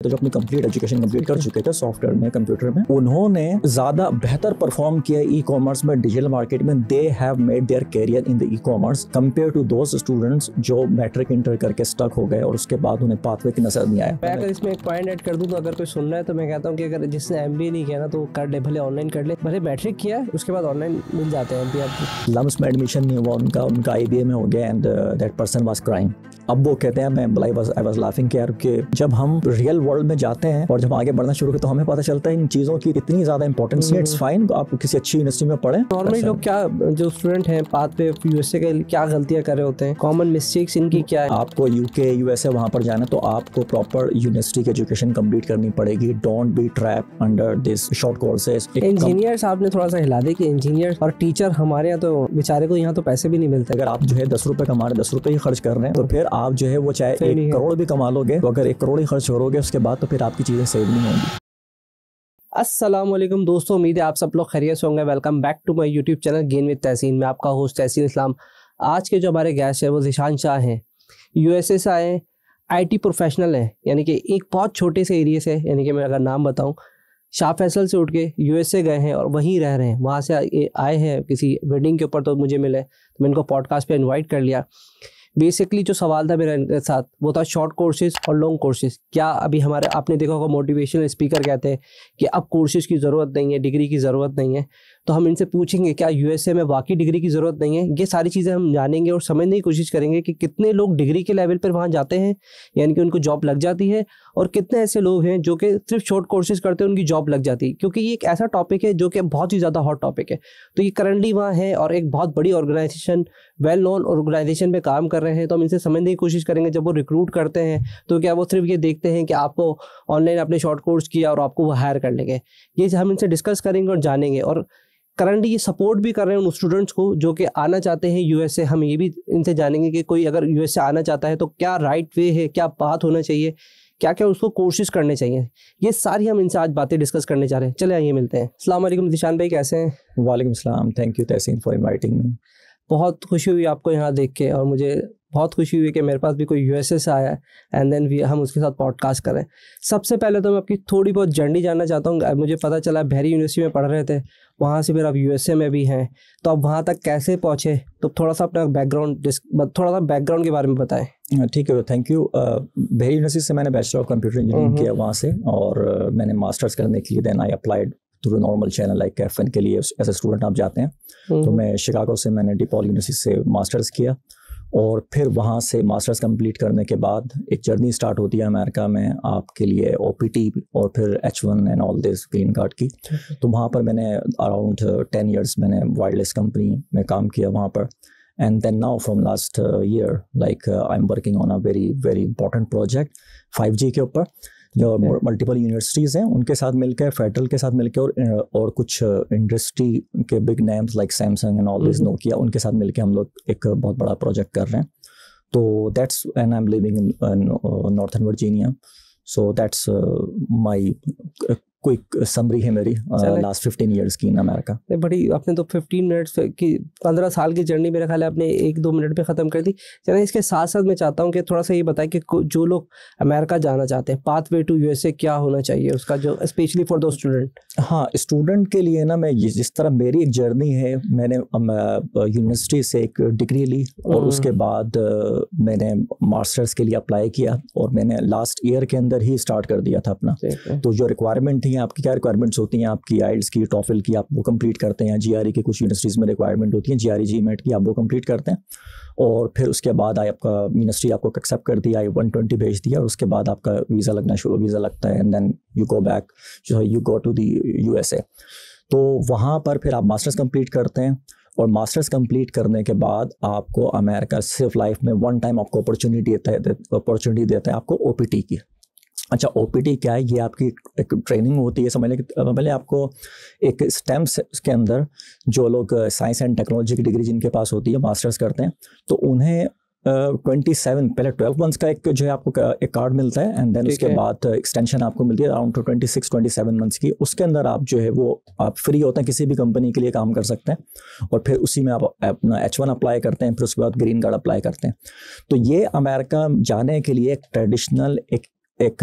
तो जो अपनी कंप्लीट एजुकेशन कंप्लीट कर चुके थे सॉफ्टवेयर में, कंप्यूटर में, उन्होंने ज्यादा बेहतर परफॉर्म किया ई कॉमर्स में, डिजिटल मार्केट में। They have made their career in the e commerce compare to those students जो मैट्रिक इंटर करके स्टक हो गए और उसके बाद उन्हें पाथवे की नजर नहीं आया। मैं अगर इसमें एक पॉइंट ऐड कर दूं तो अगर कोई सुन रहा है तो मैं कहता हूं कि अगर जिसने एमबीए नहीं किया ना तो कर ले, भले ऑनलाइन कर ले, भले मैट्रिक किया उसके बाद ऑनलाइन मिल जाते हैं एमबीए आपको। लम्स में एडमिशन नहीं हुआ उनका आईबीए में हो गया and that person was crying. अब वो कहते हैं, मैं आई वाज लाफिंग कि यार कि जब हम रियल वर्ल्ड में जाते हैं और जब आगे बढ़ना शुरू करते तो हमें पता चलता है इन चीज़ों की इतनी ज़्यादा इंपॉर्टेंस है। इट्स फाइन आप किसी अच्छी यूनिवर्सिटी में पढ़ें। नॉर्मली लोग क्या, जो स्टूडेंट हैं पाथ पे यूएसए के, क्या गलतियां कर रहे होते हैं, कॉमन मिस्टेक्स इनकी क्या है? आपको यूके यूएसए वहाँ पर जाना तो आपको प्रॉपर यूनिवर्सिटी की एजुकेशन कंप्लीट करनी पड़ेगी। Don't be trap under this short courses. Engineers आपने थोड़ा सा हिला दे कि इंजीनियर और टीचर हमारे यहाँ तो बेचारे को यहाँ तो पैसे भी नहीं मिलते। अगर आप जो है 10 रुपए कमा रहे, 10 रुपए ही खर्च कर रहे हैं तो फिर आप जो है वो चाहे 1 करोड़ भी कमा लोगे, तो अगर 1 करोड़ ही खर्च करोगे उसके बाद तो फिर आपकी चीजें सेव नहीं होंगी। अस्सलाम वालेकुम दोस्तों, उम्मीद है आप सब लोग खैरियत से होंगे। Welcome back to my YouTube channel gain with Tahseen. मैं आपका होस्ट तहसीन इस्लाम। आज के जो हमारे गेस्ट है वो ज़ीशान शाह हैं, यूएसए से आए, आईटी प्रोफेशनल हैं, यानी कि एक बहुत छोटे से एरिया से, यानी कि मैं अगर नाम बताऊं, शाह फैसल से उठ के यूएसए गए हैं और वहीं रह रहे हैं। वहाँ से आए हैं किसी वेडिंग के ऊपर, तो मुझे मिले तो मैं इनको पॉडकास्ट पे इनवाइट कर लिया। बेसिकली जो सवाल था मेरे साथ वो था शॉर्ट कोर्सेज और लॉन्ग कोर्सेज। क्या अभी हमारे, आपने देखा होगा मोटिवेशनल स्पीकर कहते हैं कि अब कोर्सेज की ज़रूरत नहीं है, डिग्री की ज़रूरत नहीं है। तो हम इनसे पूछेंगे क्या यूएसए में वाकई डिग्री की ज़रूरत नहीं है। ये सारी चीज़ें हम जानेंगे और समझने की कोशिश करेंगे कि कितने लोग डिग्री के लेवल पर वहाँ जाते हैं, यानी कि उनको जॉब लग जाती है, और कितने ऐसे लोग हैं जो कि सिर्फ शॉर्ट कोर्सेज करते हैं उनकी जॉब लग जाती है। क्योंकि ये एक ऐसा टॉपिक है जो कि बहुत ही ज़्यादा हॉट टॉपिक है। तो ये करंटली वहाँ है और एक बहुत बड़ी ऑर्गेनाइजेशन, वेल नोन ऑर्गेनाइजेशन पे काम कर रहे हैं। तो हम इनसे समझने की कोशिश करेंगे जब वो रिक्रूट करते हैं तो क्या वो सिर्फ ये देखते हैं कि आपको ऑनलाइन आपने शॉर्ट कोर्स किया और आपको वो हायर कर लेंगे। ये हम इनसे डिस्कस करेंगे और जानेंगे, और करंटली ये सपोर्ट भी कर रहे हैं उन स्टूडेंट्स को जो कि आना चाहते हैं यूएसए। हम ये भी इनसे जानेंगे कि कोई अगर यूएसए आना चाहता है तो क्या राइट वे है, क्या पाथ होना चाहिए, क्या क्या उसको कोशिश करने चाहिए। ये सारी हम इनसे आज बातें डिस्कस करने जा रहे हैं। चले आइए मिलते हैं। अस्सलाम वालेकुम ज़ीशान भाई, कैसे हैं? वालेकुम सलाम, thank you Tahseen for inviting me. बहुत खुशी हुई आपको यहाँ देख के, और मुझे बहुत खुशी हुई कि मेरे पास भी कोई यूएसए से आया है एंड देन भी हम उसके साथ पॉडकास्ट करें। सबसे पहले तो मैं आपकी थोड़ी बहुत जर्नी जानना चाहता हूँ। मुझे पता चला बहरी यूनिवर्सिटी में पढ़ रहे थे, वहाँ से फिर आप यूएसए में भी हैं, तो आप वहाँ तक कैसे पहुँचे? तो थोड़ा सा अपना बैकग्राउंड के बारे में बताएं। ठीक है, थैंक यू। बहरी यूनिवर्सिटी से मैंने बैचलर ऑफ कंप्यूटर इंजीनियरिंग किया वहाँ से, और मैंने मास्टर्स करने के लिए then I applied through normal channel like एफ1 के लिए एज ए स्टूडेंट आप जाते हैं। तो मैं शिकागो से मैंने डिपॉल यूनिवर्सिटी से मास्टर्स किया, और फिर वहाँ से मास्टर्स कंप्लीट करने के बाद एक जर्नी स्टार्ट होती है अमेरिका में आपके लिए ओपीटी और फिर H1 and all this green card की। तो वहाँ पर मैंने अराउंड 10 इयर्स मैंने वायरलेस कंपनी में काम किया वहाँ पर। And then now from last year like I am working on a very very important project 5G के ऊपर, जो मल्टीपल यूनिवर्सिटीज़ हैं उनके साथ मिलकर, फेडरल के साथ मिलकर, और कुछ इंडस्ट्री के big names like Samsung and all this, Nokia, उनके साथ मिलकर हम लोग एक बहुत बड़ा प्रोजेक्ट कर रहे हैं। तो that's, and I am living in northern Virginia. So that's my quick summary है मेरी लास्ट 15 इयर्स की इन अमेरिका। बड़ी, आपने तो 15 मिनट्स की 15 साल की जर्नी मेरे ख्याल है आपने 1-2 मिनट पे ख़त्म कर दी। चलिए, इसके साथ साथ मैं चाहता हूँ कि थोड़ा सा ये बताएं कि जो लोग अमेरिका जाना चाहते हैं, पाथवे टू यूएसए क्या होना चाहिए उसका, जो स्पेशली फॉर दो स्टूडेंट। हाँ, स्टूडेंट के लिए ना, मैं जिस तरह मेरी एक जर्नी है, मैंने यूनिवर्सिटी से एक डिग्री ली और उसके बाद मैंने मास्टर्स के लिए अप्लाई किया, और मैंने लास्ट ईयर के अंदर ही स्टार्ट कर दिया था अपना। तो जो रिक्वायरमेंट थी, आपकी क्या रिक्वायरमेंट्स होती हैं, आपकी आइल्स की, टॉफल की, आप वो कंप्लीट करते हैं। जीआरई की कुछ यूनिवर्सिटीज़ में रिक्वायरमेंट होती है, जीआरई जीमेट की, आप वो कंप्लीट करते हैं, और फिर उसके बाद आपका यूनिवर्सिटी आपको एक्सेप्ट कर दिया, I-120 भेज दिया, और उसके बाद आपका वीज़ा लगता है, and then you go back, you go to the USA. तो वहाँ पर फिर आप मास्टर्स कंप्लीट करते हैं, और मास्टर्स कंप्लीट करने के बाद आपको अमेरिका सिर्फ लाइफ में वन टाइम आपको अपॉर्चुनिटी देता है आपको ओपीटी की। अच्छा, ओपीटी क्या है? ये आपकी एक ट्रेनिंग होती है। समझ लें कि पहले आपको एक स्टेम्स के अंदर जो लोग साइंस एंड टेक्नोलॉजी की डिग्री जिनके पास होती है, मास्टर्स करते हैं, तो उन्हें 27 पहले 12 मंथ्स का एक जो है आपको एक कार्ड मिलता है, एंड देन उसके बाद एक्सटेंशन आपको मिलती है अराउंड 26-27 मंथ्स की। उसके अंदर आप जो है वो आप फ्री होते हैं, किसी भी कंपनी के लिए काम कर सकते हैं, और फिर उसी में आप अपना H1 अप्लाई करते हैं, फिर उसके बाद ग्रीन कार्ड अप्लाई करते हैं। तो ये अमेरिका जाने के लिए एक ट्रेडिशनल एक एक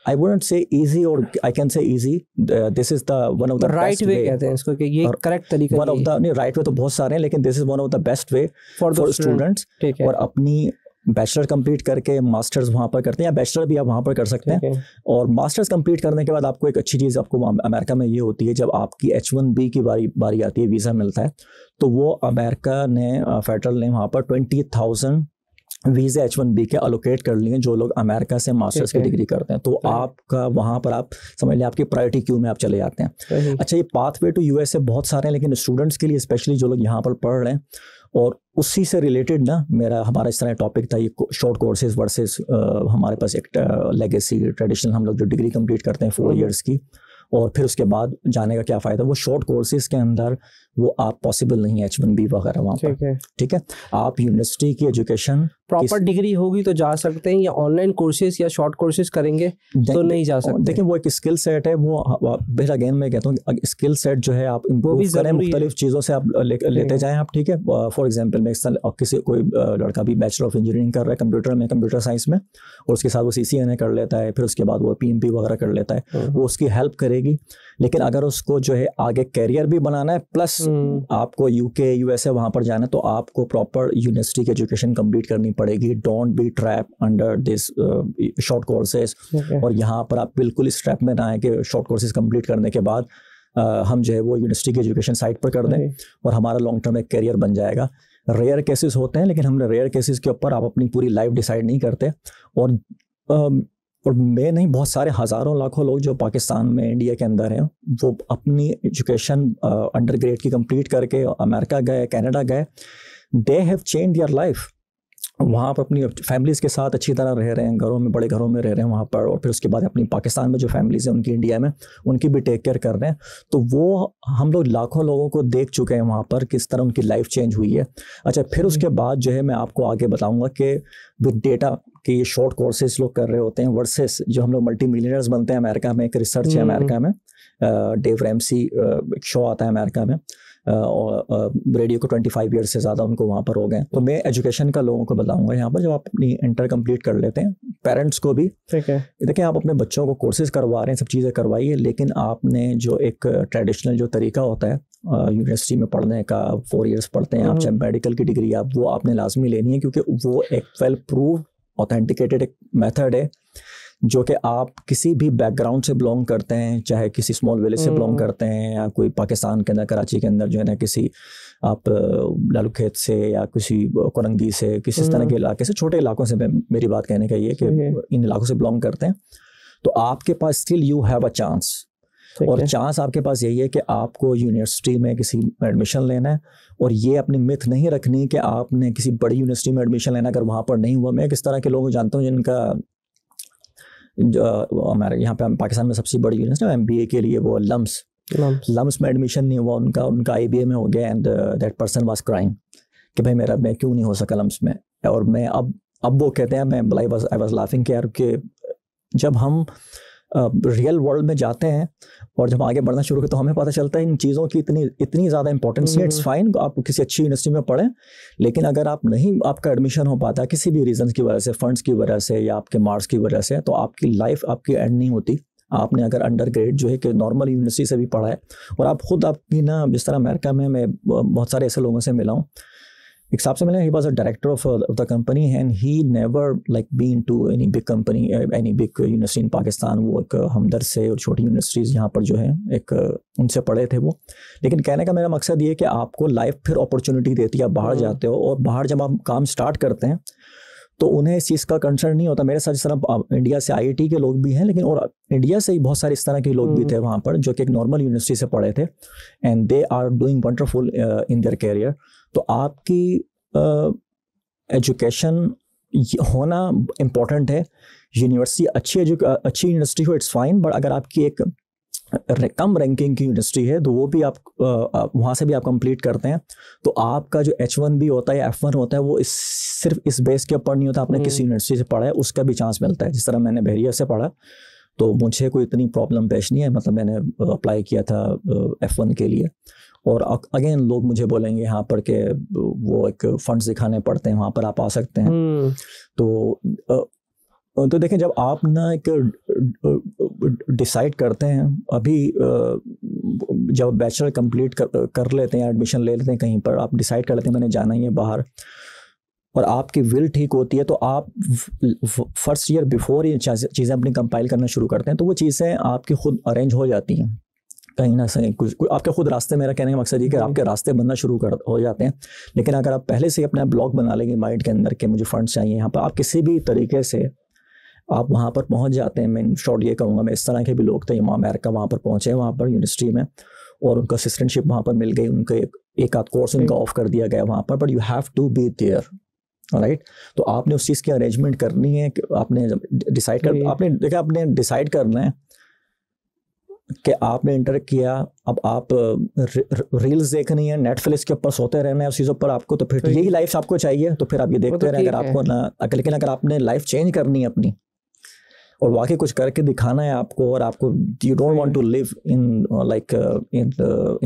आई वुडंट से इजी और I can say easy, this is the one of the right way कहते हैं इसको कि ये करेक्ट तरीका वन ऑफ द, नहीं राइट वे तो बहुत सारे हैं लेकिन this is one of the best way for students. और अपनी बैचलर कंप्लीट करके मास्टर्स वहाँ पर करते हैं, या बैचलर भी आप वहाँ पर कर सकते हैं। और मास्टर्स कंप्लीट करने के बाद आपको एक अच्छी चीज़ आपको अमेरिका में ये होती है, जब आपकी H1B की बारी आती है, वीज़ा मिलता है, तो वो अमेरिका ने फेडरल ने वहाँ पर 20,000 वीज़ा H1B के अलोकेट कर लिए जो लोग अमेरिका से मास्टर्स की डिग्री करते हैं। तो आपका वहाँ पर आप समझ लें आपकी प्रायोरिटी क्यू में आप चले जाते हैं। अच्छा, ये पाथवे टू USA बहुत सारे हैं, लेकिन स्टूडेंट्स के लिए स्पेशली जो लोग यहाँ पर पढ़ रहे हैं, और उसी से रिलेटेड ना हमारा इस तरह टॉपिक था, ये शॉर्ट कोर्सेज वर्सेस हमारे पास एक लेगेसी ट्रेडिशनल, हम लोग जो डिग्री कंप्लीट करते हैं 4 इयर्स की, और फिर उसके बाद जाने का क्या फ़ायदा। वो शॉर्ट कोर्सेज के अंदर वो आप पॉसिबल नहीं है H1B वगैरह वहाँ पर, ठीक है। आप यूनिवर्सिटी की एजुकेशन प्रॉपर डिग्री होगी तो जा सकते हैं, या ऑनलाइन कोर्सेज या शॉर्ट कोर्सेज करेंगे तो नहीं जा सकते। देखिए वो एक स्किल सेट है, वो फिर अगेन मैं कहता हूँ स्किल सेट जो है आप इम्प्रूव करें, मुख्तलिफ चीज़ों से आप लेते जाएँ आप, ठीक है। फॉर एग्जाम्पल मैं कोई लड़का भी बैचलर ऑफ इंजीनियरिंग कर रहा है कंप्यूटर साइंस में, और उसके साथ वो CCNA कर लेता है, फिर उसके बाद वो PMP वगैरह कर लेता है, वो उसकी हेल्प करेगी। लेकिन अगर उसको जो है आगे कैरियर भी बनाना है, प्लस आपको UK USA वहाँ पर जाना है, तो आपको प्रॉपर यूनिवर्सिटी की एजुकेशन कंप्लीट करनी पड़ेगी। Don't be trap under this short courses. और यहाँ पर आप बिल्कुल इस ट्रैप में ना आए कि शॉर्ट कोर्सेज कंप्लीट करने के बाद हम जो है वो यूनिवर्सिटी की एजुकेशन साइड पर कर दें और हमारा लॉन्ग टर्म एक कैरियर बन जाएगा। रेयर केसेस होते हैं, लेकिन हमने रेयर केसेस के ऊपर आप अपनी पूरी लाइफ डिसाइड नहीं करते। और मैं नहीं, बहुत सारे हज़ारों लाखों लोग जो पाकिस्तान में, इंडिया के अंदर हैं, वो अपनी एजुकेशन अंडर ग्रेड की कंप्लीट करके अमेरिका गए, कनाडा गए, they have change their life. वहाँ पर अपनी फैमिलीज़ के साथ अच्छी तरह रह रहे हैं, घरों में, बड़े घरों में रह रहे हैं वहाँ पर, और फिर उसके बाद अपनी पाकिस्तान में जो फैमिलीज़ हैं उनकी, इंडिया में उनकी भी टेक केयर कर रहे हैं। तो वो हम लोग लाखों लोगों को देख चुके हैं वहाँ पर किस तरह उनकी लाइफ चेंज हुई है। अच्छा, फिर उसके बाद जो है मैं आपको आगे बताऊँगा कि विद डेटा कि ये शॉर्ट कोर्सेज लोग कर रहे होते हैं वर्सेस जो हम लोग मल्टी मिलियनर्स बनते हैं अमेरिका में। एक रिसर्च है अमेरिका में, डेव रैमसी एक शो आता है अमेरिका में, और रेडियो को 25 ईयर्स से ज़्यादा उनको वहाँ पर हो गए। तो मैं एजुकेशन का लोगों को बताऊंगा यहाँ पर, जब आप अपनी इंटर कंप्लीट कर लेते हैं, पेरेंट्स को भी, ठीक है, देखिए आप अपने बच्चों को कोर्सेज करवा रहे हैं, सब चीज़ें करवाइए, लेकिन आपने जो एक ट्रेडिशनल जो तरीका होता है यूनिवर्सिटी में पढ़ने का, 4 इयर्स पढ़ते हैं आप, चाहे मेडिकल की डिग्री आप, वो आपने लाजमी लेनी है, क्योंकि वो एक वेल प्रूव ऑथेंटिकेटेड एक मेथड है जो कि आप किसी भी बैकग्राउंड से बिलोंग करते हैं, चाहे किसी स्मॉल विलेज से बिलोंग करते हैं, या कोई पाकिस्तान के अंदर, कराची के अंदर जो है ना, किसी आप लालू खेत से या किसी कोरंगी से, किसी इस तरह के इलाके से, छोटे इलाकों से, मेरी बात कहने का ये कि इन इलाकों से बिलोंग करते हैं, तो आपके पास still you have a chance. और चांस आपके पास यही है कि आपको यूनिवर्सिटी में किसी एडमिशन लेना है, और ये अपनी मिथ नहीं रखनी कि आपने किसी बड़ी यूनिवर्सिटी में एडमिशन लेना, अगर वहाँ पर नहीं हुआ। मैं किस तरह के लोग जानता हूँ जिनका हमारे यहाँ पे पाकिस्तान में सबसे बड़ी यूनिवर्सिटी MBA के लिए वो लम्स में एडमिशन नहीं हुआ उनका IBA में हो गया, and that person was crying कि भाई मैं क्यों नहीं हो सका लम्स में। और मैं अब वो कहते हैं, मैं आई वाज लाफिंग कि यार कि जब हम रियल वर्ल्ड में जाते हैं और जब आगे बढ़ना शुरू करते तो हमें पता चलता है इन चीज़ों की इतनी ज़्यादा इंपॉर्टेंस है। इट्स फाइन आप किसी अच्छी यूनिवर्सिटी में पढ़ें, लेकिन अगर आप नहीं, आपका एडमिशन हो पाता किसी भी रीज़न की वजह से, फंड्स की वजह से या आपके मार्क्स की वजह से, तो आपकी लाइफ आपकी एंड नहीं होती। आपने अगर अंडर ग्रेड जो है कि नॉर्मल यूनिवर्सिटी से भी पढ़ा है, और आप खुद आपकी ना, जिस तरह अमेरिका में मैं बहुत सारे ऐसे लोगों से मिला हूँ, एक साहब से मिले, he was a director of the company and he never like been to any big company, any big university in Pakistan. वो एक हमदर्द से और छोटी यूनिवर्सिटीज़ यहाँ पर जो है एक उनसे पढ़े थे वो। लेकिन कहने का मेरा मकसद ये है कि आपको लाइफ फिर अपॉर्चुनिटी देती है, आप बाहर जाते हो, और बाहर जब आप काम स्टार्ट करते हैं तो उन्हें इस चीज़ का कंसर्न नहीं होता। मेरे साथ जिस तरह इंडिया से IIT के लोग भी हैं, लेकिन और इंडिया से ही बहुत सारे इस तरह के लोग भी थे वहाँ पर जो कि एक नॉर्मल यूनिवर्सिटी से पढ़े थे, and they are doing wonderful in their career. तो आपकी एजुकेशन होना इम्पोर्टेंट है। यूनिवर्सिटी अच्छी यूनिवर्सिटी हो, इट्स फाइन, बट अगर आपकी एक कम रैंकिंग की यूनिवर्सिटी है तो वो भी आप वहाँ से भी आप कंप्लीट करते हैं, तो आपका जो H1B होता है या F1 होता है, वो सिर्फ इस बेस के ऊपर नहीं होता आपने किसी यूनिवर्सिटी से पढ़ा है, उसका भी चांस मिलता है। जिस तरह मैंने बहरिया से पढ़ा, तो मुझे कोई इतनी प्रॉब्लम पेश नहीं है, मतलब मैंने अप्लाई किया था F1 के लिए। और अगेन लोग मुझे बोलेंगे यहाँ पर के वो एक फंड्स दिखाने पड़ते हैं, वहाँ पर आप आ सकते हैं। तो तो देखें, जब आप ना एक डिसाइड करते हैं, अभी जब बैचलर कंप्लीट कर लेते हैं, एडमिशन ले लेते हैं कहीं पर, आप डिसाइड कर लेते हैं मैंने जाना ही है बाहर, और आपकी विल ठीक होती है, तो आप फर्स्ट ईयर बिफोर ये चीज़ें अपनी कंपाइल करना शुरू करते हैं, तो वो चीज़ें आपकी खुद अरेंज हो जाती हैं कहीं ना कहीं, कुछ आपके खुद रास्ते। मेरा कहने का मकसद ये कि आपके रास्ते बनना शुरू हो जाते हैं। लेकिन अगर आप पहले से अपना ब्लॉक बना लेंगे माइंड के अंदर कि मुझे फंड्स चाहिए यहाँ पर, आप किसी भी तरीके से आप वहाँ पर पहुँच जाते हैं। मैं शॉर्ट ये कहूँगा, मैं इस तरह के भी लोग थे अमेरिका वहाँ पर पहुँचे, वहाँ पर यूनिवर्सिटी में, और उनका असिस्टेंटशिप वहाँ पर मिल गई, उनका एक आध कोर्स उनका ऑफ कर दिया गया वहाँ पर, but you have to be there, right. तो आपने उस चीज़ की अरेंजमेंट करनी है कि आपने डिसाइड कर, आपने देखा, आपने डिसाइड करना है कि आपने इंटर किया, अब आप रील्स देखनी है, नेटफ्लिक्स के ऊपर सोते रहना है उस चीज़ों पर आपको, तो फिर यही लाइफ आपको चाहिए, तो फिर आप ये देखते रहें। अगर आपको ना, लेकिन अगर आपने लाइफ चेंज करनी है अपनी और वाकई कुछ करके दिखाना है आपको, और आपको you don't want to live in like in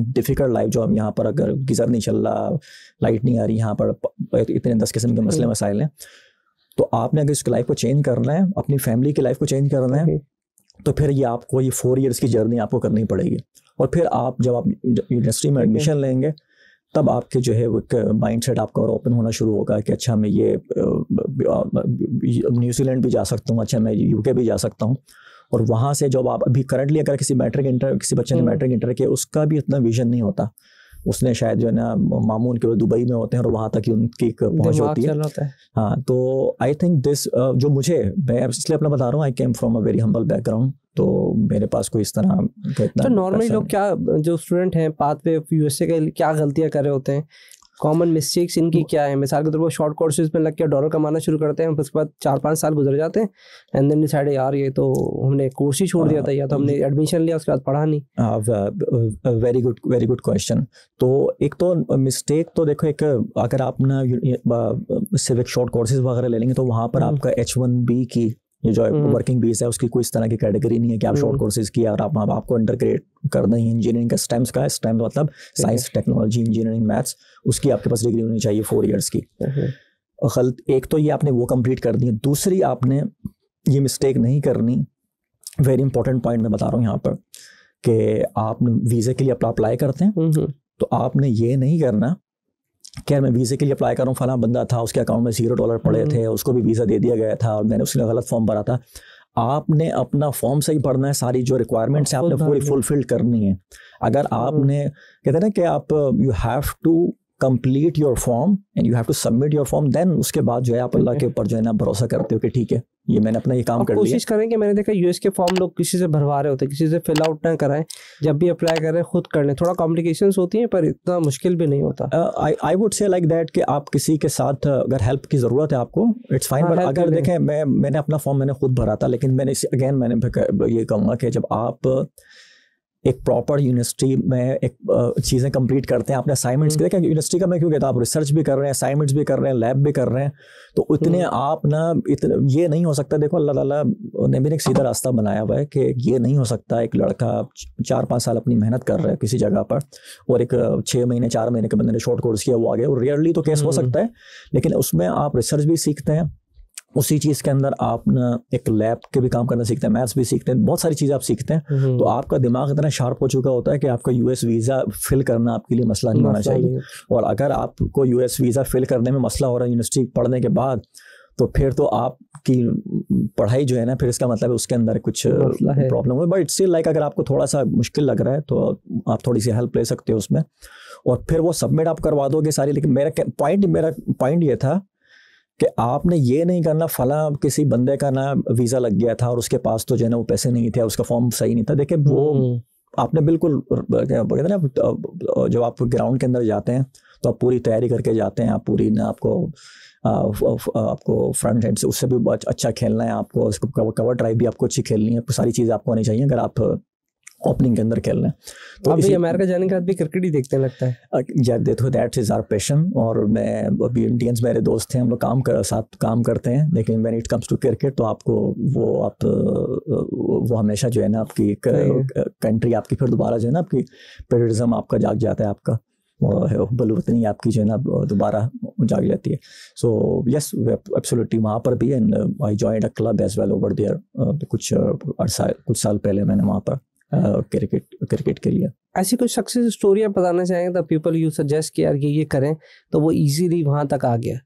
difficult life, जो हम यहाँ पर अगर गीज़र नहीं चल रहा, लाइट नहीं आ रही, यहाँ पर इतने 10 किस्म के मसले मसाइल हैं, तो आपने अगर इसकी लाइफ को चेंज करना है, अपनी फैमिली की लाइफ को चेंज करना है, तो फिर ये आपको ये 4 इयर्स की जर्नी आपको करनी पड़ेगी। और फिर आप जब आप यूनिवर्सिटी में एडमिशन लेंगे, तब आपके जो है वो माइंड सेट आपका और ओपन होना शुरू होगा कि अच्छा मैं ये न्यूजीलैंड भी जा सकता हूँ, अच्छा मैं यूके भी जा सकता हूँ। और वहाँ से जब आप अभी करंटली अगर किसी बच्चे ने मैट्रिक इंटर किया, उसका भी इतना विजन नहीं होता, उसने शायद जो है ना मामून के दुबई में होते हैं और वहाँ तक ही उनकी पहुँच होती है। हाँ, तो आई थिंक दिस जो मैं इसलिए अपना बता रहा हूँ, I came from a very humble background, तो मेरे पास कोई इस तरह तो नॉर्मली लोग क्या, जो स्टूडेंट हैं पाथवे यूएसए के, क्या गलतियाँ कर रहे होते हैं, कॉमन मिस्टेक्स इनकी क्या है? मिसाल के तौर पर शॉर्ट कोर्सेज में लग के डॉलर कमाना शुरू करते हैं, उसके बाद 4-5 साल गुजर जाते हैं, एंड देन डिसाइड यार ये तो हमने कोर्स ही छोड़ दिया था, या तो हमने एडमिशन लिया उसके बाद पढ़ा नहीं। Very good question. तो एक तो मिस्टेक तो देखो, एक अगर आप ना सिर्फ शॉर्ट कोर्सेज वगैरह ले लेंगे, तो वहाँ पर आपका H1B की ये जो वर्किंग बेस है, उसकी कोई इस तरह की कैटेगरी नहीं है कि आप शॉर्ट कोर्सेज किया और आपको अंडरग्रेड करना ही इंजीनियरिंग का स्टेम्स का है। स्टेम मतलब साइंस, टेक्नोलॉजी, इंजीनियरिंग, मैथ्स, उसकी आपके पास डिग्री होनी चाहिए 4 इयर्स की। एक तो ये आपने वो कंप्लीट कर दी है। दूसरी, आपने ये मिस्टेक नहीं करनी, वेरी इंपॉर्टेंट पॉइंट मैं बता रहा हूँ यहाँ पर, कि आप वीज़े के लिए अप्लाई करते हैं, तो आपने ये नहीं करना क्या मैं वीज़े के लिए अप्लाई कर रहा हूँ, फला बंदा था उसके अकाउंट में $0 पड़े थे, उसको भी वीज़ा दे दिया गया था और मैंने उसने गलत फॉर्म भरा था। आपने अपना फॉर्म सही पढ़ना है, सारी जो रिक्वायरमेंट्स है आपने पूरी फुलफिल करनी है। अगर आपने कहते हैं ना कि आप you have to complete your form and you have to submit your form, then उसके बाद जो है आप अल्लाह के ऊपर जो है ना भरोसा करते हो कि ठीक है ये मैंने अपना ये काम कर लिया। कोशिश करें कि मैंने देखा यूएस के फॉर्म लोग किसी से भरवा रहे होते, किसी से फिल आउट ना कराएं, जब भी अप्लाई करें खुद कर लें। थोड़ा कॉम्प्लिकेशंस होती हैं पर इतना मुश्किल भी नहीं होता। I would say like that कि आप किसी के साथ अगर हेल्प की ज़रूरत है आपको, इट्स फाइन। बट अगर देखें, मैंने अपना फॉर्म मैंने खुद भरा था, लेकिन मैंने ये कहूँगा कि जब आप एक प्रॉपर यूनिवर्सिटी में एक चीज़ें कंप्लीट करते हैं, आपने असाइनमेंट्स किए, यूनिवर्सिटी का मैं क्यों कहता हूँ, आप रिसर्च भी कर रहे हैं, असाइनमेंट्स भी कर रहे हैं, लैब भी कर रहे हैं, तो इतने आप ना ये नहीं हो सकता। देखो अल्लाह ताला ने भी एक सीधा रास्ता बनाया हुआ है कि ये नहीं हो सकता एक लड़का 4-5 साल अपनी मेहनत कर रहा है किसी जगह पर और एक 6 महीने 4 महीने के बंदे ने शॉर्ट कोर्स किया वो आ गया। और रेयरली तो केस हो सकता है, लेकिन उसमें आप रिसर्च भी सीखते हैं, उसी चीज़ के अंदर आप ना एक लैब के भी काम करना सीखते हैं, मैथ्स भी सीखते हैं, बहुत सारी चीज़ें आप सीखते हैं। तो आपका दिमाग इतना शार्प हो चुका होता है कि आपका यूएस वीज़ा फिल करना आपके लिए मसला नहीं होना चाहिए। और अगर आपको यूएस वीज़ा फिल करने में मसला हो रहा है यूनिवर्सिटी पढ़ने के बाद, तो फिर तो आपकी पढ़ाई जो है ना, फिर इसका मतलब है उसके अंदर कुछ प्रॉब्लम हो। बट स्टिल लाइक अगर आपको थोड़ा सा मुश्किल लग रहा है तो आप थोड़ी सी हेल्प ले सकते हो उसमें, और फिर वो सबमिट आप करवा दोगे सारी। लेकिन मेरा पॉइंट ये था कि आपने ये नहीं करना फला किसी बंदे का ना वीज़ा लग गया था और उसके पास तो जो है ना वो पैसे नहीं थे, उसका फॉर्म सही नहीं था। देखिए वो आपने बिल्कुल कहते हैं ना, जब आप ग्राउंड के अंदर जाते हैं तो आप पूरी तैयारी करके जाते हैं, आप पूरी ना आपको फ्रंट एंड से उससे भी अच्छा खेलना है, आपको उसको कवर ड्राइव भी आपको अच्छी खेलनी है, सारी चीज़ें आपको आनी चाहिए अगर आप ओपनिंग के अंदर खेलना है। तो अभी अमेरिका जाने के बाद भी क्रिकेट ही देखते लगता है। जब देखो दैट इज़ आवर पैशन। और मैं अभी इंडियंस मेरे दोस्त हैं, हम लोग साथ काम करते हैं, लेकिन when it comes to cricket तो आपको वो हमेशा जो है ना आपकी कंट्री आपकी फिर दोबारा जो है ना आपकी पेट्रियटिज्म आपका जाग जाता है आपका। बलूतनी आपकी जो है ना दोबारा जाग जाती है। सो यस एब्सोल्युटली वहाँ पर भी, and I joined a club as well over there. कुछ साल पहले मैंने वहाँ पर क्रिकेट के लिए। ऐसी कोई सक्सेस स्टोरी आप बताना चाहेंगे द पीपल यू सजेस्ट कि यार ये करें तो वो इजीली वहाँ तक आ गया,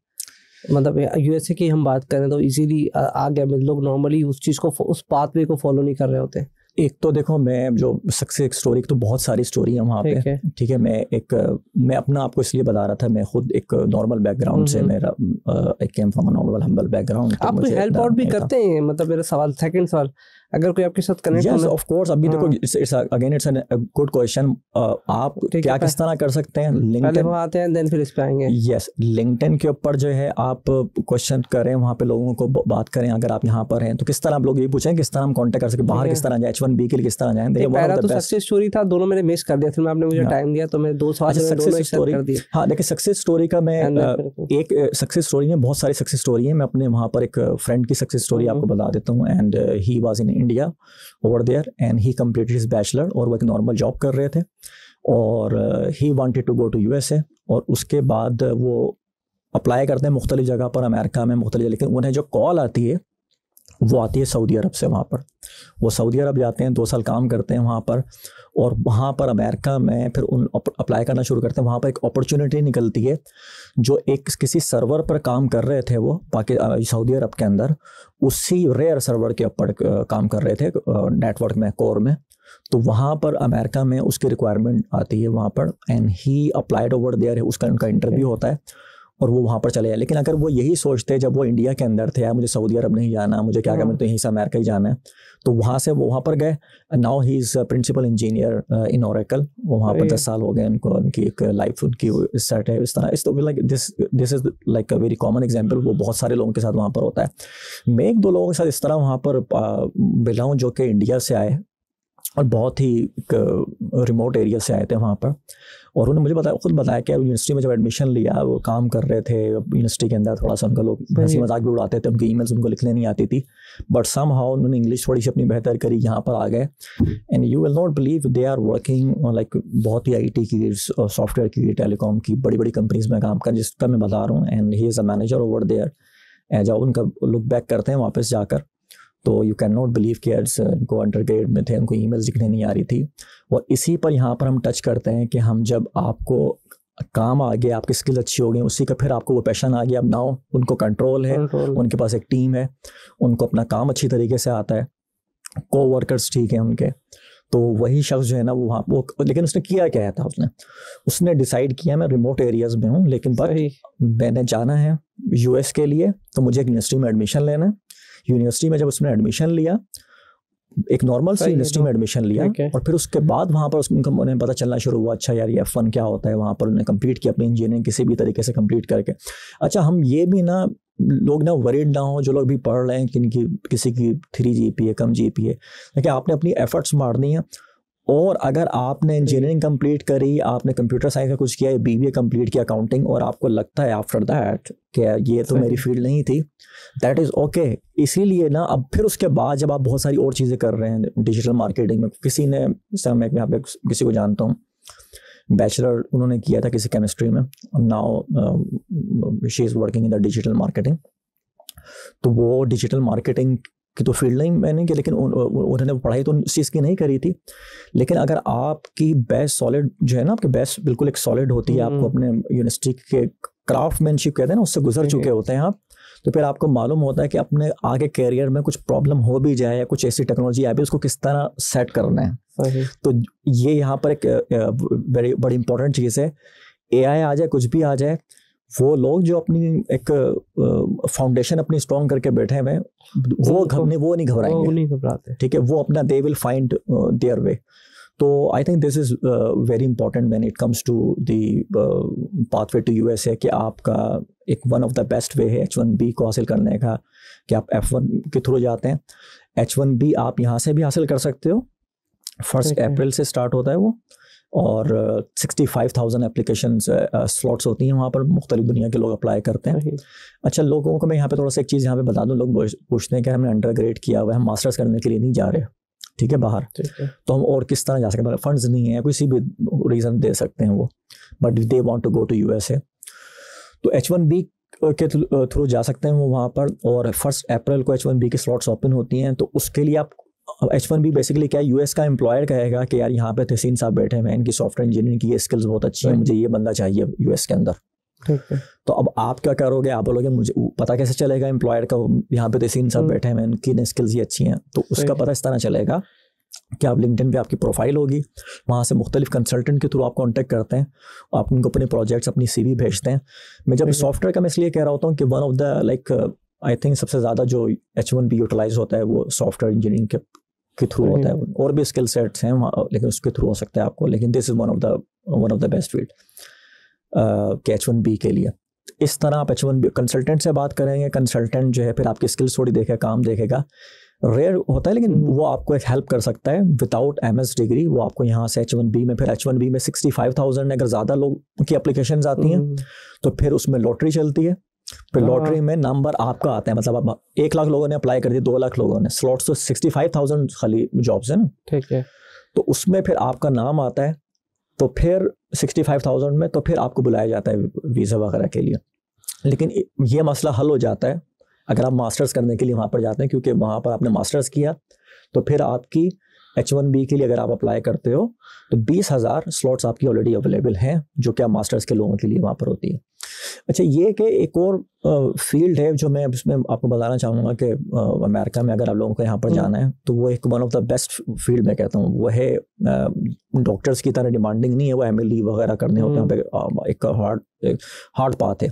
मतलब यूएसए की हम बात करें तो इजीली आ गया, लोग नॉर्मली उस चीज़ को, उस पाथवे को फॉलो नहीं कर रहे होते। एक तो देखो, मैं जो सक्सेस स्टोरी, तो बहुत सारी स्टोरी है वहाँ पे, ठीक है। मैं अपना आपको इसलिए बता रहा था, मैं खुद एक नॉर्मल बैकग्राउंड से, मेरा I came from a normal humble background. आप कोई हेल्प आउट भी करते हैं? मतलब मेरा सवाल, सेकंड सवाल, अगर कोई आपके साथ कनेक्ट होना, ऑफ कोर्स। अभी देखो, it's again it's a good question. आप क्या किस तरह कर सकते हैं? लिंक्डइन आते हैं, देन फिर इस पे आएंगे। यस, लिंक्डइन के ऊपर जो है आप क्वेश्चन करें, वहाँ पे लोगों को बात करें। अगर आप यहाँ पर हैं तो किस तरह आप लोग ये पूछें किस तरह हम कांटेक्ट कर सकते, बाहर किस तरह जाए, H1B के लिए किस तरह जाएं। देखिए, पहला तो सक्सेस स्टोरी था, दोनों मैंने मिस कर दिया, फिर आपने मुझे टाइम दिया तो मैं 2 सवाल सक्सेस स्टोरी कर दिए। हाँ, देखिए, सक्सेस स्टोरी का मैं एक सक्सेस स्टोरी में बहुत सारी सक्सेस स्टोरी है। मैं अपने वहाँ पर एक फ्रेंड की सक्सेस स्टोरी आपको बता देता हूँ। And he was in India over there and he completed his bachelor, और वो एक नॉर्मल जॉब कर रहे थे, और he wanted to go to USA। और उसके बाद वो अप्लाई करते हैं मुख्तलिफ जगह पर, अमेरिका में मुख्तलिफ, लेकिन उन्हें जो कॉल आती है वो आती है सऊदी अरब से। वहाँ पर वो सऊदी अरब जाते हैं, 2 साल काम करते हैं वहाँ पर, और वहाँ पर अमेरिका में फिर उन अप्लाई करना शुरू करते हैं। वहाँ पर एक अपॉर्चुनिटी निकलती है, जो एक किसी सर्वर पर काम कर रहे थे वो सऊदी अरब के अंदर, उसी रेयर सर्वर के ऊपर काम कर रहे थे नेटवर्क में, कोर में। तो वहाँ पर अमेरिका में उसकी रिक्वायरमेंट आती है वहाँ पर, and he applied over there. उसका उनका इंटरव्यू होता है और वो वहाँ पर चले जाए। लेकिन अगर वो यही सोचते जब वो इंडिया के अंदर थे, यार मुझे सऊदी अरब नहीं जाना, मुझे क्या करना, तो यहीं से अमेरिका ही जाना है, तो वहाँ से वो वहाँ पर गए। Now he is principal engineer in Oracle. वो वहाँ पर 10 साल हो गए उनको, उनकी एक लाइफ उनकी सेट है इस तरह। इस तो like this is like a very common example. वो बहुत सारे लोगों के साथ वहाँ पर होता है। मैं 1-2 लोगों के साथ इस तरह वहाँ पर मिला हूँ जो कि इंडिया से आए और बहुत ही रिमोट एरिया से आए थे वहाँ पर, और उन्होंने मुझे खुद बताया कि यूनिवर्सिटी में जब एडमिशन लिया, वो काम कर रहे थे यूनिवर्सिटी के अंदर, थोड़ा सा उनका लोग हंसी मजाक भी उड़ाते थे, उनकी ईमेल्स उनको लिखने नहीं आती थी, बट समहाउ उन्होंने इंग्लिश थोड़ी सी अपनी बेहतर करी, यहाँ पर आ गए। And you will not believe they are working like बहुत ही IT की, सॉफ्टवेयर की, टेलीकॉम की बड़ी बड़ी कंपनीज में काम कर, जिसका मैं बता रहा हूँ। And he is a manager over there. जब उनका लुक बैक करते हैं वापस जाकर, तो यू कैन नॉट बिलीव कि उनको अंडरग्रेड में थे, उनको ईमेल्स लिखने नहीं आ रही थी। और इसी पर यहाँ पर हम टच करते हैं कि हम जब आपको काम आ गया, आपकी स्किल अच्छी हो गई, उसी का फिर आपको वो पैशन आ गया, अब नाउ उनको कंट्रोल है, उनके पास एक टीम है, उनको अपना काम अच्छी तरीके से आता है, को-वर्कर्स ठीक है उनके, तो वही शख्स जो है ना वो वहाँ वो, लेकिन उसने किया क्या था, उसने डिसाइड किया मैं रिमोट एरियाज में हूँ, लेकिन मैंने जाना है US के लिए, तो मुझे एक यूनिवर्सिटी में एडमिशन लेना है। यूनिवर्सिटी में जब उसने एडमिशन लिया, एक नॉर्मल सी यूनिवर्सिटी में एडमिशन लिया, और फिर उसके बाद वहाँ पर उन्हें पता चलना शुरू हुआ, अच्छा यार ये F1 क्या होता है। वहाँ पर उन्होंने कंप्लीट किया अपनी इंजीनियरिंग किसी भी तरीके से कंप्लीट करके। अच्छा, हम ये भी ना लोग ना वरीड ना हो, जो लोग भी पढ़ रहे हैं कि किसी की 3 GPA कम GPA, लेकिन आपने अपनी एफर्ट्स मारनी है। और अगर आपने इंजीनियरिंग कंप्लीट करी, आपने कंप्यूटर साइंस का कुछ किया, BBA कंप्लीट किया अकाउंटिंग, और आपको लगता है आफ्टर दैट कि ये तो मेरी फील्ड नहीं थी, दैट इज़ ओके। इसीलिए ना अब फिर उसके बाद जब आप बहुत सारी और चीज़ें कर रहे हैं डिजिटल मार्केटिंग में, किसी ने, मैं यहाँ पे किसी को जानता हूँ, बैचलर उन्होंने किया था किसी केमिस्ट्री में, now she is working in the digital marketing. तो वो डिजिटल मार्केटिंग की तो फील्ड नहीं मैंने की, लेकिन उन्होंने पढ़ाई तो उस चीज़ की नहीं करी थी। लेकिन अगर आपकी बेस सॉलिड जो है ना, आपकी बेस बिल्कुल एक सॉलिड होती है, आपको अपने यूनिवर्सिटी के क्राफ्टमैनशिप कहते हैं ना, उससे गुजर चुके होते हैं आप, तो फिर आपको मालूम होता है कि अपने आगे कैरियर में कुछ प्रॉब्लम हो भी जाए या कुछ ऐसी टेक्नोलॉजी आ भी, उसको किस तरह सेट करना है। तो ये यहाँ पर एक बड़ी इंपॉर्टेंट चीज़ है। AI आ जाए, कुछ भी आ जाए, वो लोग जो अपनी एक फाउंडेशन अपनी स्ट्रॉन्ग करके बैठे हुए, वो नहीं घबराएंगे, ठीक है, वो अपना they will find their way. तो I think this is very important when it comes to the pathway to USA, कि आपका एक one of the best way है H1B को हासिल करने का, कि आप F1 के थ्रू जाते हैं। H1B आप यहाँ से भी हासिल कर सकते हो, 1 अप्रैल से स्टार्ट होता है वो, और 65,000 एप्लीकेशन स्लॉट्स होती हैं वहाँ पर, मुख्तलिफ दुनिया के लोग अप्लाई करते हैं। अच्छा, लोगों को मैं यहाँ पे थोड़ा सा एक चीज़ यहाँ पे बता दूँ, लोग पूछते हैं कि हमने अंडर ग्रेड किया हुआ है, हम मास्टर्स करने के लिए नहीं जा रहे, ठीक है, बाहर, तो हम और किस तरह जा सकते हैं, फंड्स नहीं है, किसी भी रीज़न दे सकते हैं वो, but they want to go to USA, तो H1B के थ्रू जा सकते हैं वो वहाँ पर। और 1 अप्रैल को H1B की स्लॉट्स ओपन होती हैं, तो उसके लिए आप H1B बेसिकली क्या है, US का एम्प्लॉयर कहेगा कि यार यहाँ पे तहसीन साहब बैठे हैं, इनकी सॉफ्टवेयर इंजीनियरिंग की ये स्किल्स बहुत अच्छी हैं, मुझे ये बंदा चाहिए US के अंदर। तो अब आप क्या करोगे, आप बोलोगे मुझे पता कैसे चलेगा एम्प्लॉयर का यहाँ पे तहसीन साहब बैठे हैं, इनकी स्किल्स ये अच्छी हैं, तो उसका पता इस तरह चलेगा कि आप लिंक्डइन पे आपकी प्रोफाइल होगी, वहाँ से मुख्तलिफ कंसल्टेंट के थ्रू आप कांटेक्ट करते हैं, आप उनको अपने प्रोजेक्ट्स, अपनी CV भेजते हैं। मैं जब सॉफ्टवेयर का मैं इसलिए कह रहा होता हूँ कि one of the like I think सबसे ज़्यादा जो H1B यूटिलाइज होता है वो सॉफ्टवेयर इंजीनियरिंग के थ्रू होता है, और भी स्किल सेट्स हैं लेकिन उसके थ्रू हो सकता है आपको, लेकिन this is one of the best field के H1B के लिए। इस तरह आप H1B कंसल्टेंट से बात करेंगे, कंसल्टेंट जो है फिर आपकी स्किल्स थोड़ी देखेगा, काम देखेगा, रेयर होता है लेकिन वो आपको एक हेल्प कर सकता है विदाउट MS डिग्री। वो आपको यहाँ से H1B में, फिर H1B में 65,000 अगर ज़्यादा लोग की एप्लीकेशंस आती हैं तो फिर उसमें लॉटरी चलती है, फिर लॉटरी में नंबर आपका आता है, मतलब अब 1 लाख लोगों ने अप्लाई कर दिया, 2 लाख लोगों ने, स्लॉट्स तो 65,000 खाली जॉब्स है ना, ठीक है, तो उसमें फिर आपका नाम आता है, तो फिर 65,000 में तो फिर आपको बुलाया जाता है वीज़ा वगैरह के लिए। लेकिन ये मसला हल हो जाता है अगर आप मास्टर्स करने के लिए वहाँ पर जाते हैं, क्योंकि वहाँ पर आपने मास्टर्स किया तो फिर आपकी H1B के लिए अगर आप अप्लाई करते हो तो 20,000 स्लॉट्स आपकी ऑलरेडी अवेलेबल हैं, जो कि आप मास्टर्स के लोगों के लिए वहाँ पर होती है। अच्छा, ये कि एक और फील्ड है जो मैं इसमें आपको बताना चाहूँगा कि अमेरिका में अगर आप लोगों को यहाँ पर जाना है तो वो एक one of the best field मैं कहता हूँ, वो है डॉक्टर्स की तरह डिमांडिंग नहीं है, वो MLE वगैरह करने होते हैं, एक हार्ड पाथ है,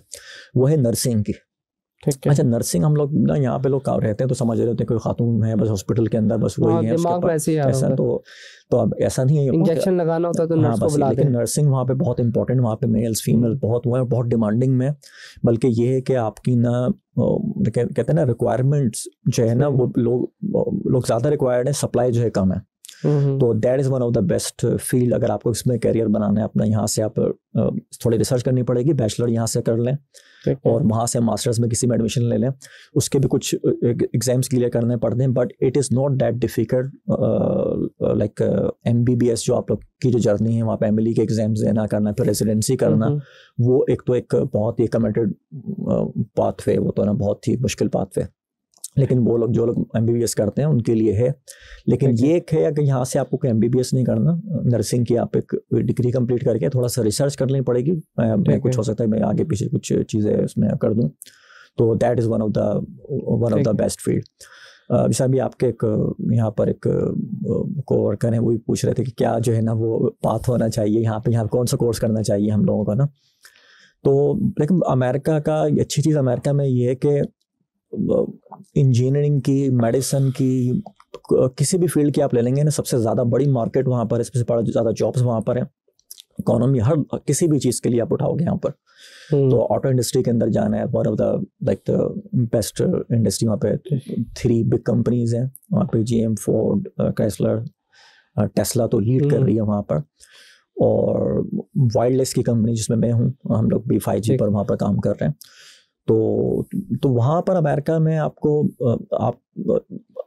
वो है नर्सिंग की। अच्छा, नर्सिंग हम लोग ना यहाँ पे लोग काम रहते हैं तो समझ रहे होते हैं कोई खातून है बस हॉस्पिटल के अंदर, बस वही है, ऐसा तो अब ऐसा नहीं है, इंजेक्शन लगाना होता है तो नर्स को बुलाते हैं। लेकिन नर्सिंग वहाँ पे बहुत इंपॉर्टेंट, वहाँ पे मेल्स फीमेल बहुत हुए हैं, बहुत डिमांडिंग में, बल्कि ये है कि आपकी ना कहते हैं ना रिक्वायरमेंट्स जो है ना वो लोग ज़्यादा रिक्वायर्ड है, सप्लाई जो है कम है, तो that is one of the best field. अगर आपको इसमें करियर बनाना है अपना, यहाँ से आप थोड़ी रिसर्च करनी पड़ेगी, बैचलर यहाँ से कर लें और वहाँ से मास्टर्स में किसी में एडमिशन ले लें, उसके भी कुछ एग्जाम्स क्लियर करने पड़ते हैं, but it is not that difficult like MBBS जो आप लोग की जो जर्नी है वहाँ पे MLE के एग्जाम्स देना, करना, फिर रेजिडेंसी करना, वो एक बहुत ही कमिटेड पाथवे, वो तो ना बहुत ही मुश्किल पाथवे, लेकिन वो लोग जो लोग MBBS करते हैं उनके लिए है। लेकिन ये एक है कि यहाँ से आपको कोई MBBS नहीं करना, नर्सिंग की आप एक डिग्री कंप्लीट करके थोड़ा सा रिसर्च करनी पड़ेगी, मैं कुछ हो सकता है मैं आगे पीछे कुछ चीज़ें उसमें कर दूँ, तो that is one of the best field. जैसे अभी आपके यहाँ पर एक कोवर्कर हैं, वो भी पूछ रहे थे कि क्या जो है ना वो पाथ होना चाहिए यहाँ कौन सा कोर्स करना चाहिए हम लोगों का ना, तो लेकिन अमेरिका का अच्छी चीज़ अमेरिका में ये है कि इंजीनियरिंग की, मेडिसिन की, किसी भी फील्ड की आप ले लेंगे ना, सबसे ज़्यादा बड़ी मार्केट वहाँ पर है, सबसे बड़ा ज़्यादा जॉब्स वहाँ पर है, इकोनॉमी हर किसी भी चीज़ के लिए आप उठाओगे यहाँ पर। तो ऑटो इंडस्ट्री के अंदर जाना है, one of the like the best industry, वहाँ पे 3 बिग कंपनीज हैं वहाँ पे, GM, फोर्ड, क्राइसलर, टेस्ला तो लीड कर रही है वहाँ पर, और वायरलेस की कंपनी जिसमें मैं हूँ, हम लोग भी 5G पर वहाँ पर काम कर रहे हैं। तो वहाँ पर अमेरिका में आपको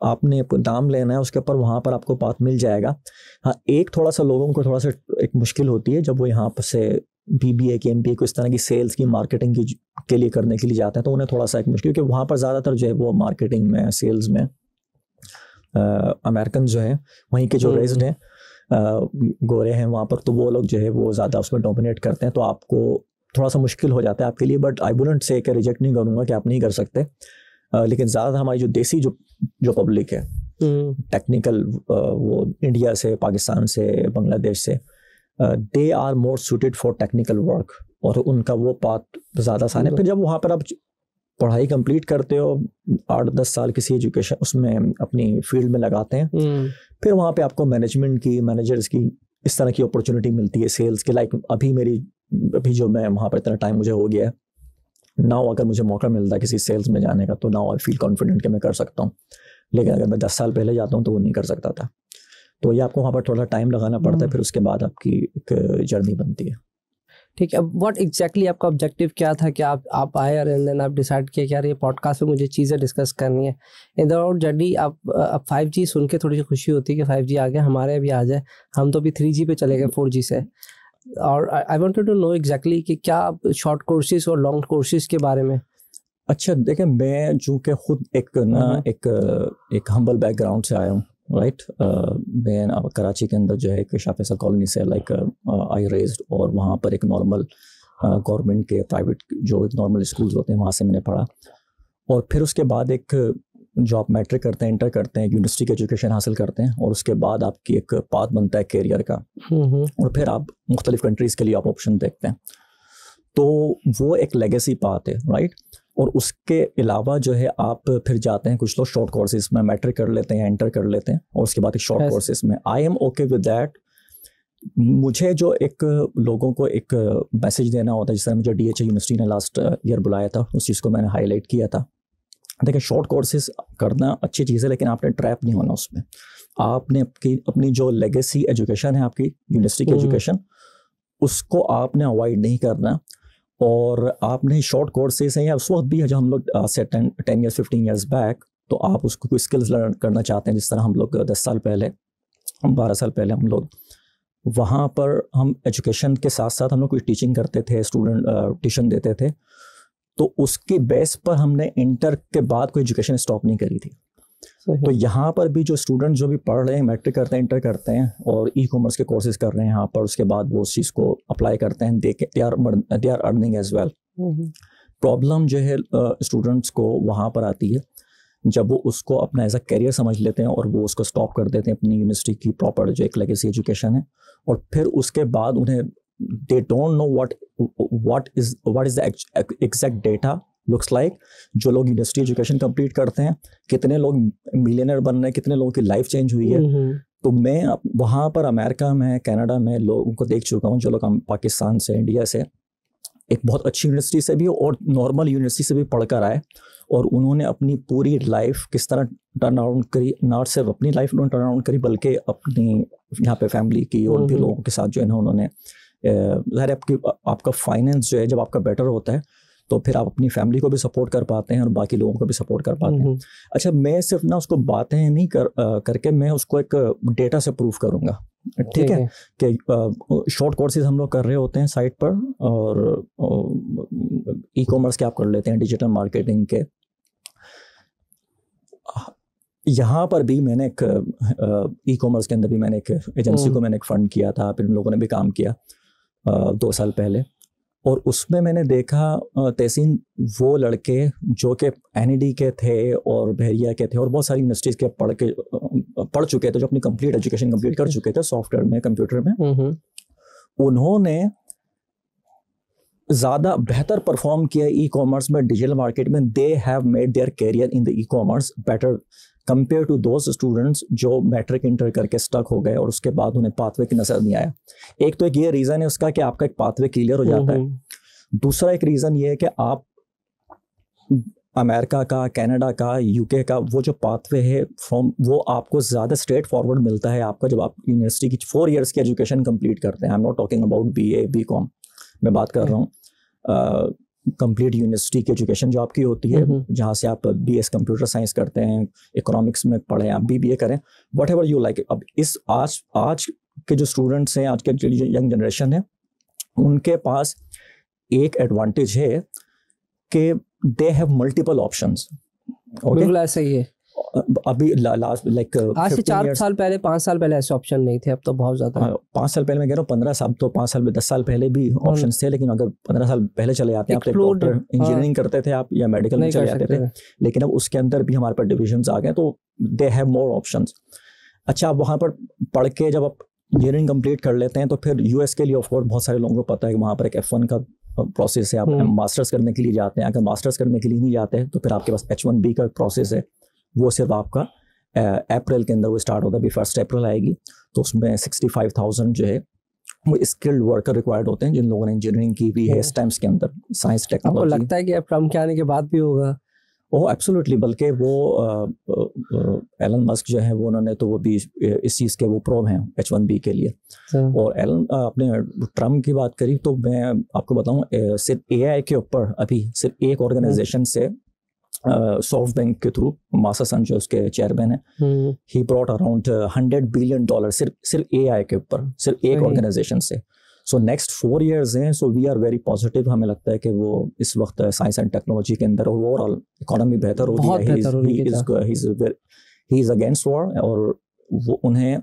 आपने नाम लेना है, उसके ऊपर वहाँ पर आपको पाथ मिल जाएगा। हाँ, एक थोड़ा सा लोगों को थोड़ा सा एक मुश्किल होती है जब वो यहाँ पर से BBA की, MBA को इस तरह की सेल्स की, मार्केटिंग की के लिए करने के लिए जाते हैं, तो उन्हें थोड़ा सा एक मुश्किल, क्योंकि वहाँ पर ज़्यादातर जो है वो मार्केटिंग में, सेल्स में अमेरिकन जो है वहीं के जो रेज्ड हैं गोरे हैं वहाँ पर, तो वो लोग जो है वो ज़्यादा उसमें डोमिनेट करते हैं, तो आपको थोड़ा सा मुश्किल हो जाता है आपके लिए। बट आई वुडंट से कि रिजेक्ट नहीं करूँगा कि आप नहीं कर सकते, लेकिन ज़्यादा हमारी जो देसी जो पब्लिक है टेक्निकल, वो इंडिया से, पाकिस्तान से, बांग्लादेश से, they are more suited for technical work, और उनका वो पाथ ज़्यादा आसान है। फिर जब वहाँ पर आप पढ़ाई कंप्लीट करते हो, 8-10 साल किसी एजुकेशन उसमें अपनी फील्ड में लगाते हैं, फिर वहाँ पे आपको मैनेजमेंट की, मैनेजर्स की इस तरह की अपॉर्चुनिटी मिलती है, सेल्स के। लाइक अभी जो मैं वहाँ पर इतना टाइम मुझे हो गया है नाउ, अगर मुझे मौका मिलता है किसी सेल्स में जाने का तो नाउ आई फील कॉन्फिडेंट कि मैं कर सकता हूँ, लेकिन अगर मैं 10 साल पहले जाता हूँ तो वो नहीं कर सकता था। तो ये आपको वहाँ पर थोड़ा टाइम लगाना पड़ता है, फिर उसके बाद आपकी एक जर्नी बनती है। ठीक है, व्हाट एग्जैक्टली आपका ऑब्जेक्टिव क्या था कि आप आए और देन आप डिसाइड किया कि यार ये पॉडकास्ट में मुझे चीज़ें डिस्कस करनी है। इन द आउट जर्नी आप 5G सुन के थोड़ी सी खुशी होती है कि 5G आ गया, हमारे अभी आ जाए। हम तो अभी 3G पे चले गए 4G से। और I wanted to know exactly कि क्या शॉर्ट कोर्सेज और लॉन्ग कोर्सेज के बारे में। अच्छा देखें, मैं चूँकि खुद एक हम्बल बैकग्राउंड से आया हूँ, राइट। मैं कराची के अंदर जो है एक शाह फैसल कॉलोनी से लाइक आई रेज्ड, और वहाँ पर एक नॉर्मल गवर्नमेंट के प्राइवेट जो एक नॉर्मल स्कूल्स होते हैं वहाँ से मैंने पढ़ा। और फिर उसके बाद एक जो आप मैट्रिक करते हैं, इंटर करते हैं, यूनिवर्सिटी की एजुकेशन हासिल करते हैं, और उसके बाद आपकी एक पाथ बनता है कैरियर का, और फिर आप मुख्तलिफ कंट्रीज़ के लिए आप ऑप्शन देखते हैं। तो वो एक लेगेसी पाथ है, राइट। और उसके अलावा जो है आप फिर जाते हैं, कुछ लोग शॉर्ट कोर्सेज में मैट्रिक कर लेते हैं, इंटर कर लेते हैं, और उसके बाद एक शॉर्ट कोर्सेज में। I am okay with that. मुझे जो एक लोगों को एक मैसेज देना होता है, जिस तरह मुझे DHA यूनिवर्सिटी ने लास्ट ईयर बुलाया था, उस चीज़ को मैंने हाईलाइट किया था। देखिए, शॉर्ट कोर्सेज करना अच्छी चीज़ है, लेकिन आपने ट्रैप नहीं होना उसमें। आपने अपनी जो लेगेसी एजुकेशन है, आपकी यूनिवर्सिटी की एजुकेशन, उसको आपने अवॉइड नहीं करना। और आपने शॉर्ट कोर्सेज हैं, या उस वक्त भी है जब हम लोग से 10 ईयर्स 15 ईयर्स बैक, तो आप उसको कोई स्किल्स लर्न करना चाहते हैं, जिस तरह हम लोग 10 साल पहले, 12 साल पहले हम लोग वहाँ पर हम एजुकेशन के साथ साथ हम लोग कोई टीचिंग करते थे, स्टूडेंट ट्यूशन देते थे। तो उसके बेस पर हमने इंटर के बाद कोई एजुकेशन स्टॉप नहीं करी थी। तो यहाँ पर भी जो स्टूडेंट जो भी पढ़ रहे हैं, मैट्रिक करते हैं, इंटर करते हैं, और ई-कॉमर्स के कोर्सेज कर रहे हैं यहाँ पर, उसके बाद वो उस चीज़ को अप्लाई करते हैं, they are earning as well. Problem जो है स्टूडेंट्स को वहाँ पर आती है जब वो उसको अपना एज अ करियर समझ लेते हैं, और वो उसको स्टॉप कर देते हैं अपनी यूनिवर्सिटी की प्रॉपर जो एक लेगेसी एजुकेशन है, और फिर उसके बाद उन्हें they don't know what is the exact data looks like. जो लोग यूनिवर्सिटी एजुकेशन कंप्लीट करते हैं, कितने लोग मिलियनर बन रहे हैं, कितने लोगों की लाइफ चेंज हुई है। तो मैं वहाँ पर अमेरिका में, कनाडा में लोगों को देख चुका हूँ, जो लोग पाकिस्तान से, इंडिया से, एक बहुत अच्छी यूनिवर्सिटी से भी और नॉर्मल यूनिवर्सिटी से भी पढ़कर आए, और उन्होंने अपनी पूरी लाइफ किस तरह टर्न अराउंड करी। नॉट सिर्फ अपनी लाइफ उन्होंने टर्न अराउंड करी, बल्कि अपनी यहाँ पे फैमिली की और भी लोगों के साथ जो है ना, उन्होंने ज़ाहिर आपका फाइनेंस जो है जब आपका बेटर होता है, तो फिर आप अपनी फैमिली को भी सपोर्ट कर पाते हैं और बाकी लोगों को भी सपोर्ट कर पाते हैं। अच्छा, मैं सिर्फ ना उसको बातें नहीं करके मैं उसको एक डेटा से प्रूफ करूँगा, ठीक है, कि शॉर्ट कोर्सेज हम लोग कर रहे होते हैं साइट पर, और ई-कॉमर्स के आप कर लेते हैं, डिजिटल मार्केटिंग के। यहाँ पर भी मैंने एक ई-कॉमर्स के अंदर भी मैंने एक एजेंसी को मैंने एक फंड किया था, फिर उन लोगों ने भी काम किया 2 साल पहले। और उसमें मैंने देखा तहसीन, वो लड़के जो कि NED के थे और बहरिया के थे और बहुत सारी यूनिवर्सिटीज़ के पढ़ चुके थे, जो अपनी कंप्लीट एजुकेशन कंप्लीट कर चुके थे सॉफ्टवेयर में, कंप्यूटर में, उन्होंने ज़्यादा बेहतर परफॉर्म किया ई-कॉमर्स में, डिजिटल मार्केट में। They have made their career in the e-commerce better compare to those students जो मैट्रिक इंटर करके स्टक हो गए और उसके बाद उन्हें पाथवे की नजर नहीं आया। एक तो एक ये रीज़न है उसका कि आपका एक पाथवे क्लियर हो जाता है। दूसरा एक रीज़न ये है कि आप अमेरिका का, कनाडा का, UK का वो जो पाथवे है वो आपको ज़्यादा स्ट्रेट फॉरवर्ड मिलता है आपका जब आप यूनिवर्सिटी की 4 इयर्स की एजुकेशन कंप्लीट करते हैं। I am not talking about BA BCom, मैं बात कर रहा हूँ कंप्लीट यूनिवर्सिटी की एजुकेशन जो आपकी होती है, जहाँ से आप BS कंप्यूटर साइंस करते हैं, इकोनॉमिक्स में पढ़ें, आप BBA करें, वट एवर यू लाइक। अब इस आज के जो स्टूडेंट्स हैं, आज के जो यंग जनरेशन है, उनके पास एक एडवांटेज है कि दे हैव मल्टीपल ऑप्शंस। बिल्कुल ऐसा ही है। अभी लास्ट लाइक आज से 4 साल पहले, 5 साल पहले ऐसे ऑप्शन नहीं थे, अब तो बहुत ज्यादा। 5 साल पहले मैं कह रहा हूँ, 15 साल, तो 5 साल 10 साल पहले भी ऑप्शंस थे, लेकिन अगर 15 साल पहले चले जाते हैं, आप डॉक्टर इंजीनियरिंग करते थे आप, या मेडिकल में चले जाते थे, लेकिन अब उसके अंदर भी हमारे पास डिविजन्स आ गए, तो दे हैव मोर ऑप्शंस। अच्छा, आप वहाँ पर पढ़ के जब आप इंजीनियरिंग कंप्लीट कर लेते हैं, तो फिर US के लिए ऑफकोर्स बहुत सारे लोगों को पता है कि वहाँ पर एक F1 का प्रोसेस है, आप मास्टर्स करने के लिए जाते हैं। अगर मास्टर्स करने के लिए नहीं जाते हैं, तो फिर आपके पास H1B का प्रोसेस है, वो सिर्फ आपका अप्रैल के अंदर वो स्टार्ट होता है। अभी 1 अप्रैल आएगी, तो उसमें 65,000 जो है वो स्किल्ड वर्कर रिक्वायर्ड होते हैं, जिन लोगों ने इंजीनियरिंग की भी है इस टाइम्स के अंदर, साइंस टेक्नोलॉजी। आपको लगता है कि अब ट्रम्प के आने के बाद भी होगा? ओह एब्सोल्युटली, बल्कि वो एलन मस्क जो है वो उन्होंने तो वो भी इस चीज़ के वो प्रो हैं H1B के लिए। और एलन आपने ट्रम्प की बात करी तो मैं आपको बताऊं सिर्फ AI के ऊपर अभी सिर्फ एक ऑर्गेनाइजेशन से सॉफ्ट बैंक के थ्रू मासा सन जो उसके चेयरमैन है, ही ब्रॉट अराउंड $100 बिलियन सिर्फ AI के ऊपर, सिर्फ एक ऑर्गेनाइजेशन से। सो नेक्स्ट 4 years हैं, so we are very positive. हमें लगता है कि वो इस वक्त साइंस एंड टेक्नोलॉजी के अंदर और ओवरऑल इकोनॉमी बेहतर हो रही है। ही इज अगेंस्ट वॉर, और वो उन्हें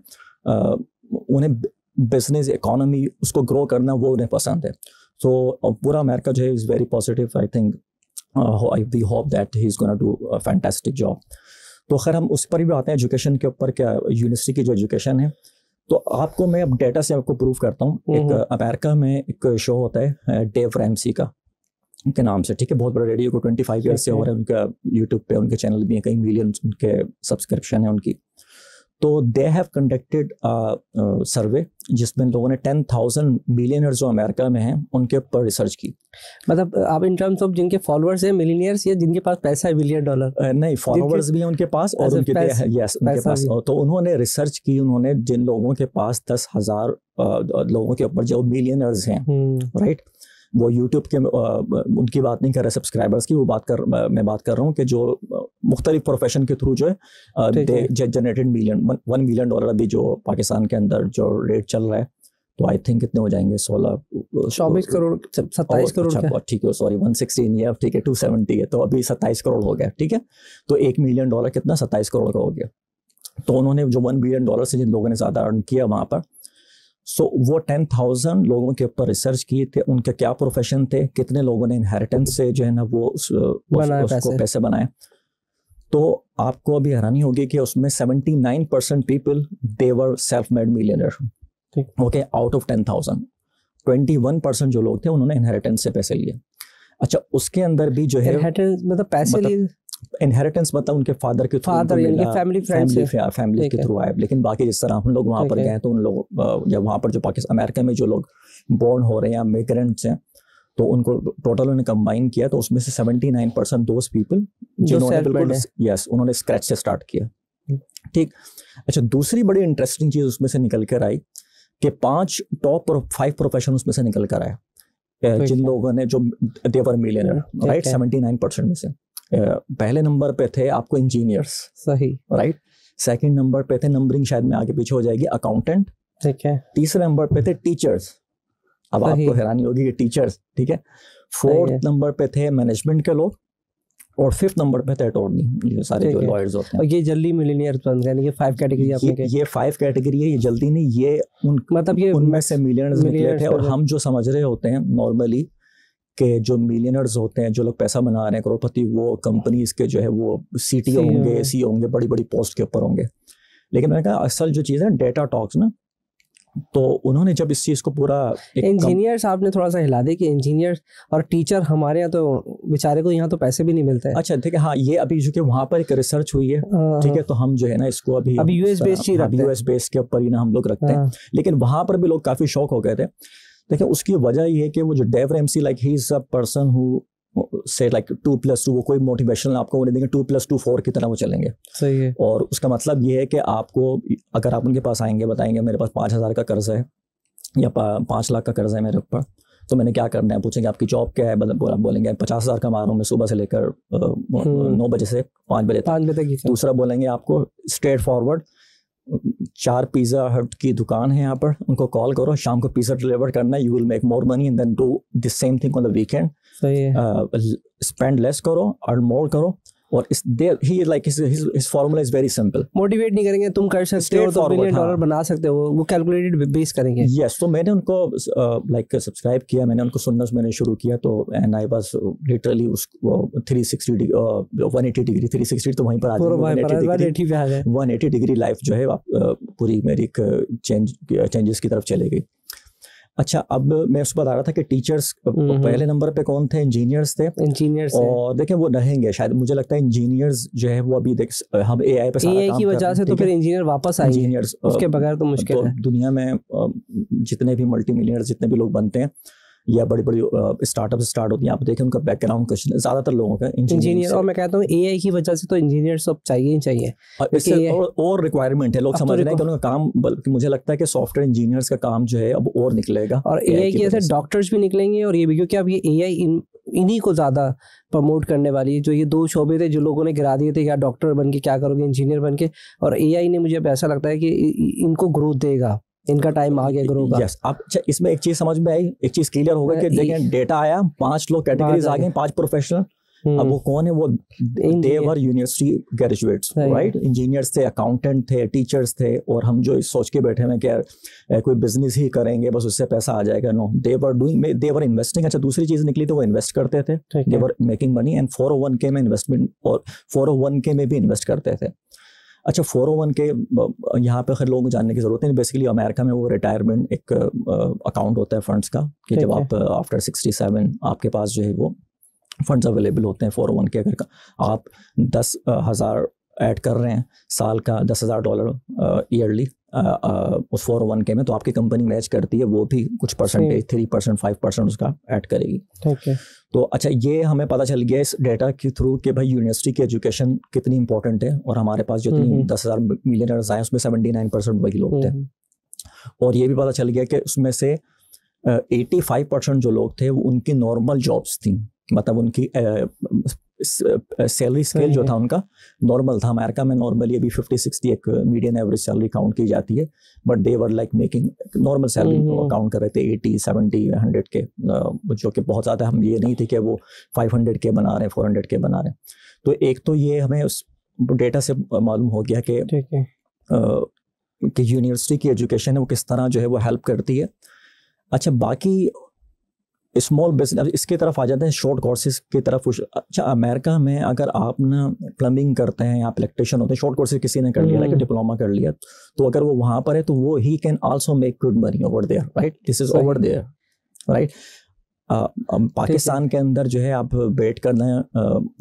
बिजनेस इकोनॉमी उसको ग्रो करना वो उन्हें पसंद है। सो पूरा अमेरिका जो है is very positive. I think we hope that he is gonna do a fantastic job. तो खैर हम उस पर भी आते हैं एजुकेशन के ऊपर, क्या यूनिवर्सिटी की जो एजुकेशन है। तो आपको मैं अब डेटा से आपको प्रूव करता हूँ। एक अमेरिका में एक शो होता है डेव रैमसी का के नाम से, ठीक है, बहुत बड़ा रेडियो को 25 years से हो रहा है। उनका यूट्यूब पे उनके चैनल भी हैं, कई मिलियन उनके सब्सक्रिप्शन है उनकी। तो दे हैव कंडक्टेड सर्वे जिसमें लोगों ने 10,000 मिलियनर्स जो अमेरिका में हैं उनके ऊपर रिसर्च की। मतलब आप इन टर्म्स ऑफ जिनके फॉलोअर्स हैं मिलियनियर्स या जिनके पास पैसा है $1 billion? नहीं, फॉलोअर्स भी हैं उनके पास और उनके पास। तो उन्होंने रिसर्च की, उन्होंने जिन लोगों के पास 10,000 लोगों के ऊपर जो मिलियनर्स हैं, राइट, वो यूट्यूब के उनकी बात नहीं कर रहे सब्सक्राइबर्स की, वो मैं बात कर रहा हूँ कि जो मुख्तलिफ प्रोफेशन के थ्रू जो है जनरेटेड $1 million अभी जो पाकिस्तान के अंदर जो रेट चल रहा है, तो आई थिंक कितने हो जाएंगे 27 करोड़ 27 करोड़, ठीक है, सॉरी 116 या ठीक है 270 है, तो अभी 27 करोड़ हो गया, ठीक है। तो $1 million कितना 27 करोड़ का हो गया। तो उन्होंने जो $1 billion से जिन लोगों ने ज़्यादा अर्न किया वहाँ पर, सो वो 10,000 लोगों के ऊपर रिसर्च किए थे, उनके क्या प्रोफेशन थे, कितने लोगों ने इनहेरिटेंस से जो है ना वो उसको पैसे बनाए। तो आपको अभी हैरानी होगी कि उसमें 79% people they were self made millionaire, okay, out of 10,000 21% जो लोग थे उन्होंने इनहेरिटेंस से पैसे लिए। अच्छा, उसके अंदर भी जो है मतलब पैसे लिए, इनहेरिटेंस मतलब उनके फादर के फैमिली के थ्रू आए। लेकिन बाकी जिस तरह हम लोग वहाँ पर गए तो उन लोग या वहाँ पर जो पाकिस्तान अमेरिका में जो लोग बोर्न हो रहे हैं या मिग्रेंट्स हैं, तो उनको टोटल उन्होंने कंबाइन किया, तो उसमें से 79% दोज पीपल जिन्होंने बिल्कुल उन्होंने स्क्रैच से स्टार्ट किया, ठीक। अच्छा, दूसरी बड़ी इंटरेस्टिंग चीज़ उसमें से निकल कर आई कि 5 टॉप 5 प्रोफेशन उसमें से निकल कर आया जिन लोगों ने जो देवर मिलियनर, राइट, 79% में से। पहले नंबर पे थे आपको इंजीनियर्स, सही, राइट। सेकंड नंबर पे थे, नंबरिंग शायद में आगे पीछे हो जाएगी, अकाउंटेंट, ठीक है। तीसरे नंबर पे थे टीचर्स, अब आपको हैरानी होगी कि टीचर्स, ठीक है। 4th नंबर पे थे मैनेजमेंट के लोग, और 5th नंबर पे थे अटॉर्नी, ये सारे जो लॉयर्स होते हैं। और ये जल्दी मिलियनियर बन गए, ये 5 कैटेगरी आपने ये 5 कैटेगरी है, ये जल्दी नहीं, ये मतलब ये उनमें से मिलियनर्स निकले थे। और हम जो समझ रहे होते हैं नॉर्मली कि जो मिलियनर्स होते हैं, जो लोग पैसा बना रहे हैं करोड़पति, वो कंपनीज के जो है वो CTO होंगे, CEO होंगे, बड़ी बड़ी पोस्ट के ऊपर होंगे। लेकिन मैंने कहा असल जो चीज़ है डेटा टॉक्स ना, तो उन्होंने जब इस चीज़ को पूरा इंजीनियर्स आपने थोड़ा सा हिला दे कि इंजीनियर और टीचर हमारे यहाँ तो बेचारे को यहाँ तो पैसे भी नहीं मिलते हैं। अच्छा, ठीक है, हाँ, ये अभी जो कि वहाँ पर एक रिसर्च हुई है, ठीक है, तो हम जो है ना इसको अभी US बेस्ड के ऊपर ही ना हम लोग रखते हैं। लेकिन वहाँ पर भी लोग काफ़ी शौक हो गए थे। देखिए, उसकी वजह ये है कि वो जो Dave Ramsey, like he is a person who say like 2+2, वो कोई मोटिवेशनल आपको वो नहीं देंगे, 2+2 4 की तरह वो चलेंगे, सही है। और उसका मतलब ये है कि आपको, अगर आप उनके पास आएंगे, बताएंगे मेरे पास 5,000 का कर्ज है या 5 लाख का कर्ज है मेरे ऊपर, तो मैंने क्या करना है, पूछेंगे आपकी जॉब क्या है, बोलेंगे 50,000 कमा रहा हूँ मैं सुबह से लेकर 9 बजे से 5 बजे तक। दूसरा बोलेंगे आपको स्ट्रेट फॉरवर्ड 4 पिज़्ज़ा हट की दुकान है यहाँ पर, उनको कॉल करो, शाम को पिज़्ज़ा डिलीवर करना है, you will make more money and then do the same thing on the weekend, spend less करो, अर्न मोर करो। और इस ही like his formula is very simple. Motivate नहीं करेंगे, तुम कर सकते हो, तो $1 billion बना सकते हो, वो कैलकुलेटेड बेस करेंगे। यस, तो मैंने उनको लाइक सब्सक्राइब किया, मैंने उनको सुनना मैंने शुरू किया, तो एंड आई वाज लिटरली उस 360 डिग्री 180 डिग्री 360 तो वहीं पर आ गई, 180 डिग्री लाइफ जो है पूरी मेरी चेंजेस की तरफ चली गई। अच्छा, अब मैं उसको बता रहा था कि टीचर्स पहले नंबर पे कौन थे, इंजीनियर्स थे। और देखें वो रहेंगे शायद, मुझे लगता है इंजीनियर्स जो है वो अभी देख हम AI पे सारा काम की वजह से, तो फिर इंजीनियर वापस आएंगे, इंजीनियर्स उसके बगैर तो मुश्किल है। दुनिया में जितने भी मल्टी मिलियनर्स जितने भी लोग बनते हैं, या बड़ी बड़ी स्टार्टअप स्टार्ट होती हैं, आप देखें उनका बैकग्राउंड कुछ ज़्यादातर लोगों का इंजीनियर, और मैं कहता हूँ एआई की वजह से तो इंजीनियर सब चाहिए ही चाहिए, और रिक्वायरमेंट है। लोग समझ रहे हैं कि उनका काम, बल्कि मुझे लगता है कि सॉफ्टवेयर इंजीनियर्स का काम जो है अब और निकलेगा, और एआई की वजह से डॉक्टर्स भी निकलेंगे। और ये भी क्योंकि अब ये एआई इन्हीं को ज़्यादा प्रमोट करने वाली है। जो ये 2 शोबे थे जो लोगों ने गिरा दिए थे, क्या डॉक्टर बन के क्या करोगे, इंजीनियर बन के, और एआई ने, मुझे ऐसा लगता है कि इनको ग्रोथ देगा, इनका टाइम आ गया ग्रो का। यस, आप इसमें एक चीज समझ में आई, एक चीज क्लियर होगा कि देखें डेटा आया, 5 लोग कैटेगरीज आ गए, 5 प्रोफेशनल। अब वो कौन है? वो दे वर यूनिवर्सिटी ग्रेजुएट्स, राइट? इंजीनियर्स थे, अकाउंटेंट थे, टीचर्स थे, और हम जो सोच के बैठे हैं कि कोई बिजनेस ही करेंगे बस उससे पैसा आ जाएगा। No, they were investing. अच्छा, दूसरी चीज निकली तो वो इन्वेस्ट करते थे, they were making money, and 401k में इन्वेस्टमेंट, और 401k में भी इन्वेस्ट करते थे। अच्छा, 401k यहाँ पे खैर लोगों को जानने की जरूरत नहीं। बेसिकली अमेरिका में वो रिटायरमेंट एक अकाउंट होता है फंड्स का, कि जब आप आफ्टर 67 आपके पास जो है वो फंड्स अवेलेबल होते हैं 401k। अगर आप 10,000 ऐड कर रहे हैं साल का, $10,000 ईयरली उस 401k में, तो आपकी कंपनी मैच करती है, वो भी कुछ परसेंटेज 3%, 5% उसका ऐड करेगी। तो अच्छा, ये हमें पता चल गया इस डेटा के थ्रू कि भाई यूनिवर्सिटी की एजुकेशन कितनी इंपॉर्टेंट है। और हमारे पास जो 10,000 मिलियनर्स आए उसमें 79% वही लोग थे। और ये भी पता चल गया कि उसमें से 85% जो लोग थे वो उनकी नॉर्मल जॉब्स थी, मतलब उनकी सैलरी स्केल जो था उनका नॉर्मल था। अमेरिका में नॉर्मली अभी 50-60 एक मीडियन एवरेज सैलरी काउंट की जाती है, but they were like making normal salary count कर रहे थे 80, 70, 100k, जो कि बहुत ज़्यादा। हम ये नहीं थे कि वो 500k बना रहे हैं, 400k बना रहे हैं। तो एक तो ये हमें उस डेटा से मालूम हो गया कि यूनिवर्सिटी की एजुकेशन है वो किस तरह जो है वो हेल्प करती है। अच्छा, बाकी स्मॉल बिजनेस, इसकी तरफ आ जाते हैं, शॉर्ट कोर्सेज की तरफ। अच्छा, अमेरिका में अगर आप ना प्लम्बिंग करते हैं या इलेक्ट्रिशियन होते हैं, शॉर्ट कोर्सेज किसी ने कर लिया, लाइक डिप्लोमा कर लिया, तो अगर वो वहाँ पर है तो वो he can also make good money over there, right? This is over there, right? Pakistan के अंदर जो है आप वेट करना है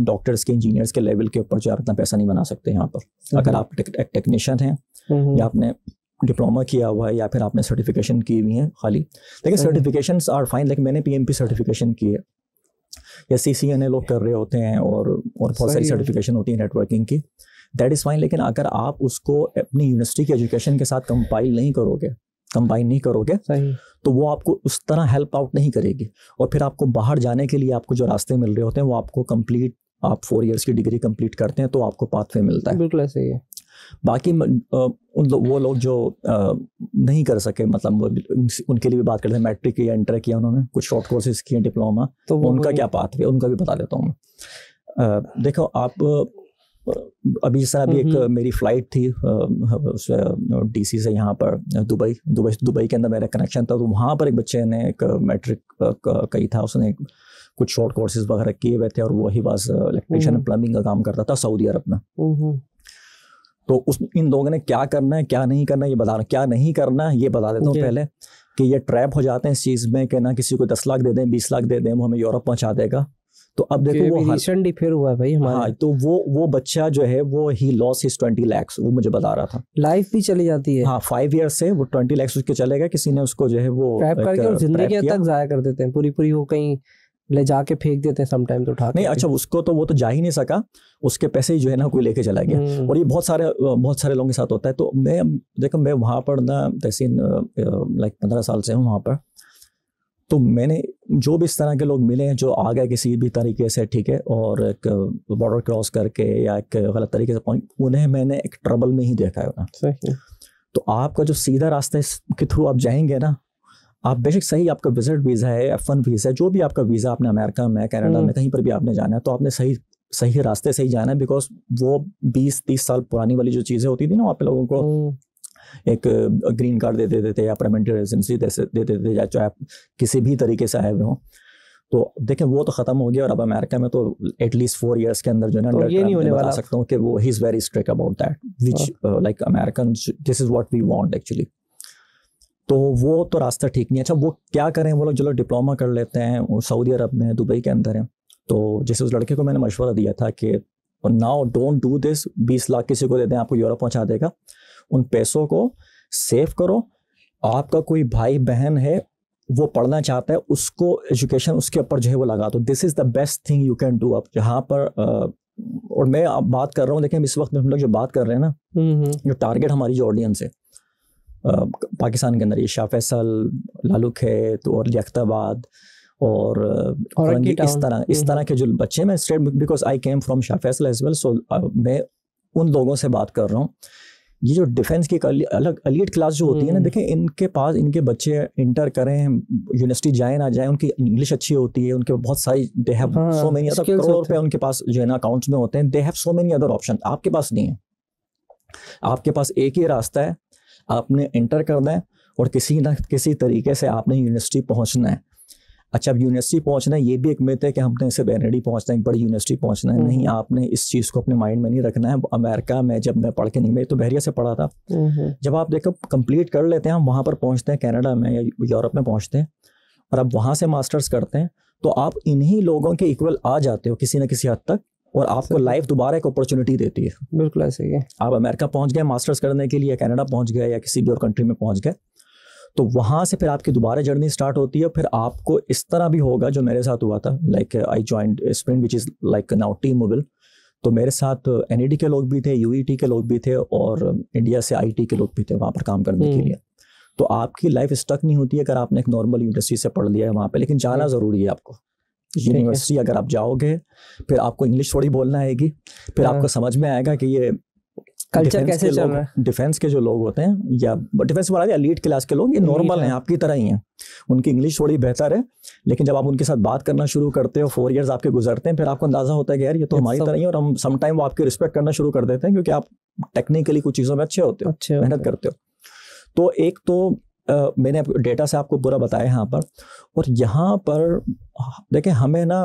डॉक्टर्स के, इंजीनियर्स के लेवल के ऊपर जो आप इतना पैसा नहीं बना सकते यहाँ पर। अगर आप टेक्नीशियन हैं या आपने डिप्लोमा किया हुआ है या फिर आपने सर्टिफिकेशन की हुई है खाली, लेकिन सर्टिफिकेशंस आर फाइन। लाइक मैंने PMP सर्टिफिकेशन की है, या CCNA लोग कर रहे होते हैं, और बहुत सारी सर्टिफिकेशन होती है नेटवर्किंग की, दैट इज़ फाइन। लेकिन अगर आप उसको अपनी यूनिवर्सिटी की एजुकेशन के साथ कंपाइन नहीं करोगे तो वो आपको उस तरह हेल्प आउट नहीं करेगी। और फिर आपको बाहर जाने के लिए आपको जो रास्ते मिल रहे होते हैं वो आपको कंप्लीट, आप 4 इयर्स की डिग्री कंप्लीट करते हैं तो आपको पाथवे मिलता है। बिल्कुल ऐसे ही है। बाकी वो लोग जो नहीं कर सके, मतलब उनके लिए भी बात करते हैं, मैट्रिक या इंटर किया उन्होंने, कुछ शॉर्ट कोर्सेज किए, डिप्लोमा, तो उनका क्या पाथ है उनका भी बता देता हूँ मैं। देखो आप, अभी जिस तरह अभी एक मेरी फ्लाइट थी DC से यहाँ पर दुबई के अंदर मेरा कनेक्शन था, तो वहाँ पर एक बच्चे ने एक मैट्रिक कही था, उसने कुछ शॉर्ट कोर्सेज वगैरह किए हुए थे, और वही बस इलेक्ट्रिशियन प्लम्बिंग का काम करता था सऊदी अरब में। तो इन लोगों ने क्या करना है क्या नहीं करना ये बता देता हूँ पहले, कि ये ट्रैप हो जाते हैं इस चीज़ में कि ना किसी को 10 लाख दे दें, 20 लाख दे दें, वो हमें यूरोप पहुंचा देगा। तो अब देखो वो रिसेंटली फिर हुआ है भाई हमारे। हाँ, तो वो बच्चा जो है वो ही लॉस हिज 20 lakhs, वो मुझे बता रहा था। लाइफ भी चली जाती है। हाँ, 5 years से वो 20 lakhs उसके चलेगा, किसी ने उसको जो है वो ट्रैप करके और जिंदगी तक जाया कर देते हैं पूरी, वो कहीं ले जाके फेंक देते हैं समटाइम, तो उठा नहीं। अच्छा, उसको तो वो तो जा ही नहीं सका, उसके पैसे ही जो है ना कोई लेके चला गया। और ये बहुत सारे लोगों के साथ होता है। तो मैं वहाँ पर ना तहसीन लाइक 15 साल से हूँ वहाँ पर, तो मैंने जो भी इस तरह के लोग मिले हैं जो आ गए किसी भी तरीके से, ठीक है, और एक बॉर्डर क्रॉस करके या एक गलत तरीके से पहुँच, उन्हें मैंने एक ट्रबल में ही देखा है ना। तो आपका जो सीधा रास्ता के थ्रू आप जाएंगे ना, आप बेशक सही, आपका विजिट वीज़ा है, F1 वीज़ा है, जो भी आपका वीज़ा, आपने अमेरिका में, कनाडा में, कहीं पर भी आपने जाना है, तो आपने सही रास्ते से ही जाना है। बिकॉज वो 20-30 साल पुरानी वाली जो चीज़ें होती थी ना, वहाँ पे लोगों को एक ग्रीन कार्ड दे देते थे या परमानेंट रेजिडेंसी दे देते थे, या चाहे आप किसी भी तरीके से आए हुए हों। तो देखें वो तो ख़त्म हो गया, और अब अमेरिका में तो एटलीस्ट 4 years के अंदर जो है ना, ये नहीं होने वाला। बता सकता हूँ कि वो he is very strict about that, which like American, this is what we want actually. तो वो तो रास्ता ठीक नहीं है। अच्छा, वो क्या करें, वो लोग जो लोग डिप्लोमा कर लेते हैं, वो सऊदी अरब में, दुबई के अंदर हैं, तो जैसे उस लड़के को मैंने मशवरा दिया था कि now don't do this, 20 lakh किसी को दे दें, आपको यूरोप पहुंचा देगा, उन पैसों को सेव करो। आपका कोई भाई बहन है वो पढ़ना चाहता है उसको एजुकेशन उसके ऊपर जो है वो लगा दो। This is the best thing you can do. अब जहाँ पर और मैं अब बात कर रहा हूँ, देखें इस वक्त में हम लोग जो बात कर रहे हैं ना, जो टारगेट हमारी जो ऑडियंस है पाकिस्तान के अंदर, ये शाह फैसल, लालू खेत और लियाकताबाद और इस तरह के जो बच्चे, मैं straight because I came from Shah Faisal as well, so मैं उन लोगों से बात कर रहा हूँ। ये जो डिफेंस की अलग एलीट क्लास जो होती है ना, देखें इनके पास, इनके बच्चे इंटर करें, यूनिवर्सिटी जाए ना जाए, उनकी इंग्लिश अच्छी होती है, उनके बहुत सारी they have so many other, crore रुपए उनके पास जो है ना अकाउंट्स में होते हैं, they have so many other option. आपके पास नहीं है। आपके पास एक ही रास्ता है, आपने इंटर करना है और किसी ना किसी तरीके से आपने यूनिवर्सिटी पहुंचना है। अच्छा, अब यूनिवर्सिटी पहुंचना है, ये भी एक मिथ है कि हमने सिर्फ एनआईडी पहुंचना है, एक बड़ी यूनिवर्सिटी पहुंचना है। नहीं, आपने इस चीज़ को अपने माइंड में नहीं रखना है। अमेरिका में जब मैं पढ़ के नहीं, मैं तो बहरिया से पढ़ा था, जब आप देखो कंप्लीट कर लेते हैं, हम वहाँ पर पहुँचते हैं, कनाडा में या यूरोप में पहुँचते हैं, और अब वहाँ से मास्टर्स करते हैं, तो आप इन्हीं लोगों के इक्वल आ जाते हो किसी न किसी हद तक, और आपको लाइफ दोबारा एक अपॉर्चुनिटी देती है। बिल्कुल ऐसे ही है। आप अमेरिका पहुँच गए मास्टर्स करने के लिए, कनाडा पहुँच गए या किसी भी और कंट्री में पहुँच गए, तो वहाँ से फिर आपकी दोबारा जर्नी स्टार्ट होती है। फिर आपको इस तरह भी होगा जो मेरे साथ हुआ था, like I joined sprint which is like now T-mobile. तो मेरे साथ एनईडी के लोग भी थे, यूईटी के लोग भी थे, और इंडिया से आईटी के लोग भी थे वहाँ पर काम करने के लिए। तो आपकी लाइफ स्टक नहीं होती है अगर आपने एक नॉर्मल यूनिवर्सिटी से पढ़ लिया है वहाँ पर, लेकिन जाना ज़रूरी है आपको यूनिवर्सिटी। अगर आप जाओगे फिर आपको इंग्लिश थोड़ी बोलना आएगी, फिर आपको समझ में आएगा कि ये कल्चर कैसे चल रहा है। डिफेंस के जो लोग होते हैं, या डिफेंस वाला एलीट क्लास के लोग, ये नॉर्मल हैं, आपकी तरह ही हैं। उनकी इंग्लिश थोड़ी बेहतर है, लेकिन जब आप उनके साथ बात करना शुरू करते हो, 4 इयर्स आपके गुजरते हैं, फिर आपको अंदाजा होता है कि यार ये तो हमारी तरह ही है, और हम सम टाइम वो आपकी रिस्पेक्ट करना शुरू कर देते हैं, क्योंकि आप टेक्निकली कुछ चीज़ों में अच्छे होते हो, मेहनत करते हो। तो एक तो मैंने डेटा से आपको पूरा बताया यहाँ पर। और यहाँ पर देखें हमें ना,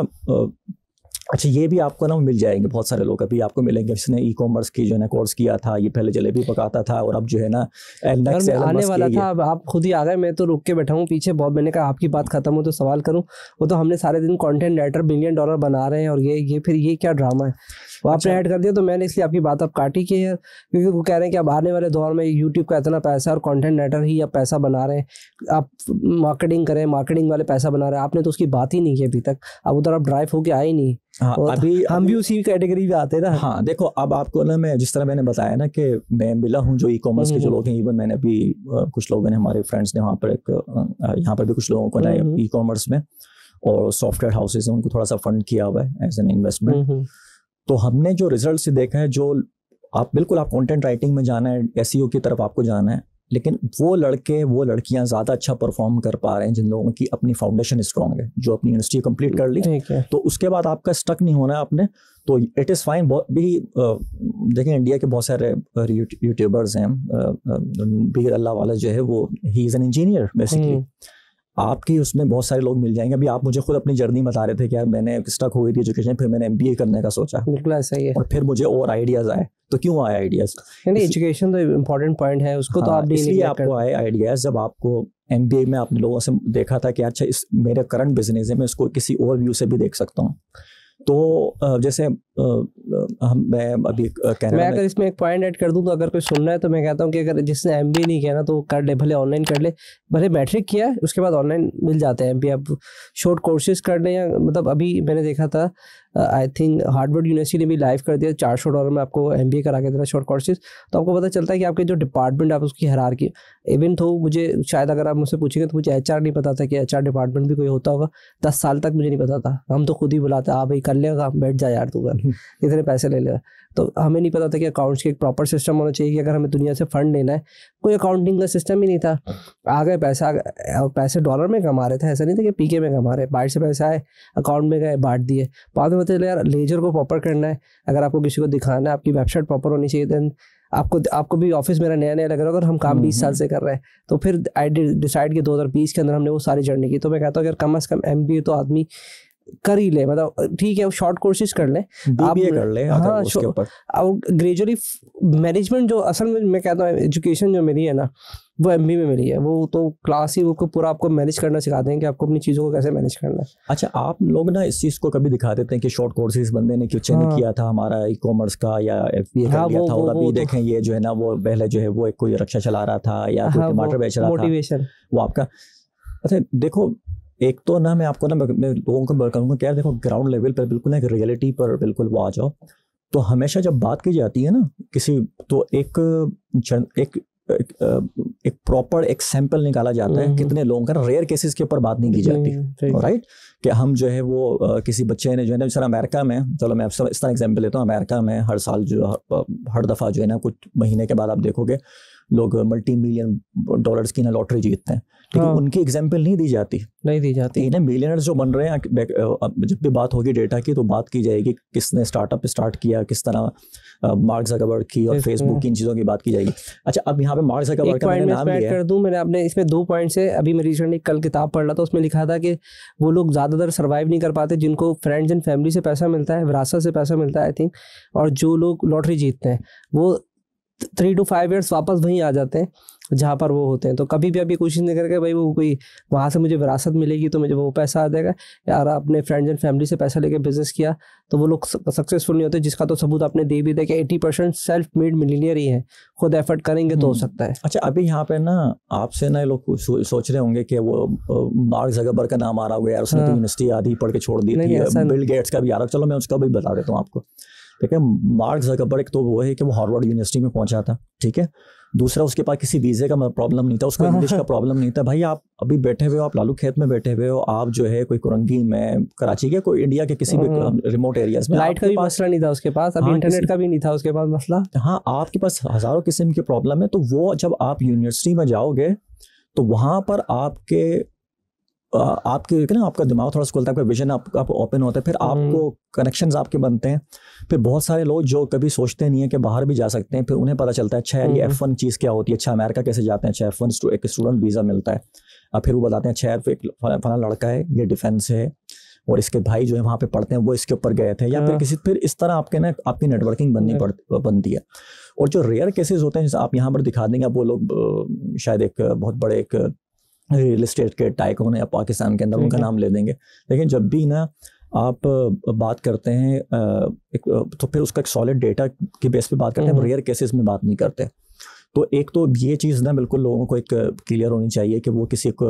अच्छा ये भी आपको ना मिल जाएंगे बहुत सारे लोग, अभी आपको मिलेंगे जिसने ई कॉमर्स की जो है ना कोर्स किया था, ये पहले जलेबी पकाता था और अब जो है ना आने वाला था। अब आप खुद ही आ गए, मैं तो रुक के बैठा हूँ पीछे बहुत। मैंने कहा आपकी बात खत्म हो तो सवाल करूँ। वो तो हमने सारे दिन कंटेंट राइटर $1 बिलियन बना रहे हैं, और ये फिर ये क्या ड्रामा है, वो आपने ऐड कर दिया। तो मैंने इसलिए आपकी बात अब काटी कि यार, क्योंकि वो कह रहे हैं कि अब आने वाले दौर में यूट्यूब का इतना पैसा और कंटेंट राइटर ही अब पैसा बना रहे हैं, आप मार्केटिंग करें, मार्केटिंग वाले पैसा बना रहे हैं। आपने तो उसकी बात ही नहीं की अभी तक, अब उधर आप ड्राइव होके आए नहीं। हाँ, अभी हम भी उसी कैटेगरी में आते हैं ना। हाँ देखो, अब आपको ना, मैं जिस तरह मैंने बताया ना कि मैं मिला हूँ जो ई कॉमर्स के जो लोग हैं, इवन मैंने अभी कुछ लोगों ने, हमारे फ्रेंड्स ने वहाँ पर यहाँ पर भी कुछ लोगों को ना ई कॉमर्स में और सॉफ्टवेयर हाउसेज हैं, उनको थोड़ा सा फंड किया हुआ है एज एन इन्वेस्टमेंट। तो हमने जो रिजल्ट से देखा है, जो आप बिल्कुल आप कंटेंट राइटिंग में जाना है, एसईओ की तरफ आपको जाना है, लेकिन वो लड़के वो लड़कियां ज़्यादा अच्छा परफॉर्म कर पा रहे हैं जिन लोगों की अपनी फाउंडेशन स्ट्रॉन्ग है, जो अपनी यूनिवर्सिटी कंप्लीट कर ली। तो उसके बाद आपका स्टक नहीं होना है आपने, तो इट इज़ फाइन। भी देखें इंडिया के बहुत सारे यूट्यूबर्स हैं, बीर अल्लाह वाला जो है वो he is an engineer basically. आपकी उसमें बहुत सारे लोग मिल जाएंगे। अभी आप मुझे खुद अपनी जर्नी बता रहे थे कि यार मैंने स्टक हो गई थी एजुकेशन, फिर मैंने एमबीए करने का सोचा। बिल्कुल ऐसा ही है। और फिर मुझे और आइडियाज़ आए। तो क्यों आए आइडियाज़? एजुकेशन तो इम्पोर्टेंट पॉइंट है, उसको तो आप इसलिए आपको आए आइडियाज़ जब आपको एमबीए में आपने लोगों से देखा था कि अच्छा इस मेरे करंट बिजनेस है, मैं इसको किसी और व्यू से भी देख सकता हूँ। तो जैसे मैं अभी मैं अगर इसमें एक पॉइंट ऐड कर दूं, तो अगर कोई सुनना है तो मैं कहता हूं कि अगर जिसने एमबीए नहीं किया ना तो कर ले, भले ऑनलाइन कर ले, भले मैट्रिक किया है उसके बाद ऑनलाइन मिल जाते हैं एमबीए। आप शॉर्ट कोर्सेज कर लें, या मतलब अभी मैंने देखा था आई थिंक हार्वर्ड यूनिवर्सिटी ने भी लाइव कर दिया, $400 में आपको एमबीए करा के देना शॉर्ट कोर्सेज। तो आपको पता चलता है कि आपके जो डिपार्टमेंट आप उसकी हायरार्की, इवन तो मुझे शायद अगर आप मुझसे पूछेंगे तो मुझे एचआर नहीं पता था कि एचआर डिपार्टमेंट भी कोई होता होगा। 10 साल तक मुझे नहीं पता था। हम तो खुद ही बुलाते, हाँ भाई कर लेगा, बैठ जा यार तू कर, इतने पैसे ले लेगा। तो हमें नहीं पता था कि अकाउंट्स की एक प्रॉपर सिस्टम होना चाहिए, कि अगर हमें दुनिया से फंड लेना है, कोई अकाउंटिंग का सिस्टम ही नहीं था। आ गए पैसा, और पैसे डॉलर में कमा रहे थे, ऐसा नहीं था कि पीके में कमा रहे। बाहर से पैसे आए, अकाउंट में गए, बांट दिए। बाद में पता चला यार लेजर को प्रॉपर करना है, अगर आपको किसी को दिखाना है, आपकी वेबसाइट प्रॉपर होनी चाहिए। देन आपको भी ऑफिस मेरा नया लग रहा है, अगर हम काम 20 साल से कर रहे हैं। तो फिर आई डिसाइड कि 2020 के अंदर हमने वो सारी जर्नी की। तो मैं कहता हूँ अगर कम से कम एमबीए तो आदमी कर ही ले, मतलब ठीक है शॉर्ट कोर्सेज कर ले, बीबीए कर ले, हाँ उसके ऊपर और ग्रेजुअली मैनेजमेंट। जो असल में मैं कहता हूँ एजुकेशन जो मिली है ना, वो एमबीए में मिली है। वो तो क्लास ही वो पूरा आपको मैनेज करना सिखाते हैं कि आपको अपनी चीज़ों को कैसे मैनेज करना है। अच्छा, आप लोग ना इस चीज़ को कभी दिखा देते हैं कि शॉर्ट कोर्सेज बंदे ने क्यों चयन किया था हमारा ई कॉमर्स का या एफबीए कर लिया था, और अभी देखें ये जो है ना वो पहले जो है वो एक कोई रक्षा चला रहा था या कोई टमाटर बेच रहा था, मोटिवेशन वो आपका। अच्छा देखो, एक तो ना मैं आपको ना मैं लोगों को कहूँगा क्या, देखो ग्राउंड लेवल पर बिल्कुल एक रियलिटी पर बिल्कुल वो आ जाओ। तो हमेशा जब बात की जाती है ना किसी, तो एक प्रॉपर एक सैंपल निकाला जाता है कितने लोगों का, रेयर केसेस के ऊपर बात नहीं की जाती, राइट। कि हम जो है वो किसी बच्चे ने जो है ना, सर अमेरिका में, चलो मैं आपसे इस तरह एग्जांपल लेता हूँ, अमेरिका में हर साल जो हर दफ़ा जो है ना कुछ महीने के बाद आप देखोगे लोग $multi-million की ना लॉटरी जीतते हैं, लेकिन उनकी एग्जांपल नहीं दी जाती इन्हें मिलियनर्स जो बन रहे हैं। जब भी बात होगी डेटा की तो बात की जाएगी किसने स्टार्टअप स्टार्ट किया, किस तरह मार्क ज़करबर्ग की और फेसबुक की, इन चीज़ों की बात की जाएगी। अच्छा, अब यहाँ पे मार्क ज़करबर्ग का मैंने नाम लिया कर दूं, मैंने आपने इसमें 2 पॉइंट्स है। अभी मैं रिसेंटली कल किताब पढ़ रहा था, उसमें लिखा था कि वो लोग ज़्यादातर सर्वाइव नहीं कर पाते जिनको फ्रेंड्स एंड फैमिली से पैसा मिलता है, विरासत से पैसा मिलता है आई थिंक, और जो लोग लॉटरी जीतते हैं वो 3 to 5 years वापस वहीं आ जाते हैं जहाँ पर वो होते हैं। तो कभी भी अभी कोशिश नहीं करके भाई वो कोई वहाँ से मुझे विरासत मिलेगी तो मुझे वो पैसा आ जाएगा, यार अपने फ्रेंड्स एंड फैमिली से पैसा लेके बिजनेस किया तो वो लोग सक्सेसफुल नहीं होते, जिसका तो सबूत आपने दे भी दिया कि 80% सेल्फ मेड मिलीनियर ही है, खुद एफर्ट करेंगे तो हो सकता है। अच्छा, अभी यहाँ पे ना आपसे ना लोग सोच रहे होंगे कि वो मार्क ज़करबर्ग का नाम आ रहा होगा, यार उसने तो यूनिवर्सिटी आधी पढ़ के छोड़ दी थी, बिल गेट्स का भी आ रहा, चलो मैं उसका भी बता देता हूँ आपको। ठीक है, मार्क ज़करबर्ग तो वो है कि वो हार्वर्ड यूनिवर्सिटी में पहुंचा था, ठीक है। दूसरा, उसके पास किसी वीज़े का प्रॉब्लम नहीं था, उसको इंग्लिश का प्रॉब्लम नहीं था। भाई आप अभी बैठे हुए हो, आप लालू खेत में बैठे हुए हो, आप जो है कोई कुरंगी में, कराची के, कोई इंडिया के किसी भी रिमोट एरियाज में, लाइट का भी मसला नहीं था उसके पास, अभी इंटरनेट का भी नहीं था उसके पास मसला। हाँ, आपके पास हज़ारों किस्म की प्रॉब्लम है। तो वो जब आप यूनिवर्सिटी में जाओगे तो वहाँ पर आपके ना आपका दिमाग थोड़ा सा खुलता है, आपका विजन आपका ओपन होता है, फिर आपको कनेक्शंस आपके बनते हैं। फिर बहुत सारे लोग जो कभी सोचते नहीं है कि बाहर भी जा सकते हैं, फिर उन्हें पता चलता है अच्छा यार ये F1 चीज़ क्या होती है, अच्छा अमेरिका कैसे जाते हैं, अच्छा F1 एक स्टूडेंट वीज़ा मिलता है। अब फिर वो बताते हैं अच्छा यार एक फला लड़का है, ये डिफेंस है और इसके भाई जो है वहाँ पे पढ़ते हैं, वो इसके ऊपर गए थे, या फिर इस तरह आपकी नेटवर्किंग बनती है। और जो रेयर केसेस होते हैं जैसे आप यहाँ पर दिखा देंगे, अब वो लोग शायद एक बहुत बड़े एक रियल एस्टेट के टाइकून है पाकिस्तान के अंदर, उनका नाम ले देंगे। लेकिन जब भी ना आप बात करते हैं तो फिर उसका एक सॉलिड डेटा की बेस पे बात करते हैं, रेयर केसेस में बात नहीं करते। तो एक तो ये चीज़ ना बिल्कुल लोगों को एक क्लियर होनी चाहिए कि वो किसी को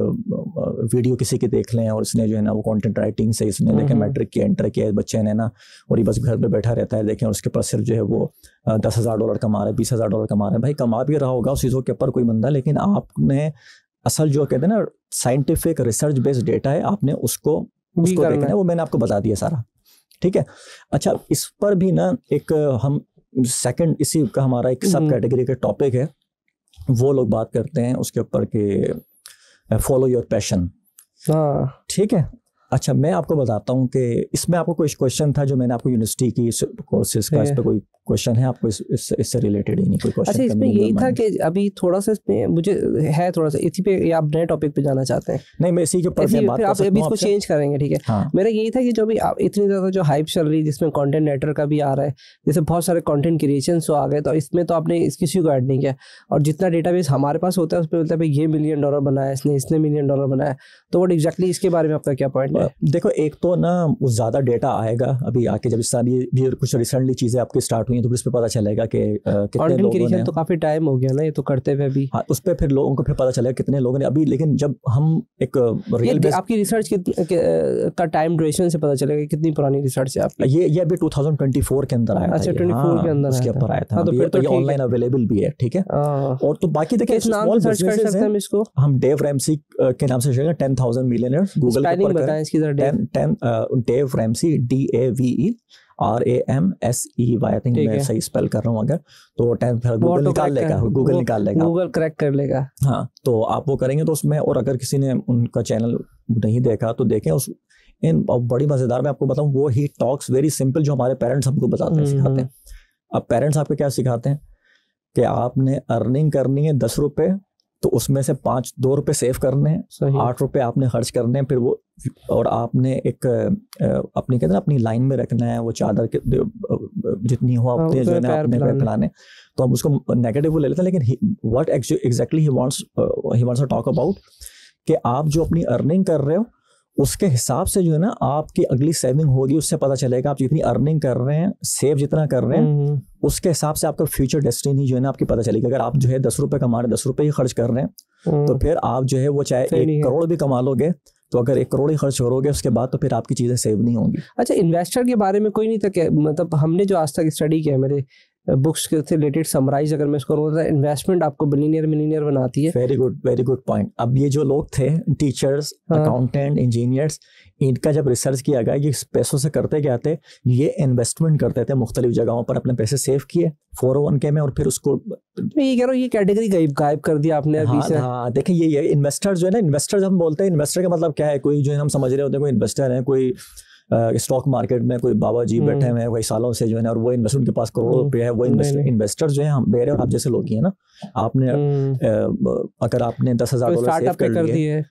वीडियो किसी की देख लें और इसने जो है ना वो कंटेंट राइटिंग से इसने देखें मैट्रिक किया, इंटर किया बच्चे ने ना, और ये बस घर पे बैठा रहता है, देखें उसके पास सिर्फ जो है वो $10,000 कमा रहा है, $20,000 कमा रहा है। भाई कमा भी रहा होगा उस चीज़ों के ऊपर कोई बंदा, लेकिन आपने असल जो कहते हैं ना साइंटिफिक रिसर्च बेस्ड डेटा है, आपने उसको देखना है। वो मैंने आपको बता दिया सारा, ठीक है। अच्छा, इस पर भी ना एक हम सेकंड इसी का हमारा एक सब कैटेगरी का टॉपिक है, वो लोग बात करते हैं उसके ऊपर कि फॉलो योर पैशन, ठीक है। अच्छा, मैं आपको बताता हूँ कि इसमें आपको कोई क्वेश्चन था जो मैंने आपको यूनिवर्सिटी की कोर्सेज का, इस पर कोई क्वेश्चन है आपको इससे रिलेटेड ही नहीं कोई क्वेश्चन? अच्छा, इसमें यही था कि अभी थोड़ा सा इसमें मुझे है थोड़ा सा इसी पे, या आप नए टॉपिक पे जाना चाहते हैं? नहीं, मैं इसी के ऊपर बात कर सकता हूं। अभी इसको चेंज करेंगे, ठीक है। हाँ। मेरा यही था कि जो अभी इतनी ज़्यादा जो हाइप चल रही है जिसमें कंटेंट राइटर का भी आ रहा है, जैसे बहुत सारे कंटेंट क्रिएशन आ गए, तो इसमें तो आपने किसी को ऐड नहीं किया, और जितना डेटाबेस हमारे पास होता है उस पर बोलता है भाई ये $1 मिलियन बनाया इसने $1 मिलियन बनाया। तो व्हाट एग्जैक्टली इसके बारे में आपका क्या पॉइंट है? देखो, एक तो ना वो ज़्यादा डेटा आएगा अभी आके, जब इस तरह भी कुछ रिसेंटली चीज़ें आपकी स्टार्ट हुई हैं तो इस पर पता चलेगा कि कितने लोगों ने, तो काफ़ी टाइम हो गया ना ये तो करते हुए भी। हाँ, उस पर फिर लोगों को फिर पता चलेगा कितने लोगों ने अभी। लेकिन जब हम एक रियल आपकी रिसर्च का टाइम ड्यूरेशन से पता चलेगा कितनी पुरानी रिसर्च है आपकी? ये अभी 2024 के अंदर आया। अच्छा, 24 के अंदर उसके ऊपर आया था। तो फिर तो ये ऑनलाइन अवेलेबल भी है, ठीक है। और तो बाकी देखिए स्मॉल बिजनेसेस हैं, इसको हम डेव रैमसी के नाम से शेयर 10,000 मिलियनर्स गूगल पर बताएं इसकी जरा। Dave Ramsey DAVE RAMSEY, I think मैं सही स्पेल कर रहा हूँ, अगर तो 10 गूगल निकाल लेगा, गूगल क्रैक कर लेगा। हाँ, तो आप वो करेंगे तो उसमें, और अगर किसी ने उनका चैनल नहीं देखा तो देखें उस इन बड़ी मज़ेदार। मैं आपको बताऊँ, वो ही टॉक्स वेरी सिंपल जो हमारे पेरेंट्स हमको बताते हैं, सिखाते हैं। अब पेरेंट्स आपको क्या सिखाते हैं कि आपने अर्निंग करनी है ₹10, तो उसमें से ₹2 सेव करने हैं, ₹8 आपने खर्च करने हैं, फिर वो, और आपने एक अपनी कहते हैं अपनी लाइन में रखना है, वो चादर के जितनी हो अपने जो है ना अपने पैर फैलाने। तो हम उसको नेगेटिव ले लेते हैं, लेकिन what exactly he wants to talk about कि आप जो अपनी अर्निंग कर रहे हो उसके हिसाब से जो है ना आपकी अगली सेविंग होगी, उससे पता चलेगा आप जितनी अर्निंग कर रहे हैं, सेव जितना कर रहे हैं, उसके हिसाब से आपका फ्यूचर डेस्टिनी जो है ना आपकी पता चलेगी। अगर आप जो है 10 रुपए कमा रहे हैं, 10 रुपए ही खर्च कर रहे हैं, तो फिर आप जो है वो चाहे 1 करोड़ भी कमा लोगे, तो अगर 1 करोड़ ही खर्च करोगे उसके बाद, तो फिर आपकी चीजें सेव नहीं होंगी। अच्छा, इन्वेस्टर के बारे में कोई नहीं था, मतलब हमने जो आज तक स्टडी किया, मेरे बुक्स के रिलेटेड समराइज अगर मैं इसको करूँ तो इन्वेस्टमेंट आपको मिलीनियर बनाती है। Very good point. अब ये जो लोग थे टीचर्स, अकाउंटेंट, इंजीनियर्स, इनका जब रिसर्च किया गया, ये पैसों से करते क्या थे, ये इन्वेस्टमेंट करते थे मुख्तलिफ जगहों पर, अपने पैसे सेव किए 401k में, और फिर उसको मैं ये कह रहा हूँ, ये कैटेगरी गायब कर दिया आपने अभी से। हाँ देखिए, ये इन्वेस्टर जो है ना, इन्वेस्टर हम बोलते हैं, इन्वेस्टर का मतलब क्या है, कोई जो है हम समझ रहे होते हैं कोई इन्वेस्टर है, कोई स्टॉक मार्केट में कोई बाबा जी बैठे हुए हैं कई सालों से जो है ना, और वो इन्वेस्टमेंट के पास करोड़ों रुपए है, वो इन्वेस्टर जो है हम मेरे और आप जैसे लोग ही है ना। आपने अगर आपने $10,000 सेव कर लिए,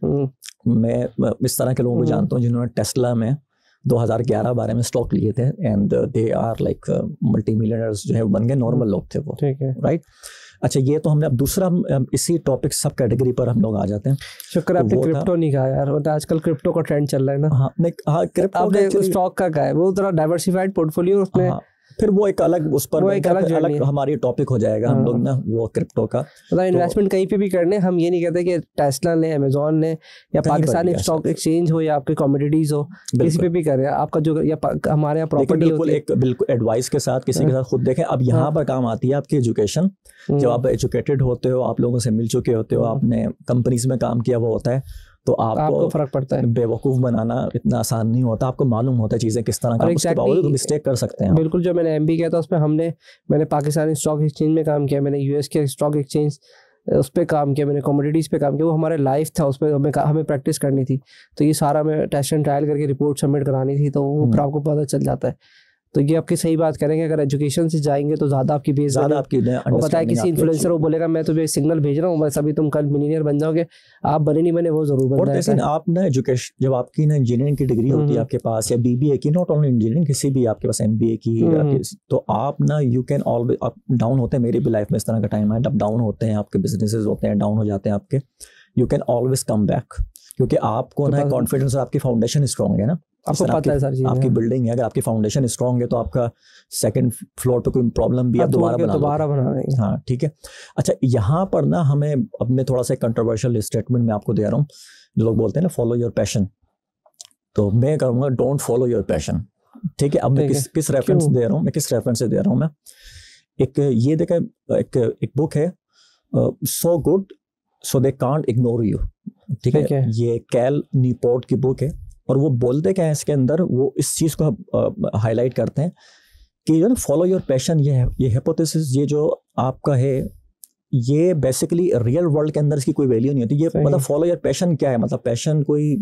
मैं इस तरह के लोगों को जानता हूँ जिन्होंने टेस्ला में 2011-12 में स्टॉक लिए थे, and they are like multi millionaires जो है बन गए, नॉर्मल लोग थे वो, राइट। अच्छा, ये तो हमने अब दूसरा इसी टॉपिक सब कैटेगरी पर हम लोग आ जाते हैं। शुक्र आपने क्रिप्टो नहीं कहा यार, वो आजकल क्रिप्टो का ट्रेंड चल रहा है ना। हाँ क्रिप्टो आपने स्टॉक का कहा है, वो थोड़ा डाइवर्सिफाइड पोर्टफोलियो उसमें, फिर वो एक अलग उस पर एक अलग हमारी टॉपिक हो जाएगा हम लोग ना, वो क्रिप्टो का। मतलब इन्वेस्टमेंट कहीं पे भी करने, हम ये नहीं कहते कि टेस्ला ने, अमेजोन ने, या पाकिस्तानी स्टॉक एक्सचेंज हो, या आपके कमोडिटीज हो, किसी पे भी करें आपका जो, या हमारे यहाँ प्रॉपर्टी होती है, बिल्कुल एडवाइस के साथ किसी के साथ खुद देखें। अब यहाँ पर काम आती है आपकी एजुकेशन। जब आप एजुकेटेड होते हो, आप लोगों से मिल चुके होते हो, आपने कंपनीज में काम किया हुआ होता है, तो आपको फर्क पड़ता है। बेवकूफ़ बनाना इतना आसान नहीं होता, आपको मालूम होता है चीज़ें किस तरह का, उसके बावजूद मिस्टेक कर सकते हैं। बिल्कुल, जो मैंने MBA किया था उसमें मैंने पाकिस्तानी स्टॉक एक्सचेंज में काम किया, मैंने US के स्टॉक एक्सचेंज उस पर काम किया, मैंने कमोडिटीज़ पे काम किया, वो हमारे लाइफ था, उस पर हमें प्रैक्टिस करनी थी, तो ये सारा मैं टेस्ट एंड ट्रायल करके रिपोर्ट सबमिट करानी थी, तो वो फिर आपको पता चल जाता है। तो ये आपकी सही बात करेंगे, अगर एजुकेशन से जाएंगे तो ज़्यादा आपकी बेस, ज़्यादा आपकी पता है। किसी इन्फ्लुएंसर वो बोलेगा मैं तुझे सिग्नल भेज रहा हूँ, बस अभी तुम कल मिलीनियर बन जाओगे, आप बने नहीं बने वो जरूर बनना है। और आप ना एजुकेशन, जब आपकी ना इंजीनियरिंग की डिग्री होती है आपके पास, या BBA की, नॉट ओनली इंजीनियरिंग, किसी भी आपके पास MBA की, तो आप ना you can always, up down होते हैं, मेरी भी लाइफ में इस तरह का टाइम है, अप डाउन होते हैं, आपके बिजनेसेस होते हैं, डाउन हो जाते हैं आपके, you can always come back, क्योंकि आपको ना कॉन्फिडेंस, आपकी फाउंडेशन स्ट्रॉन्ग है ना, आपको पता है सारी आपकी बिल्डिंग है, अगर आपकी फाउंडेशन स्ट्रांग है तो आपका सेकंड फ्लोर पे कोई प्रॉब्लम भी आप दोबारा बना लेंगे। हाँ ठीक है। अच्छा, यहाँ पर ना हमें, अब मैं थोड़ा सा कंट्रोवर्शियल स्टेटमेंट मैं आपको दे रहा हूँ, जो लोग बोलते हैं ना फॉलो योर पैशन, तो मैं कहूँगा डोंट फॉलो योर पैशन। ठीक है, अब मैं किस रेफरेंस दे रहा हूँ, मैं किस रेफरेंस से दे रहा हूँ, मैं ये देखा, एक बुक है so good so they can't ignore you. ठीक है, ये कैल न्यूपोर्ट की बुक है, और वो बोलते क्या है इसके अंदर, वो इस चीज़ को हाईलाइट करते हैं कि जो फॉलो योर पैशन, ये हाइपोथेसिस, ये जो आपका है, ये बेसिकली रियल वर्ल्ड के अंदर इसकी कोई वैल्यू नहीं होती। ये मतलब फॉलो योर पैशन क्या है, मतलब पैशन कोई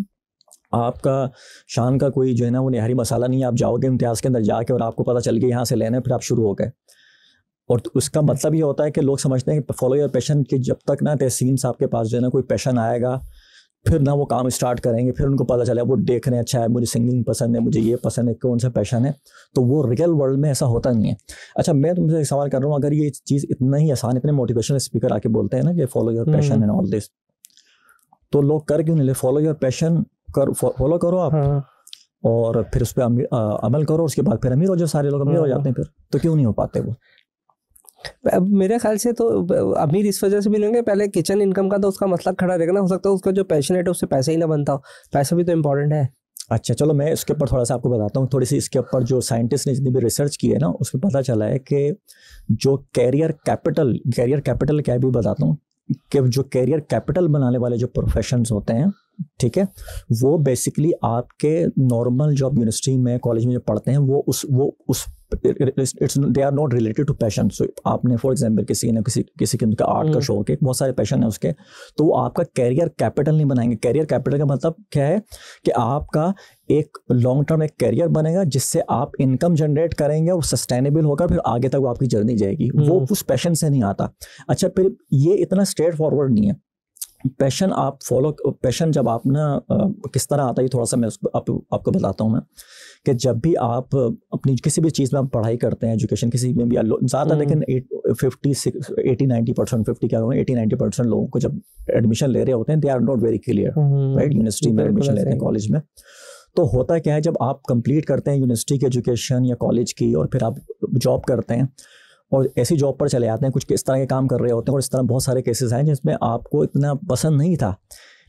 आपका शान का कोई जो है ना वो निहारी मसाला नहीं है। आप जाओगे इम्तियाज़ के अंदर जाके और आपको पता चल गया यहाँ से लेना है, फिर आप शुरू हो गए। और उसका मतलब ये होता है कि लोग समझते हैं कि फॉलो योर पैशन, कि जब तक ना तहसीन साहब के पास जो है ना कोई पैशन आएगा, फिर ना वो काम स्टार्ट करेंगे, फिर उनको पता चला, वो देख रहे हैं अच्छा है मुझे सिंगिंग पसंद है, मुझे ये पसंद है, कौन सा पैशन है, तो वो रियल वर्ल्ड में ऐसा होता नहीं है। अच्छा, मैं तुमसे एक सवाल कर रहा हूँ, अगर ये चीज़ इतना ही आसान, इतने मोटिवेशनल स्पीकर आके बोलते हैं ना कि follow your passion and all this, तो लोग कर क्यों नहीं ले? फॉलो योर पैशन फॉलो करो आप, और फिर उस पर अमल करो, उसके बाद फिर अमीर हो जाओ। सारे लोग अमीर हो जाते हैं, फिर तो क्यों नहीं हो पाते वो? मेरे ख्याल से तो अमीर इस वजह से भी लेंगे, पहले किचन इनकम का तो उसका मसला खड़ा रहेगा ना, हो सकता है उसका जो पैशन है उससे पैसा ही ना बनता हो, पैसा भी तो इम्पोर्टेंट है। अच्छा चलो, मैं इसके ऊपर थोड़ा सा आपको बताता हूँ, थोड़ी सी इसके ऊपर जो साइंटिस्ट ने जितनी भी रिसर्च की है ना, उसमें पता चला है कि जो कैरियर कैपिटल क्या भी बताता हूँ, कि जो कैरियर कैपिटल बनाने वाले जो प्रोफेशंस होते हैं, ठीक है, वो बेसिकली आपके नॉर्मल जो आप यूनिवर्सिटी में कॉलेज में जो पढ़ते हैं वो उस they are not related to passion. So आपने फॉर एग्जांपल किसी के आर्ट का शौक है, बहुत सारे पैशन है उसके, तो वो आपका कैरियर कैपिटल नहीं बनाएंगे। कैरियर कैपिटल का मतलब क्या है कि आपका एक लॉन्ग टर्म एक कैरियर बनेगा जिससे आप इनकम जनरेट करेंगे और सस्टेनेबल होकर फिर आगे तक वो आपकी जर्नी जाएगी। वो उस पैशन से नहीं आता। अच्छा, फिर ये इतना स्ट्रेट फॉरवर्ड नहीं है। पैशन आप फॉलो, पैशन जब आप ना किस तरह आता है, थोड़ा सा मैं आपको बताता हूँ मैं, कि जब भी आप अपनी किसी भी चीज़ में आप पढ़ाई करते हैं, एजुकेशन किसी में भी ज़्यादा, लेकिन 80-90% लोगों को जब एडमिशन ले रहे होते हैं, they are not very clear, right, university में एडमिशन लेते हैं, कॉलेज में। तो होता क्या है, जब आप कंप्लीट करते हैं यूनिवर्सिटी की एजुकेशन या कॉलेज की, और फिर आप जॉब करते हैं और ऐसी जॉब पर चले जाते हैं, कुछ इस तरह के काम कर रहे होते हैं, और इस तरह बहुत सारे केसेस हैं जिसमें आपको इतना पसंद नहीं था,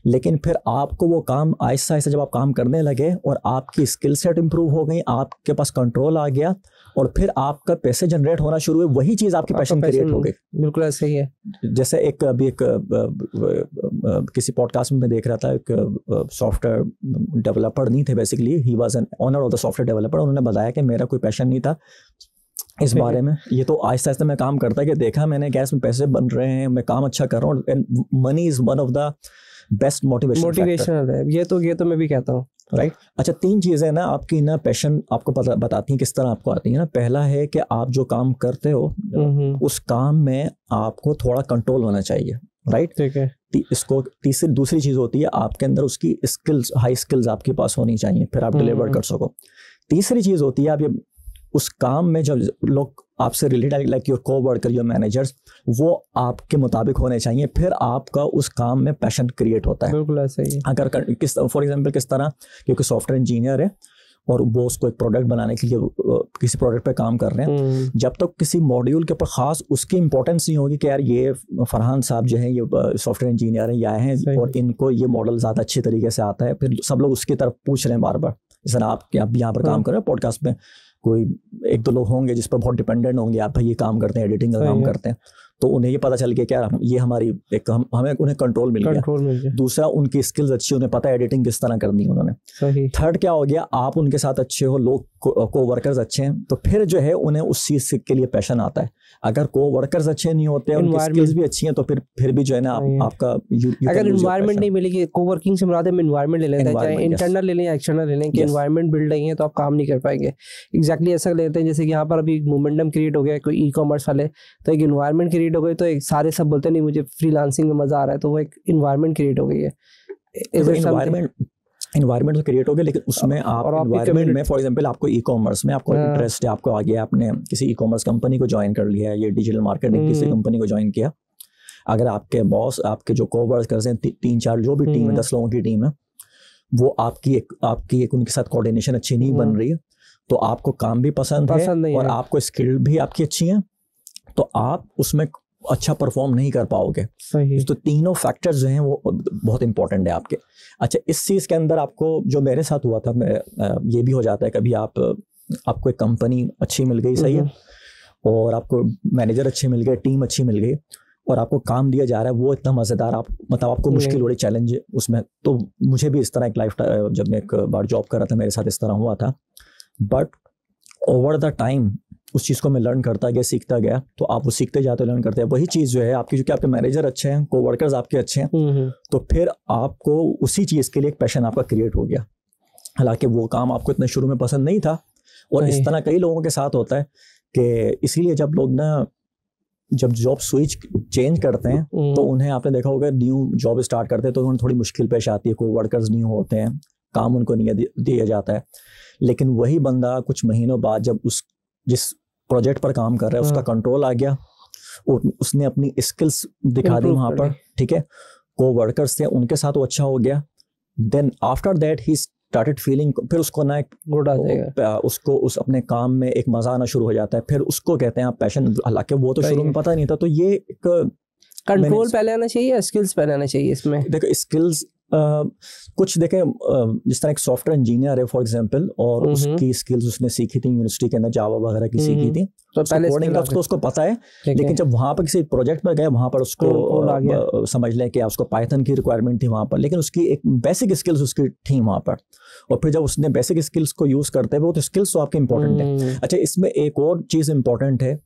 लेकिन फिर आपको वो काम आहिस्ता आहिस्ता जब आप काम करने लगे और आपकी स्किल सेट इंप्रूव हो गई, आपके पास कंट्रोल आ गया, और फिर आपका पैसे जनरेट होना शुरू हुए, वही चीज़ आपकी पैशन क्रिएट हो गई। बिल्कुल ऐसा ही है। जैसे अभी किसी पॉडकास्ट में मैं देख रहा था, एक सॉफ्टवेयर डेवलपर नहीं थे basically, he was an owner of the software developer. उन्होंने बताया कि मेरा कोई पैशन नहीं था इस बारे में, ये तो आहिस्ता आहिस्ता मैं काम करता कि देखा मैंने गैस में पैसे बन रहे हैं, मैं काम अच्छा कर रहा हूँ, and money is one of the best motivational है। ये तो मैं भी कहता हूँ, राइट। अच्छा, 3 चीज़ें ना आपकी ना पैशन आपको बताती हैं किस तरह आपको आती है ना। पहला है कि आप जो काम करते हो उस काम में आपको थोड़ा कंट्रोल होना चाहिए, राइट, ठीक है। इसको दूसरी चीज़ होती है, आपके अंदर उसकी स्किल्स, हाई स्किल्स आपके पास होनी चाहिए, फिर आप डिलीवर कर सको। तीसरी चीज़ होती है, आप ये उस काम में जब लोग आपसे related, like your co-worker, your managers, वो आपके मुताबिक होने चाहिए, फिर आपका उस काम में पैशन क्रिएट होता है। बिल्कुल ऐसा ही है। अगर फॉर एग्जांपल किस तरह, क्योंकि सॉफ्टवेयर इंजीनियर है और वो उसको एक प्रोडक्ट बनाने के लिए किसी प्रोडक्ट पे काम कर रहे हैं, जब तक किसी मॉड्यूल के ऊपर खास उसकी इंपॉर्टेंस नहीं होगी कि यार ये फरहान साहब जो हैं, ये सॉफ्टवेयर इंजीनियर हैं, ये आए हैं और इनको ये मॉडल ज़्यादा अच्छी तरीके से आता है, फिर सब लोग उसकी तरफ पूछ रहे हैं बार बार। जैसे आप यहाँ पर काम कर रहे हैं पॉडकास्ट में, कोई 1-2 लोग होंगे जिस पर बहुत डिपेंडेंट होंगे, आप भाई ये काम करते हैं, एडिटिंग का काम करते हैं, तो उन्हें ये पता चल गया क्या ये हमारी एक हमें उन्हें कंट्रोल मिल गया। दूसरा, उनकी स्किल्स अच्छी, उन्हें पता है एडिटिंग किस तरह करनी है उन्होंने। थर्ड क्या हो गया, आप उनके साथ अच्छे हो, लोग को-वर्कर्स अच्छे हैं, तो फिर जो है उन्हें उस चीज़ के लिए पैशन आता है। अगर को-वर्कर्स अच्छे नहीं होते, उनकी स्किल्स भी अच्छी हैं, तो फिर भी जो है ना आपका अगर एनवायरनमेंट नहीं मिलेगी, को-वर्किंग से मुराद है एनवायरनमेंट ले लेते हैं, चाहे इंटरनल ले लें या एक्सटर्नल ले लें, कि एनवायरनमेंट बिल्ड नहीं है तो आप काम नहीं कर पाएंगे। एग्जैक्टली ऐसा लेते हैं, जैसे कि यहाँ पर अभी मोमेंटम क्रिएट हो गया, कोई ई-कॉमर्स वाले, तो एक एनवायरनमेंट क्रिएट हो गई, तो एक सारे सब बोलते नहीं मुझे फ्रीलांसिंग में मजा आ रहा है, तो वो एक एनवायरनमेंट क्रिएट हो गई है। एनवायरनमेंट तो क्रिएट हो गया, लेकिन उसमें आप एनवायरनमेंट में, फॉर एग्जांपल आपको ई कॉमर्स में आपको इंटरेस्ट है, आपको आ गया, आपने किसी ई कॉमर्स कंपनी को ज्वाइन कर लिया है, ये डिजिटल मार्केटिंग किसी कंपनी को ज्वाइन किया। अगर आपके बॉस, आपके जो कोवर्कर्स हैं, 3-4 जो भी टीम है, 10 लोगों की टीम है, वो आपकी एक उनके साथ कोऑर्डिनेशन अच्छी नहीं बन रही है, तो आपको काम भी पसंद है और आपको स्किल भी आपकी अच्छी है, तो आप उसमें अच्छा परफॉर्म नहीं कर पाओगे। तो तीनों फैक्टर्स जो हैं वो बहुत इंपॉर्टेंट है आपके। अच्छा, इस चीज़ के अंदर आपको, जो मेरे साथ हुआ था, ये भी हो जाता है कभी, आपको एक कंपनी अच्छी मिल गई, सही है, और आपको मैनेजर अच्छे मिल गए, टीम अच्छी मिल गई, और आपको काम दिया जा रहा है वो इतना मज़ेदार, मतलब आपको मुश्किल हो रही, चैलेंज उसमें। तो मुझे भी इस तरह एक लाइफ, जब मैं एक बार जॉब कर रहा था, मेरे साथ इस तरह हुआ था, बट ओवर द टाइम उस चीज़ को मैं लर्न करता गया, सीखता गया, तो आप वो सीखते जाते लर्न करते हैं। वही चीज़ जो है आपकी, जो कि आपके मैनेजर अच्छे हैं, कोवर्कर्स आपके अच्छे हैं, तो फिर आपको उसी चीज़ के लिए एक पैशन आपका क्रिएट हो गया। हालांकि वो काम आपको इतना शुरू में पसंद नहीं था, और इस तरह कई लोगों के साथ होता है कि इसीलिए जब लोग ना जब जॉब स्विच चेंज करते हैं, तो उन्हें, आपने देखा होगा, न्यू जॉब स्टार्ट करते हैं तो उन्हें थोड़ी मुश्किल पेश आती है, कोवर्कर्स न्यू होते हैं, काम उनको नहीं दिया जाता है। लेकिन वही बंदा कुछ महीनों बाद जब जिस प्रोजेक्ट पर काम कर रहा है उसका कंट्रोल आ गया, उसने अपनी स्किल्स दिखा दी वहाँ पर, ठीक है, को-वर्कर्स थे उनके साथ वो अच्छा हो गया, then after that he started feeling, फिर उसको ना एक गुड आ जाएगा, उसको उस अपने काम में एक मजा आना शुरू हो जाता है, फिर उसको कहते हैं आप पैशन। हालांकि वो तो शुरू में पता नहीं था। तो ये एक कंट्रोल पहले आना चाहिए या स्किल्स पहले आना चाहिए इसमें? देखो, स्किल्स कुछ देखें, जिस तरह एक सॉफ्टवेयर इंजीनियर है फॉर एग्जांपल, और उसकी स्किल्स उसने सीखी थी यूनिवर्सिटी के अंदर, जावा वगैरह की सीखी थी, तो पहले कोडिंग का उसको पता है, लेकिन जब वहाँ पर किसी प्रोजेक्ट पर गए, वहाँ पर उसको समझ लें कि उसको पाइथन की रिक्वायरमेंट थी वहाँ पर, लेकिन उसकी एक बेसिक स्किल्स उसकी थी वहाँ पर, और फिर जब उसने बेसिक स्किल्स को यूज़ करते हुए, वो तो स्किल्स तो आपके इंपॉर्टेंट है। अच्छा, इसमें एक और चीज़ इंपॉर्टेंट है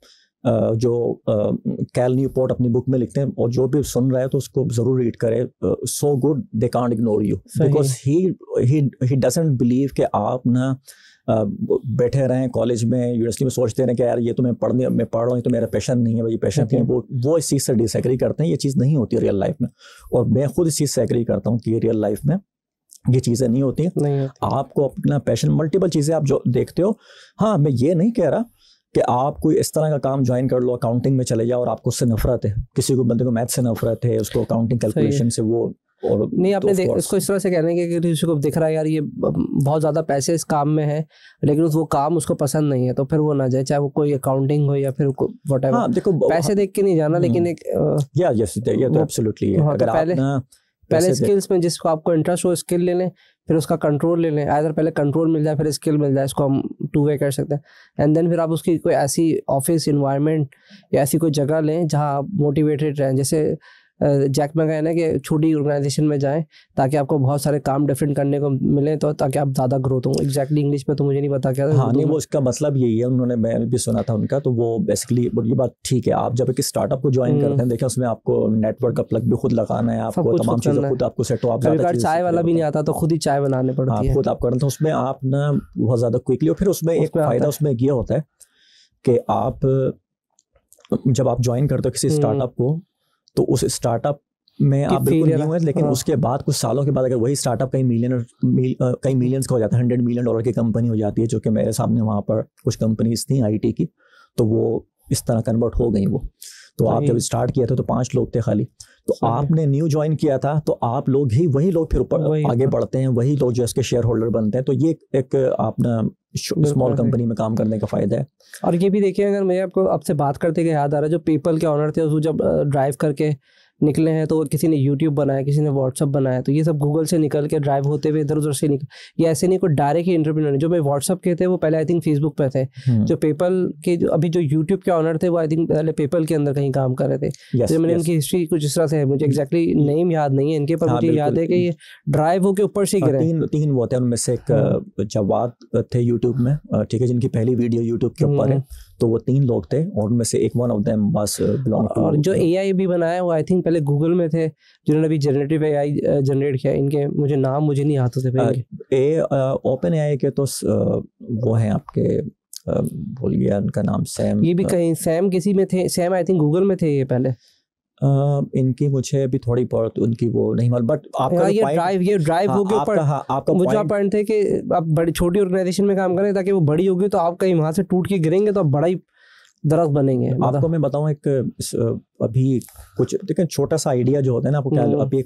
जो कैल न्यूपोर्ट अपनी बुक में लिखते हैं, और जो भी सुन रहा है तो उसको जरूर रीड करे। So good they can't ignore you, because he doesn't believe कि आप ना बैठे रहें कॉलेज में, यूनिवर्सिटी में, सोचते रहें कि यार ये तो मैं पढ़ रहा हूँ, तो मेरा पैशन नहीं है, भाई पैशन नहीं है, वो इस चीज़ से डिसएग्री करते हैं। ये चीज़ नहीं होती रियल लाइफ में, और मैं खुद इस चीज़ से एग्री करता हूँ कि रियल लाइफ में ये चीज़ें नहीं होती हैं। आपको अपना पैशन, मल्टीपल चीज़ें आप जो देखते हो, हाँ मैं ये नहीं कह रहा कि आप कोई इस तरह का काम ज्वाइन कर लो, अकाउंटिंग में चले जाओ और आपको उससे नफरत है, किसी को बंदे को मैथ से नफरत है, उसको अकाउंटिंग कैलकुलेशन से वो, और नहीं आपने इसको इस तरह से कहने के कि किसी को दिख रहा है यार ये बहुत ज़्यादा पैसे इस काम में है, लेकिन वो काम उसको पसंद नहीं है, तो फिर वो ना जाए, चाहे वो कोई अकाउंटिंग हो या फिर व्हाटएवर। हाँ देखो, पैसे देख के नहीं जाना, लेकिन एक ये तो एब्सोल्युटली है। अगर पहले स्किल्स में जिसको आपको इंटरेस्ट हो स्किल ले लें, फिर उसका कंट्रोल ले लें। आइदर पहले कंट्रोल मिल जाए फिर स्किल मिल जाए, इसको हम 2 वे कर सकते हैं। एंड देन फिर आप उसकी कोई ऐसी ऑफिस इन्वायरमेंट या ऐसी कोई जगह लें जहां आप मोटिवेटेड रहें। जैसे जैक में कहना है कि छोटी ऑर्गेनाइजेशन में जाएं ताकि आपको बहुत सारे काम डिफरेंट करने को मिले, तो ताकि आप ज़्यादा ग्रोथ हो। एग्जैक्टली इंग्लिश में तो मुझे नहीं पता क्या। हाँ नहीं, वो इसका मतलब यही है, उन्होंने, मैं भी सुना था उनका, तो वो बेसिकली ये बात ठीक है। आप जब एक स्टार्टअप को ज्वाइन करते हैं, देखिए उसमें आपको नेटवर्क का प्लग भी खुद लगाना है, आपको तमाम चीज़ें खुद आपको सेट हो। आप चाय वाला भी नहीं आता तो खुद ही चाय बनाने पड़ती है, खुद आप करते हैं। उसमें आप ना बहुत ज़्यादा क्विकली, और फिर उसमें एक फ़ायदा उसमें ये होता है कि आप जब आप ज्वाइन करते हो किसी स्टार्टअप को, तो उस स्टार्टअप में आप बिल्कुल न्यू है, लेकिन उसके बाद कुछ सालों के बाद अगर वही स्टार्टअप कई मिलियंस का हो जाता है, $100 मिलियन की कंपनी हो जाती है, जो कि मेरे सामने वहाँ पर कुछ कंपनीज थी आईटी की, तो वो इस तरह कन्वर्ट हो गई वो। तो आप जब स्टार्ट किया था तो 5 लोग थे खाली, तो आपने न्यू ज्वाइन किया था, तो आप लोग ही, वही लोग फिर ऊपर आगे बढ़ते हैं, वही लोग जो इसके शेयर होल्डर बनते हैं। तो ये एक अपना स्मॉल कंपनी में काम करने का फायदा है। और ये भी देखिए, अगर मैं आपको आपसे बात करते हुए याद आ रहा है, जो पेपल के ऑनर थे, उसको जब ड्राइव करके निकले हैं, तो किसी ने यूट्यूब बनाया, किसी ने व्हाट्सअप बनाया, तो ये सब गूगल से निकल के ड्राइव होते हुए इधर उधर से निकल, ये ऐसे नहीं कोई डायरेक्ट ही एंटरप्रेन्योर। जो मैं व्हाट्सअप के थे वो पहले आई थिंक फेसबुक पे थे, जो पेपल के अभी जो यूट्यूब के ऑनर थे वो आई थिंक पहले पेपल के अंदर कहीं काम कर रहे थे। तो मैंने इनकी हिस्ट्री कुछ इस तरह से है, मुझे एग्जैक्टली नेम याद नहीं है इनके, पर मुझे याद है कि ये ड्राइव होके ऊपर से गिरे। 3 वो थे, उनमें से एक जवाद थे यूट्यूब में, ठीक है, जिनकी पहली वीडियो यूट्यूब के ऊपर है, तो वो 3 लोग थे, और उनमें से एक वन ऑफ देम बस बिलोंग टू। और जो एआई भी बनाया वो आई थिंक पहले गूगल में थे, जिन्होंने अभी जनरेटिव एआई जनरेट किया। इनके मुझे नहीं आते थे। ओपन एआई के तो वो हैं आपके, भूल गया उनका नाम, सैम। ये भी कहीं सैम किसी में थे, सैम आई थिंक गूगल में थे ये पहले। इनकी मुझे अभी थोड़ी बहुत उनकी वो नहीं मालूम, बट आपका ये ड्राइव हो गया ऊपर। आपका मुझे पॉइंट थे कि आप बड़ी छोटी ऑर्गेनाइजेशन में काम करें ताकि वो बड़ी होगी, तो आप कहीं वहां से टूट के गिरेंगे तो आप बड़ा ही दरख्त बनेंगे। आपको मैं बताऊं, अभी कुछ देखिए, छोटा सा आइडिया जो होता है ना, आपको क्या, अभी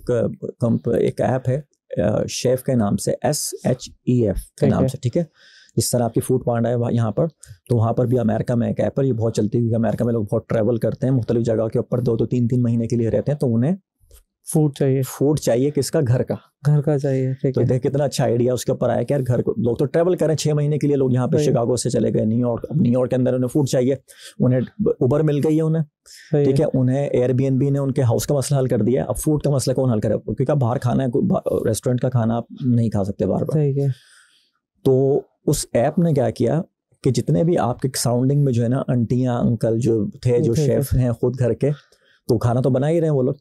एक ऐप है शेफ के नाम से, SHEF के नाम से, ठीक है। जिस तरह आपकी फूड पांडा है यहाँ पर, तो वहाँ पर भी अमेरिका में एक ऐप है, ये बहुत चलती है, क्योंकि अमेरिका में लोग बहुत ट्रैवल करते हैं मुख्तलिफ जगह के ऊपर, 2-2, 3-3 महीने के लिए रहते हैं, तो उन्हें फूड चाहिए किसका, घर का चाहिए। तो देख कितना अच्छा आइडिया उसके ऊपर आया कि यार घर को, लोग तो ट्रैवल करें 6 महीने के लिए, लोग यहाँ पे शिकागो से चले गए न्यूयॉर्क के अंदर, उन्हें फूड चाहिए, उन्हें उबर मिल गई है उन्हें, ठीक है, उन्हें एयरबीएनबी ने उनके हाउस का मसला हल कर दिया। अब फूड का मसला कौन हल करे, क्योंकि आप बाहर खाना है, रेस्टोरेंट का खाना आप नहीं खा सकते बार-बार। तो उस ऐप ने क्या किया कि जितने भी आपके सराउंडिंग में जो है ना आंटियां अंकल जो थे, जो शेफ हैं खुद घर के, तो खाना तो बना ही रहे हैं वो लोग,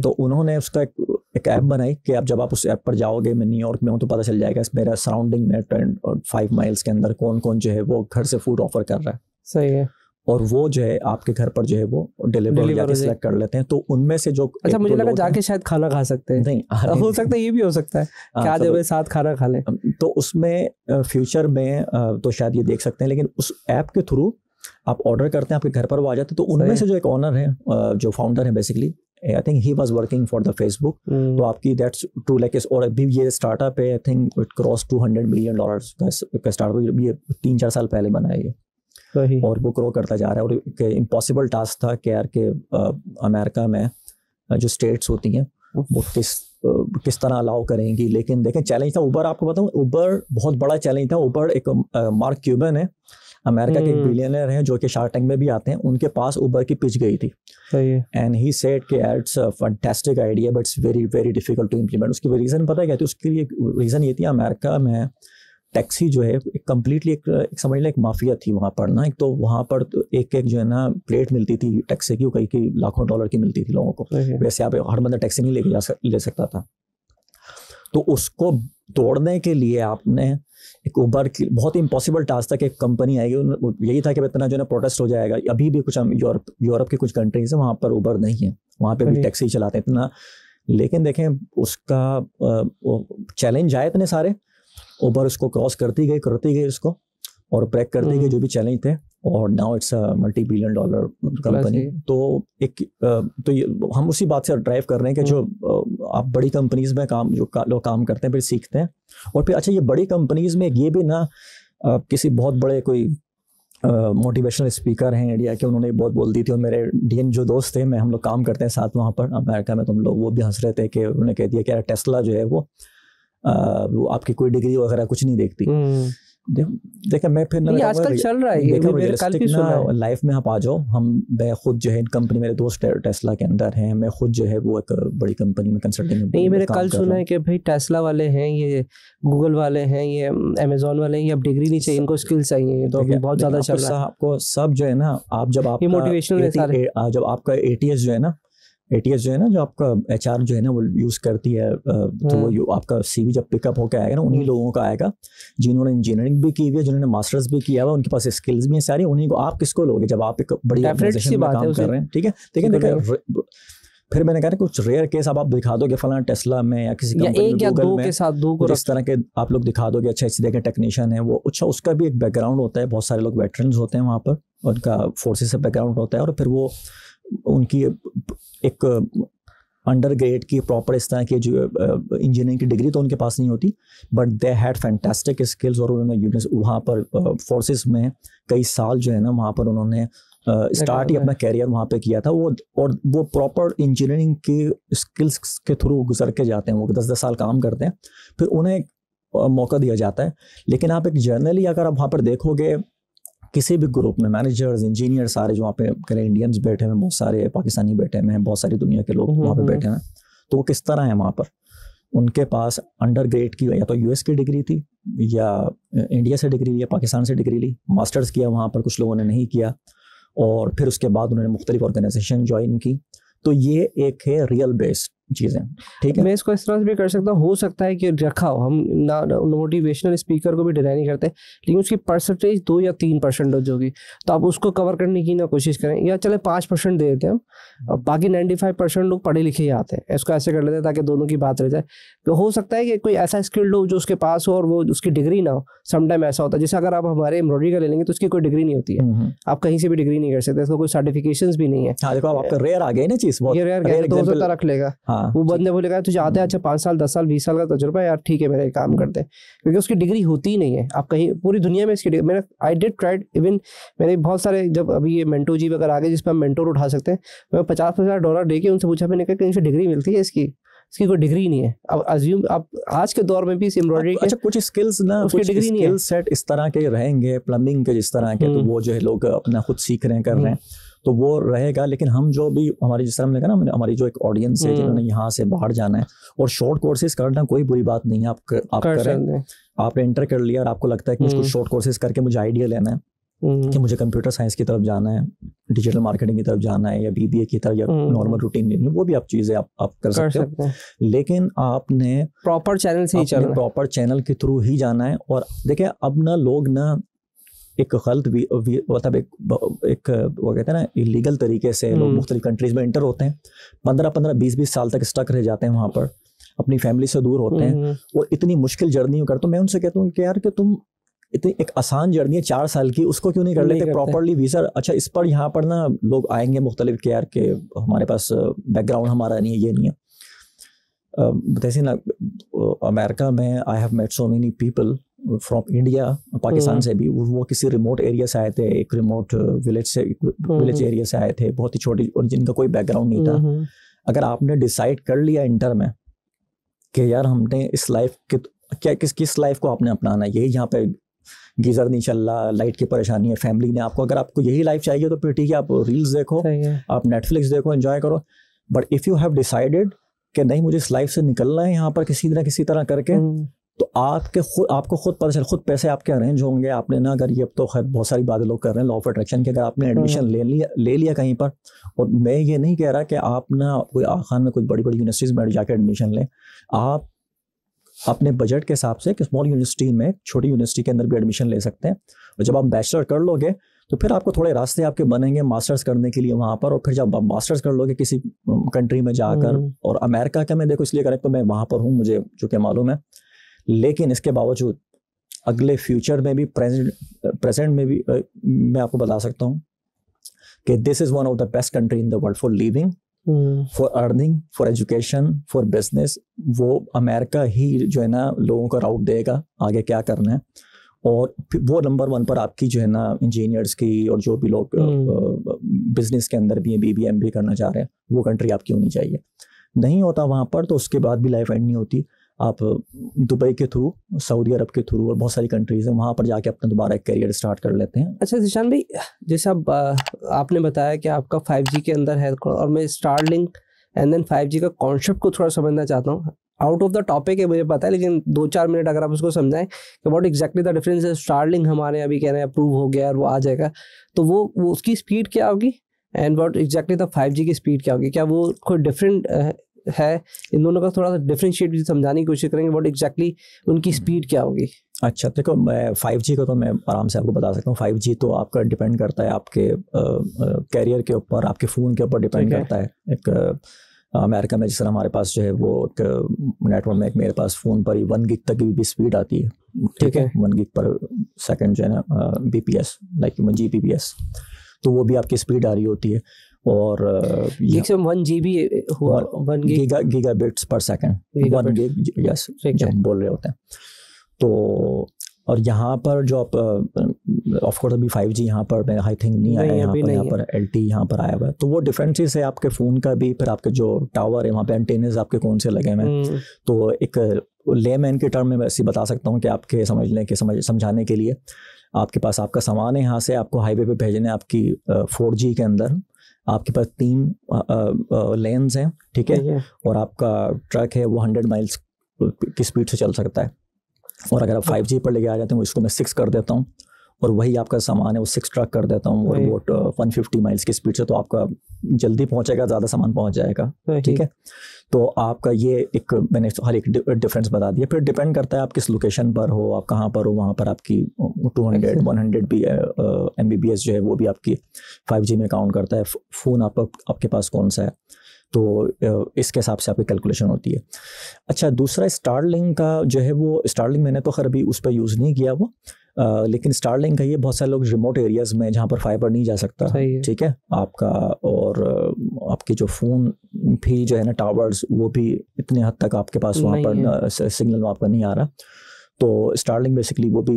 तो उन्होंने उसका एक ऐप बनाई कि आप जब आप उस ऐप पर जाओगे, मैं न्यूयॉर्क में हूँ तो पता चल जाएगा मेरा सराउंडिंग में 5 माइल्स के अंदर कौन कौन जो है वो घर से फूड ऑफर कर रहा है। सही है। और वो जो है आपके घर पर जो है वो डिलीवर जाके सिलेक्ट कर लेते हैं। तो उनमें से जो, अच्छा मुझे लगा जाके शायद खाना खा सकते हैं। नहीं हो सकता है, ये भी हो सकता है क्या जब साथ खाना खा लें। तो उसमें फ्यूचर में तो शायद ये देख सकते हैं, लेकिन उस ऐप के थ्रू आप ऑर्डर करते हैं, आपके घर पर वो आ जाते हैं। तो उनमें से जो एक ऑनर है, जो फाउंडर है basically, I think he was working for the Facebook. तो आपकी दैट्स ट्रू लाइक, और अभी ये स्टार्टअप है, I think it cross $200 million का स्टार्टअप, ये 3-4 साल पहले बना है ये, और वो ग्रो करता जा रहा है। और एक इम्पॉसिबल टास्क था कि यार के अमेरिका में जो स्टेट्स होती हैं वो किस तरह अलाउ करेंगी। लेकिन देखें चैलेंज था, उबर, आपको बताऊं, उबर बहुत बड़ा चैलेंज था। उबर एक मार्क क्यूबन है, अमेरिका के एक बिलियनर हैं, जो कि शार्क टैंक में भी आते हैं, उनके पास उबर की पिच गई थी, एंड ही सेड कि it's a fantastic idea but it's very very difficult to implement. उसकी रीज़न पता है क्या थी? उसके लिए रीज़न ये थी, अमेरिका में टैक्सी जो है कम्प्लीटली एक समझ लें एक माफिया थी वहाँ पर ना। एक तो वहाँ पर तो एक जो है ना प्लेट मिलती थी टैक्सी की, कई लाखों डॉलर की मिलती थी लोगों को। वैसे आप हर बंदा टैक्सी नहीं ले सकता था। तो उसको तोड़ने के लिए आपने एक उबर की बहुत ही इम्पॉसिबल टास्क था कि एक कंपनी आएगी, यही था कि इतना जो है ना प्रोटेस्ट हो जाएगा। अभी भी कुछ हम यूरोप की कुछ कंट्रीज है वहाँ पर उबर नहीं है, वहाँ पे भी टैक्सी चलाते हैं इतना। लेकिन देखें उसका चैलेंज आए इतने सारे, उबर उसको क्रॉस करती गई उसको और ब्रेक करती गई जो भी चैलेंज थे, और now it's a $multi-billion company. तो हम उसी बात से ड्राइव कर रहे हैं कि जो आप बड़ी कंपनीज में लोग काम करते हैं फिर सीखते हैं। और फिर अच्छा, ये बड़ी कंपनीज में ये भी ना किसी बहुत बड़े कोई मोटिवेशनल स्पीकर हैं इंडिया के, उन्होंने बहुत बोल दी थी, और मेरे डीएन जो दोस्त थे, हम लोग काम करते हैं साथ वहाँ पर अमेरिका में, तुम लोग वो भी हंस रहे थे कि उन्होंने कह दिया कि यार टेस्ला जो है वो आपकी कोई डिग्री वगैरह कुछ नहीं देखती। देखा मैं फिर ना आजकल चल रहा है, मेरे कल भी सुना है लाइफ में आप आ जाओ। मैं खुद जो है कंपनी, मेरे दोस्त टेस्ला के अंदर हैं, मैं खुद जो है वो एक बड़ी कंपनी में कंसल्टिंग नहीं, मैंने कल सुना है कि भाई टेस्ला वाले हैं, ये गूगल वाले हैं, ये अमेजोन वाले हैं, ये अब डिग्री नहीं चाहिए, इनको स्किल्स चाहिए। तो अभी बहुत ज्यादा चल रहा है आपको सब जो है ना, आप जब आप मोटिवेशनल जब आपका एटीएस जो है ना जो आपका एचआर जो है ना वो यूज करती है, तो वो आपका सीवी जब पिकअप होकर आएगा ना, उन्हीं लोगों का आएगा जिन्होंने इंजीनियरिंग भी की हुई है, जिन्होंने मास्टर्स भी किया हुआ, उनके पास स्किल्स भी हैं सारी, उन्हीं को आप किसको लोगे जब आप एक बड़ी ऑर्गेनाइजेशन में काम कर रहे हैं। ठीक है, देखिए फिर मैंने कहा कुछ रेयर केस आप दिखा दोगे फलाना टेस्ला में या किसी कंपनी में, गूगल में, के साथ इस तरह के आप लोग दिखा दोगे। अच्छा इस तरह के टेक्नीशियन है वो, अच्छा उसका भी एक बैकग्राउंड होता है, बहुत सारे लोग वेटरन्स होते हैं वहाँ पर, उनका फोर्सेस से बैकग्राउंड होता है, और फिर वो उनकी एक अंडर ग्रेड की प्रॉपर इस तरह की जो इंजीनियरिंग की डिग्री तो उनके पास नहीं होती, but they had fantastic skills, और उन्होंने वहाँ पर फोर्सेस में कई साल जो है ना वहाँ पर उन्होंने स्टार्ट ही अपना कैरियर वहाँ पे किया था वो, और वो प्रॉपर इंजीनियरिंग के स्किल्स के थ्रू गुजर के जाते हैं, वो 10-10 साल काम करते हैं, फिर उन्हें मौका दिया जाता है। लेकिन आप एक जर्नली अगर आप वहाँ पर देखोगे किसी भी ग्रुप में मैनेजर्स इंजीनियर सारे जो वहाँ पे करें, इंडियंस बैठे हुए, बहुत सारे पाकिस्तानी बैठे हुए हैं, बहुत सारी दुनिया के लोग वहाँ पे बैठे हुए हैं, तो वो किस तरह है वहाँ पर, उनके पास अंडर ग्रेड की या तो यूएस की डिग्री थी, या इंडिया से डिग्री ली, या पाकिस्तान से डिग्री ली, मास्टर्स किया वहाँ पर, कुछ लोगों ने नहीं किया, और फिर उसके बाद उन्होंने मुख्तलिफ ऑर्गेनाइजेशन ज्वाइन की। तो ये एक है रियल बेस्ड चीज़ें। ठीक है, मैं इसको इस तरह से भी कर सकता हूँ, हो सकता है कि रखा हो, हम ना मोटिवेशनल स्पीकर को भी डिनाई नहीं करते, लेकिन उसकी परसेंटेज 2 या 3% होगी, तो आप उसको कवर करने की ना कोशिश करें, या चले 5% दे देते हैं हम, बाकी 95% लोग पढ़े लिखे ही आते हैं, इसको ऐसे कर लेते हैं ताकि दोनों की बात रह जाए। तो हो सकता है कि कोई ऐसा स्किल्ड हो जो उसके पास हो और वो उसकी डिग्री ना हो। समटाइम ऐसा होता है, जैसे अगर आप हमारे एम्ब्रॉयडरी का ले लेंगे तो उसकी कोई डिग्री नहीं होती है, आप कहीं से भी डिग्री नहीं कर सकते, इसको कोई सर्टिफिकेशंस भी नहीं है। हाँ देखो आपका रेयर आ गया ना चीज, ये रेयर गया तो हो सकता रख लेगा, वो बंदे बोलेगा तुझे आता है, अच्छा 5 साल 10 साल 20 साल का तजुर्बा, यार ठीक है मेरे काम करते हैं, क्योंकि उसकी डिग्री होती ही नहीं है। आप कहीं पूरी दुनिया में इसकी मैंने आई डिड ट्राइड, इवन मैंने बहुत सारे, जब अभी ये मेंटो जी वगैरह आ गए जिस पर हम मेंटोर उठा सकते हैं, मैं $50,000 दे के उनसे पूछा, मैंने कहा कहीं से डिग्री मिलती है इसकी कोई डिग्री नहीं है। अब अज्यूम आप आज के दौर में भी इस एम्ब्रॉयडरी के अच्छा कुछ स्किल्स ना, उसकी डिग्री नहीं है, स्किल सेट इस तरह के रहेंगे, प्लम्बिंग के जिस तरह के, तो वो जो है लोग अपना खुद सीख रहे हैं कर रहे हैं, तो वो रहेगा। लेकिन हम जो भी हमारी जिस तरह हमने कहा ना, हमारी जो एक ऑडियंस है जिन्होंने यहाँ से बाहर जाना है, और शॉर्ट कोर्सेज करना कोई बुरी बात नहीं है, आप करें। आपने इंटर कर लिया और आपको लगता है कि मुझे शॉर्ट कोर्सेज करके मुझे आइडिया लेना है कि मुझे कंप्यूटर साइंस की तरफ जाना है, डिजिटल मार्केटिंग की तरफ जाना है, या बीबीए की तरफ, या नॉर्मल रूटीन लेनी है, वो भी आप चीजें आप कर सकते हो, लेकिन आपने प्रॉपर चैनल से ही चलना है, प्रॉपर चैनल के थ्रू ही जाना है। और देखिए अब ना लोग ना एक गलत मतलब एक वो कहते हैं ना इलीगल तरीके से लोग मुख्तलिफ कंट्रीज में इंटर होते हैं, 15-15 20-20 साल तक स्टक रह जाते हैं वहाँ पर, अपनी फैमिली से दूर होते हैं, और इतनी मुश्किल जर्नी करते। तो मैं उनसे कहता हूँ कि यार कि तुम इतनी एक आसान जर्नी है 4 साल की, उसको क्यों नहीं कर लेते प्रॉपरली वीज़ा। अच्छा इस पर यहाँ पर ना लोग आएंगे मुख्तलिफ के, यार के हमारे पास बैकग्राउंड हमारा नहीं है, ये नहीं है। जैसे ना अमेरिका में I have met so many people from India, Pakistan से भी, वो किसी रिमोट एरिया से आए थे, एक रिमोट विलेज एरिया से आए थे, बहुत ही छोटी, और जिनका कोई बैकग्राउंड नहीं था। अगर आपने डिसाइड कर लिया इंटर में कि यार हमने इस लाइफ के क्या किस लाइफ को आपने अपनाना है, यही जहाँ पे गीजर नहीं चल रहा, लाइट की परेशानी है, फैमिली ने आपको, अगर आपको यही लाइफ चाहिए तो फिर ठीक है, आप रील्स देखो, आप नेटफ्लिक्स देखो, एंजॉय करो। But if you have decided कि नहीं मुझे इस लाइफ से निकलना है यहाँ पर किसी तरह करके, तो आपको खुद पता चल, खुद पैसे आपके अरेंज होंगे। आपने ना, अगर ये अब तो खैर बहुत सारी बातें लोग कर रहे हैं लॉ ऑफ अट्रैक्शन की, अगर आपने एडमिशन ले लिया कहीं पर, और मैं ये नहीं कह रहा कि आप ना कोई आखान में कुछ बड़ी यूनिवर्सिटीज़ में जाकर एडमिशन लें, आप अपने बजट के हिसाब से एक स्मॉल यूनिवर्सिटी में, छोटी यूनिवर्सिटी के अंदर भी एडमिशन ले सकते हैं। और जब आप बैचलर कर लोगे तो फिर आपको थोड़े रास्ते आपके बनेंगे मास्टर्स करने के लिए वहाँ पर। और फिर जब आप मास्टर्स कर लोगे किसी कंट्री में जाकर, और अमेरिका का मैं देखो इसलिए करें तो मैं वहाँ पर हूँ, मुझे चूँकि मालूम है, लेकिन इसके बावजूद अगले फ्यूचर में भी, प्रेजेंट में भी मैं आपको बता सकता हूँ कि this is one of the best country in the world for living, for earning, for education, for business. वो अमेरिका ही जो है ना लोगों को राउट देगा आगे क्या करना है। और वो नंबर 1 पर आपकी जो है ना इंजीनियर्स की और जो भी लोग बिजनेस के अंदर भी BBA MBA करना चाह रहे हैं, वो कंट्री आपकी होनी चाहिए। नहीं होता वहाँ पर तो उसके बाद भी लाइफ एंड नहीं होती। आप दुबई के थ्रू, सऊदी अरब के थ्रू और बहुत सारी कंट्रीज हैं, वहाँ पर जाके अपना दोबारा एक करियर स्टार्ट कर लेते हैं। अच्छा ज़ीशान भाई, जैसे आपने बताया कि आपका 5G के अंदर है, और मैं स्टारलिंक एंड देन 5G का कॉन्सेप्ट को थोड़ा समझना चाहता हूँ। आउट ऑफ द टॉपिक है मुझे पता है, लेकिन 2-4 मिनट अगर आप उसको समझाएं कि व्हाट एग्जैक्टली द डिफरेंस है। स्टारलिंक हमारे अभी कह रहे हैं अप्रूव हो गया और वो आ जाएगा, तो वो उसकी स्पीड क्या होगी, and what exactly the 5G की स्पीड क्या होगी? क्या वो कोई डिफरेंट है? इन दोनों का थोड़ा सा डिफरेंशिएट भी समझाने की कोशिश करेंगे, व्हाट एग्जैक्टली उनकी स्पीड क्या होगी। अच्छा देखो, मैं 5G का तो मैं आराम से आपको बता सकता हूँ। 5G तो आपका डिपेंड करता है आपके कैरियर के ऊपर, आपके फ़ोन के ऊपर डिपेंड करता है। एक अमेरिका में जिस तरह हमारे पास जो है वो एक नेटवर्क में, एक मेरे पास फ़ोन पर ही 1 गीग तक की भी स्पीड आती है, ठीक है, 1 गीग पर सेकंड जो है ना BPS, लाइक Gbps, तो वो भी आपकी स्पीड आ रही होती है। और 1 GB हुआ, 1 gigabits per second, 1 gig, yes, जब बोल रहे होते हैं। तो और यहाँ पर जो आप ऑफ कोर्स अभी 5G यहाँ पर मैं आई थिंक नहीं आया, यहाँ पर LTE यहाँ पर आया हुआ है। तो वो डिफरेंसेस है आपके फ़ोन का भी, फिर आपके जो टावर है वहाँ पे एंटेनेस आपके कौन से लगे हुए हैं। तो एक लेमैन के टर्म में मैं ऐसे बता सकता हूँ कि आपके समझाने के लिए, आपके पास आपका सामान है, यहाँ से आपको हाईवे पे भेजने, आपकी 4G के अंदर आपके पास 3 लेन्स हैं, ठीक है, और आपका ट्रक है वो 100 माइल्स की स्पीड से चल सकता है। और अगर आप 5G पर लेके आ जाते हैं, इसको मैं 6 कर देता हूँ, और वही आपका सामान है वो 6 ट्रक कर देता हूँ, और वो 150 माइल्स की स्पीड से, तो आपका जल्दी पहुँचेगा, ज़्यादा सामान पहुँच जाएगा, ठीक है। तो आपका ये एक, मैंने हर एक डिफरेंस बता दिया। फिर डिपेंड करता है आप किस लोकेशन पर हो, आप कहाँ पर हो, वहाँ पर आपकी 200-100 भी Mbps जो है वो भी आपकी 5G में काउंट करता है। फ़ोन आपके पास कौन सा है, तो इसके हिसाब से आपकी कैलकुलेशन होती है। अच्छा, दूसरा स्टारलिंक का जो है वो, स्टारलिंक मैंने तो खैर अभी उस पर यूज़ नहीं किया वो, लेकिन स्टारलिंक का ये बहुत सारे लोग रिमोट एरियाज़ में जहाँ पर फाइबर नहीं जा सकता, ठीक है आपका, और आपकी जो फ़ोन भी जो है ना टावर्स, वो भी इतने हद तक आपके पास वहाँ पर सिग्नल आपका नहीं आ रहा। तो स्टारलिंक बेसिकली वो भी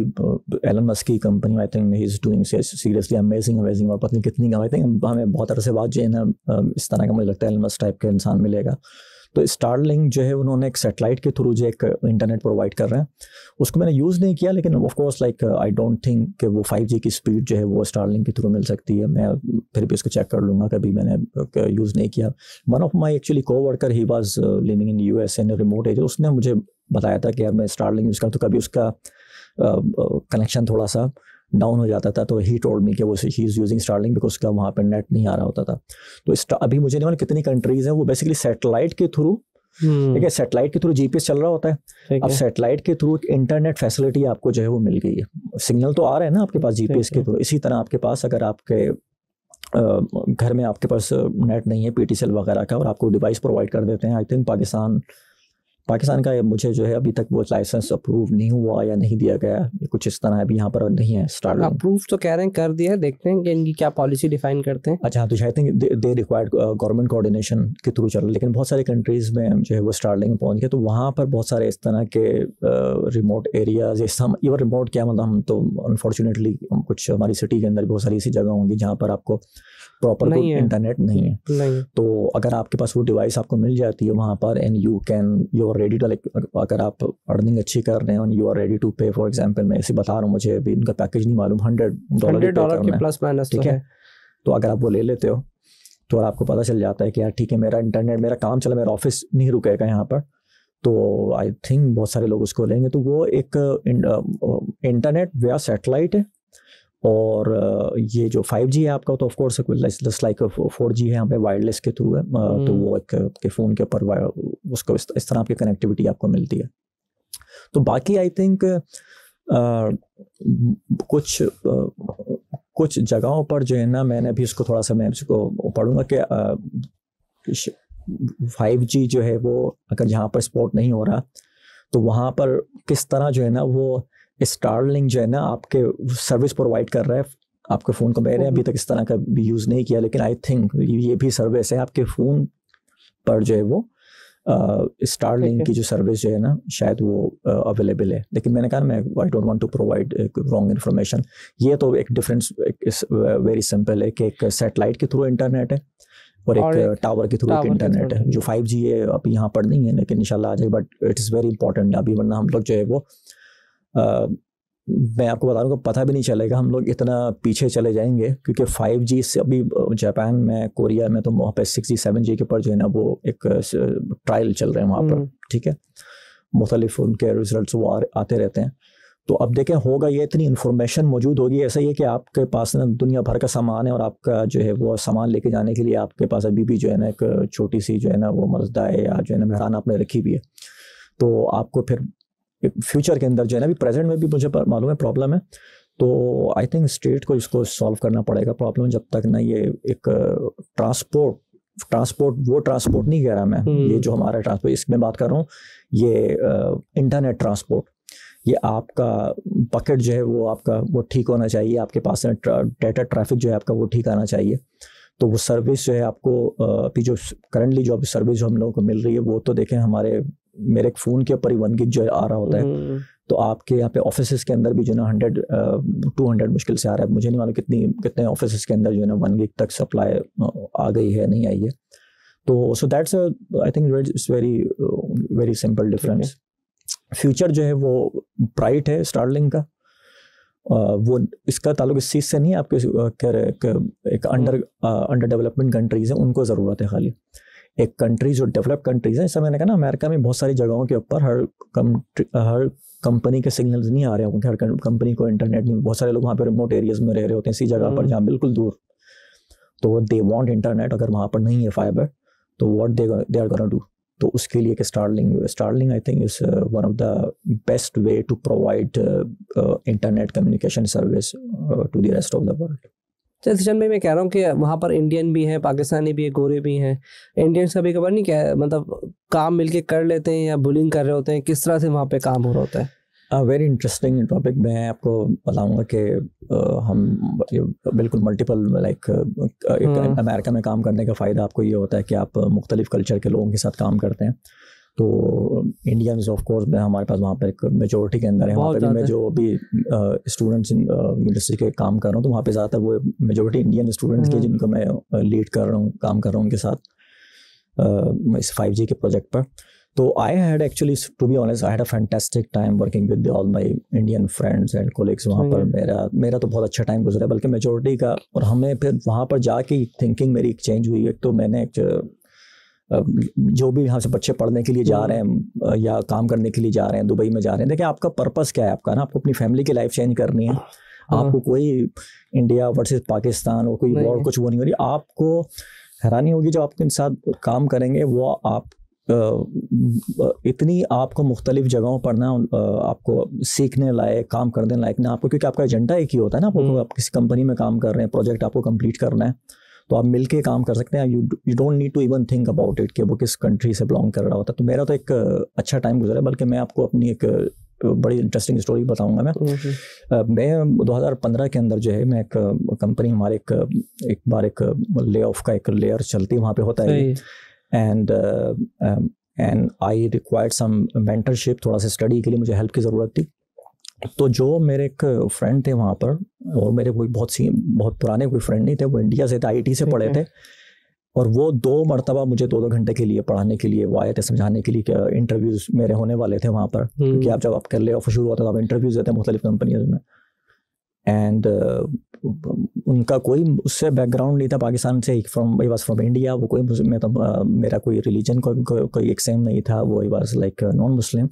एलन मस्क की company, I think he is doing seriously amazing, और पता नहीं कितनी आई थिंक हमें बहुत अरसे बाद जो है ना इस तरह का मुझे लगता है एलन मस्क टाइप का इंसान मिलेगा। तो स्टारलिंक जो है उन्होंने एक सैटेलाइट के थ्रू जो एक इंटरनेट प्रोवाइड कर रहे हैं, उसको मैंने यूज़ नहीं किया, लेकिन of course like I don't think कि वो 5G की स्पीड जो है वो स्टारलिंक के थ्रू मिल सकती है। मैं फिर भी उसको चेक कर लूँगा, कभी मैंने यूज़ नहीं किया। One of my actually co-worker, he was living in US in remote area, उसने मुझे बताया था कि यार मैं स्टारलिंक यूज़ करूँ, तो कभी उसका कनेक्शन थोड़ा सा डाउन हो जाता था, तो ही टोल्ड मी कि वो he is using Starlink because उसका वहाँ पर नेट नहीं आ रहा होता था। तो अभी मुझे नहीं मालूम कितनी कंट्रीज़ हैं वो बेसिकली सैटेलाइट के थ्रू, ठीक है, सैटेलाइट के थ्रू GPS चल रहा होता है। अब सैटेलाइट के थ्रू इंटरनेट फैसिलिटी आपको जो है वो मिल गई है, सिग्नल तो आ रहा है ना आपके पास GPS के थ्रू। इसी तरह आपके पास अगर आपके घर में आपके पास नेट नहीं है PTCL वगैरह का, और आपको डिवाइस प्रोवाइड कर देते हैं, आई थिंक पाकिस्तान का मुझे जो है अभी तक वो लाइसेंस अप्रूव नहीं हुआ या नहीं दिया गया, कुछ इस तरह अभी यहाँ पर नहीं है स्टारलिंक। अप्रूव तो कह रहे हैं कर दिया है, देखते हैं कि इनकी क्या पॉलिसी डिफाइन करते हैं। अच्छा, तो I think they required government coordination के थ्रू चल रहा है, लेकिन बहुत सारे कंट्रीज़ में जो है वो स्टारलिंक में पहुँच गए। तो वहाँ पर बहुत सारे इस तरह के रिमोट एरियाज, इवन रिमोट क्या मतलब, हम तो अनफॉर्चुनेटली कुछ हमारी सिटी के अंदर बहुत सारी ऐसी जगह होंगी जहाँ पर आपको प्रॉपर इंटरनेट नहीं है। तो अगर आपके पास वो डिवाइस आपको मिल जाती है वहाँ पर, and you are ready to, like अगर आप अर्निंग अच्छी कर रहे हैं और you are ready to pay, for example मैं ऐसे बता रहा हूँ, मुझे अभी इनका पैकेज नहीं मालूम, $100 के प्लस माइनस, ठीक है। तो अगर आप वो ले लेते हो तो आपको पता चल जाता है कि यार ठीक है, मेरा इंटरनेट, मेरा काम चला, मेरा ऑफिस नहीं रुकेगा यहाँ पर, तो आई थिंक बहुत सारे लोग उसको लेंगे। तो वो एक इंटरनेट वया सैटेलाइट है, और ये जो 5G है आपका, तो of course just like 4G है, यहाँ पे वायरलेस के थ्रू है, तो वो एक के फ़ोन के ऊपर उसको इस तरह आपकी कनेक्टिविटी आपको मिलती है। तो बाकी आई थिंक कुछ जगहों पर जो है ना, मैंने भी इसको थोड़ा सा मैं इसको पढ़ूंगा कि 5G जो है वो अगर जहाँ पर सपोर्ट नहीं हो रहा तो वहाँ पर किस तरह जो है ना वो स्टारलिंक जो है ना आपके सर्विस प्रोवाइड कर रहा है आपके फ़ोन को। मैंने अभी तक इस तरह का भी यूज़ नहीं किया, लेकिन आई थिंक ये भी सर्विस है आपके फ़ोन पर जो है वो स्टारलिंक की जो सर्विस जो है ना शायद वो अवेलेबल है। लेकिन मैंने कहा मैं I don't want to provide wrong information. ये तो एक डिफरेंस वेरी सिंपल है कि एक सैटेलाइट के थ्रू इंटरनेट है और एक टावर के थ्रू एक इंटरनेट है। जो 5G है अभी यहाँ पर नहीं है, लेकिन इंशाल्लाह आ जाए, but it is very important अभी, वरना हम लोग जो है वो मैं आपको बता दूँ कि पता भी नहीं चलेगा, हम लोग इतना पीछे चले जाएंगे। क्योंकि 5G से अभी जापान में, कोरिया में तो वहाँ पे 6G 7G के ऊपर जो है ना वो एक ट्रायल चल रहे हैं वहाँ पर, ठीक है, मुख्तलिफ उनके रिजल्ट्स वो आते रहते हैं। तो अब देखें होगा ये, इतनी इन्फॉर्मेशन मौजूद होगी। ऐसा ही है कि आपके पास ना दुनिया भर का सामान है और आपका जो है वो सामान लेके जाने के लिए आपके पास अभी भी जो है ना एक छोटी सी जो है ना वो मज़दा है या जो है ना मेहरान आपने रखी हुई है। तो आपको फिर फ्यूचर के अंदर जो है ना, अभी प्रेजेंट में भी मुझे मालूम है प्रॉब्लम है, तो आई थिंक स्टेट को इसको सॉल्व करना पड़ेगा प्रॉब्लम, जब तक ना ये एक ट्रांसपोर्ट वो ट्रांसपोर्ट नहीं कह रहा मैं, ये जो हमारा ट्रांसपोर्ट इसमें बात कर रहा हूँ, ये इंटरनेट ट्रांसपोर्ट, ये आपका पकेट जो है वो आपका वो ठीक होना चाहिए, आपके पास डेटा ट्रैफिक जो है आपका वो ठीक आना चाहिए। तो वो सर्विस जो है आपको अभी जो करंटली जो अभी सर्विस जो हम लोगों को मिल रही है वो तो देखें मेरे एक फ़ोन के ऊपर ही 1 गिग जो आ रहा होता है। तो आपके यहाँ पे ऑफिस के अंदर भी जो ना 100-200 मुश्किल से आ रहा है। मुझे नहीं मालूम कितने ऑफिस के अंदर जो है ना 1 गिग तक सप्लाई आ गई है, नहीं आई है। तो so that's I think it's very simple difference. Future जो है वो ब्राइट है स्टारलिंक का। वो इसका ताल्लुक इस चीज़ से नहीं है, आपके कह रहे एक अंडर डेवलपमेंट कंट्रीज़ हैं उनको ज़रूरत है खाली। एक कंट्री जो डेवलप कंट्रीज़ हैं, जैसे मैंने कहा ना अमेरिका में बहुत सारी जगहों के ऊपर हर कंपनी के सिग्नल्स नहीं आ रहे होंगे, हर कंपनी को इंटरनेट नहीं, बहुत सारे लोग वहाँ पर रिमोट एरियाज़ में रह रहे होते हैं, इसी जगह पर जहाँ बिल्कुल दूर, तो दे वांट इंटरनेट। अगर वहाँ पर नहीं है फाइबर तो what they are gonna do, तो उसके लिए कि Starlink I think is one of the best way to provide internet communication service to the rest of the world. Sachin भाई, मैं कह रहा हूँ कि वहाँ पर इंडियन भी हैं, पाकिस्तानी भी है, गोरे भी हैं। इंडियंस कभी कभार नहीं क्या मतलब काम मिलके कर लेते हैं या बुलिंग कर रहे होते हैं, किस तरह से वहाँ पे काम हो रहा होता है? Very interesting topic. मैं आपको बताऊंगा कि हम बिल्कुल मल्टीपल लाइक अमेरिका में काम करने का फ़ायदा आपको ये होता है कि आप मुख्तलिफ कल्चर के लोगों के साथ काम करते हैं। तो इंडियंस ऑफ कोर्स में हमारे पास वहाँ पर एक मेजोरिटी के अंदर है। वहाँ पर मैं जो अभी स्टूडेंट्स यूनिवर्सिटी के काम कर रहा हूँ तो वहाँ पे ज़्यादातर वो मेजोरिटी इंडियन स्टूडेंट्स के जिनको मैं लीड कर रहा हूँ, काम कर रहा हूँ उनके साथ इस 5G के प्रोजेक्ट पर। तो I had actually to be honest I had a fantastic time working with all my Indian friends and colleagues. वहाँ पर मेरा तो बहुत अच्छा टाइम गुजरा, बल्कि मेजोरिटी का। और हमें फिर वहाँ पर जाके थिंकिंग मेरी चेंज हुई। एक तो मैंने जो भी यहाँ से बच्चे पढ़ने के लिए जा रहे हैं या काम करने के लिए जा रहे हैं, दुबई में जा रहे हैं, देखिए आपका पर्पस क्या है, आपका ना आपको अपनी फैमिली की लाइफ चेंज करनी है। आपको कोई इंडिया वर्सेस पाकिस्तान और कोई और कुछ वो नहीं हो रही। आपको हैरानी होगी जब आपके साथ काम करेंगे, वो आप इतनी आपको मुख्तलिफ जगहों पर ना आपको सीखने लायक, काम करने लायक ना आपको, क्योंकि आपका एजेंडा एक ही होता है ना, आपको आप किसी कंपनी में काम कर रहे हैं, प्रोजेक्ट आपको कंप्लीट करना है, तो आप मिलके काम कर सकते हैं। You don't need to even think about it कि वो किस कंट्री से बिलोंग कर रहा होता है। तो मेरा तो एक अच्छा टाइम गुजरा है। बल्कि मैं आपको अपनी एक बड़ी इंटरेस्टिंग स्टोरी बताऊंगा। मैं 2015 के अंदर जो है मैं एक कंपनी हमारे एक बार एक ले ऑफ का एक लेयर चलती वहाँ पे होता है, and I required some mentorship, थोड़ा सा स्टडी के लिए मुझे हेल्प की ज़रूरत थी। तो जो मेरे एक फ्रेंड थे वहाँ पर, और मेरे कोई बहुत पुराने कोई फ्रेंड नहीं थे, वो इंडिया से थे, IT से पढ़े थे, और वो 2 मरतबा मुझे 2 घंटे के लिए पढ़ाने के लिए वो आए थे, समझाने के लिए कि इंटरव्यूज़ मेरे होने वाले थे वहाँ पर। क्योंकि आप जब आपका ले ऑफ शुरू होता है तो आप इंटरव्यूज़ देते हैं मुख्तलिफ कंपनीज में। एंड उनका कोई उससे बैकग्राउंड नहीं था पाकिस्तान से, ही वाज फ्रॉम इंडिया। वो कोई मेरा कोई रिलीजन कोई एक सेम नहीं था, वो ही वाज लाइक नॉन मुस्लिम।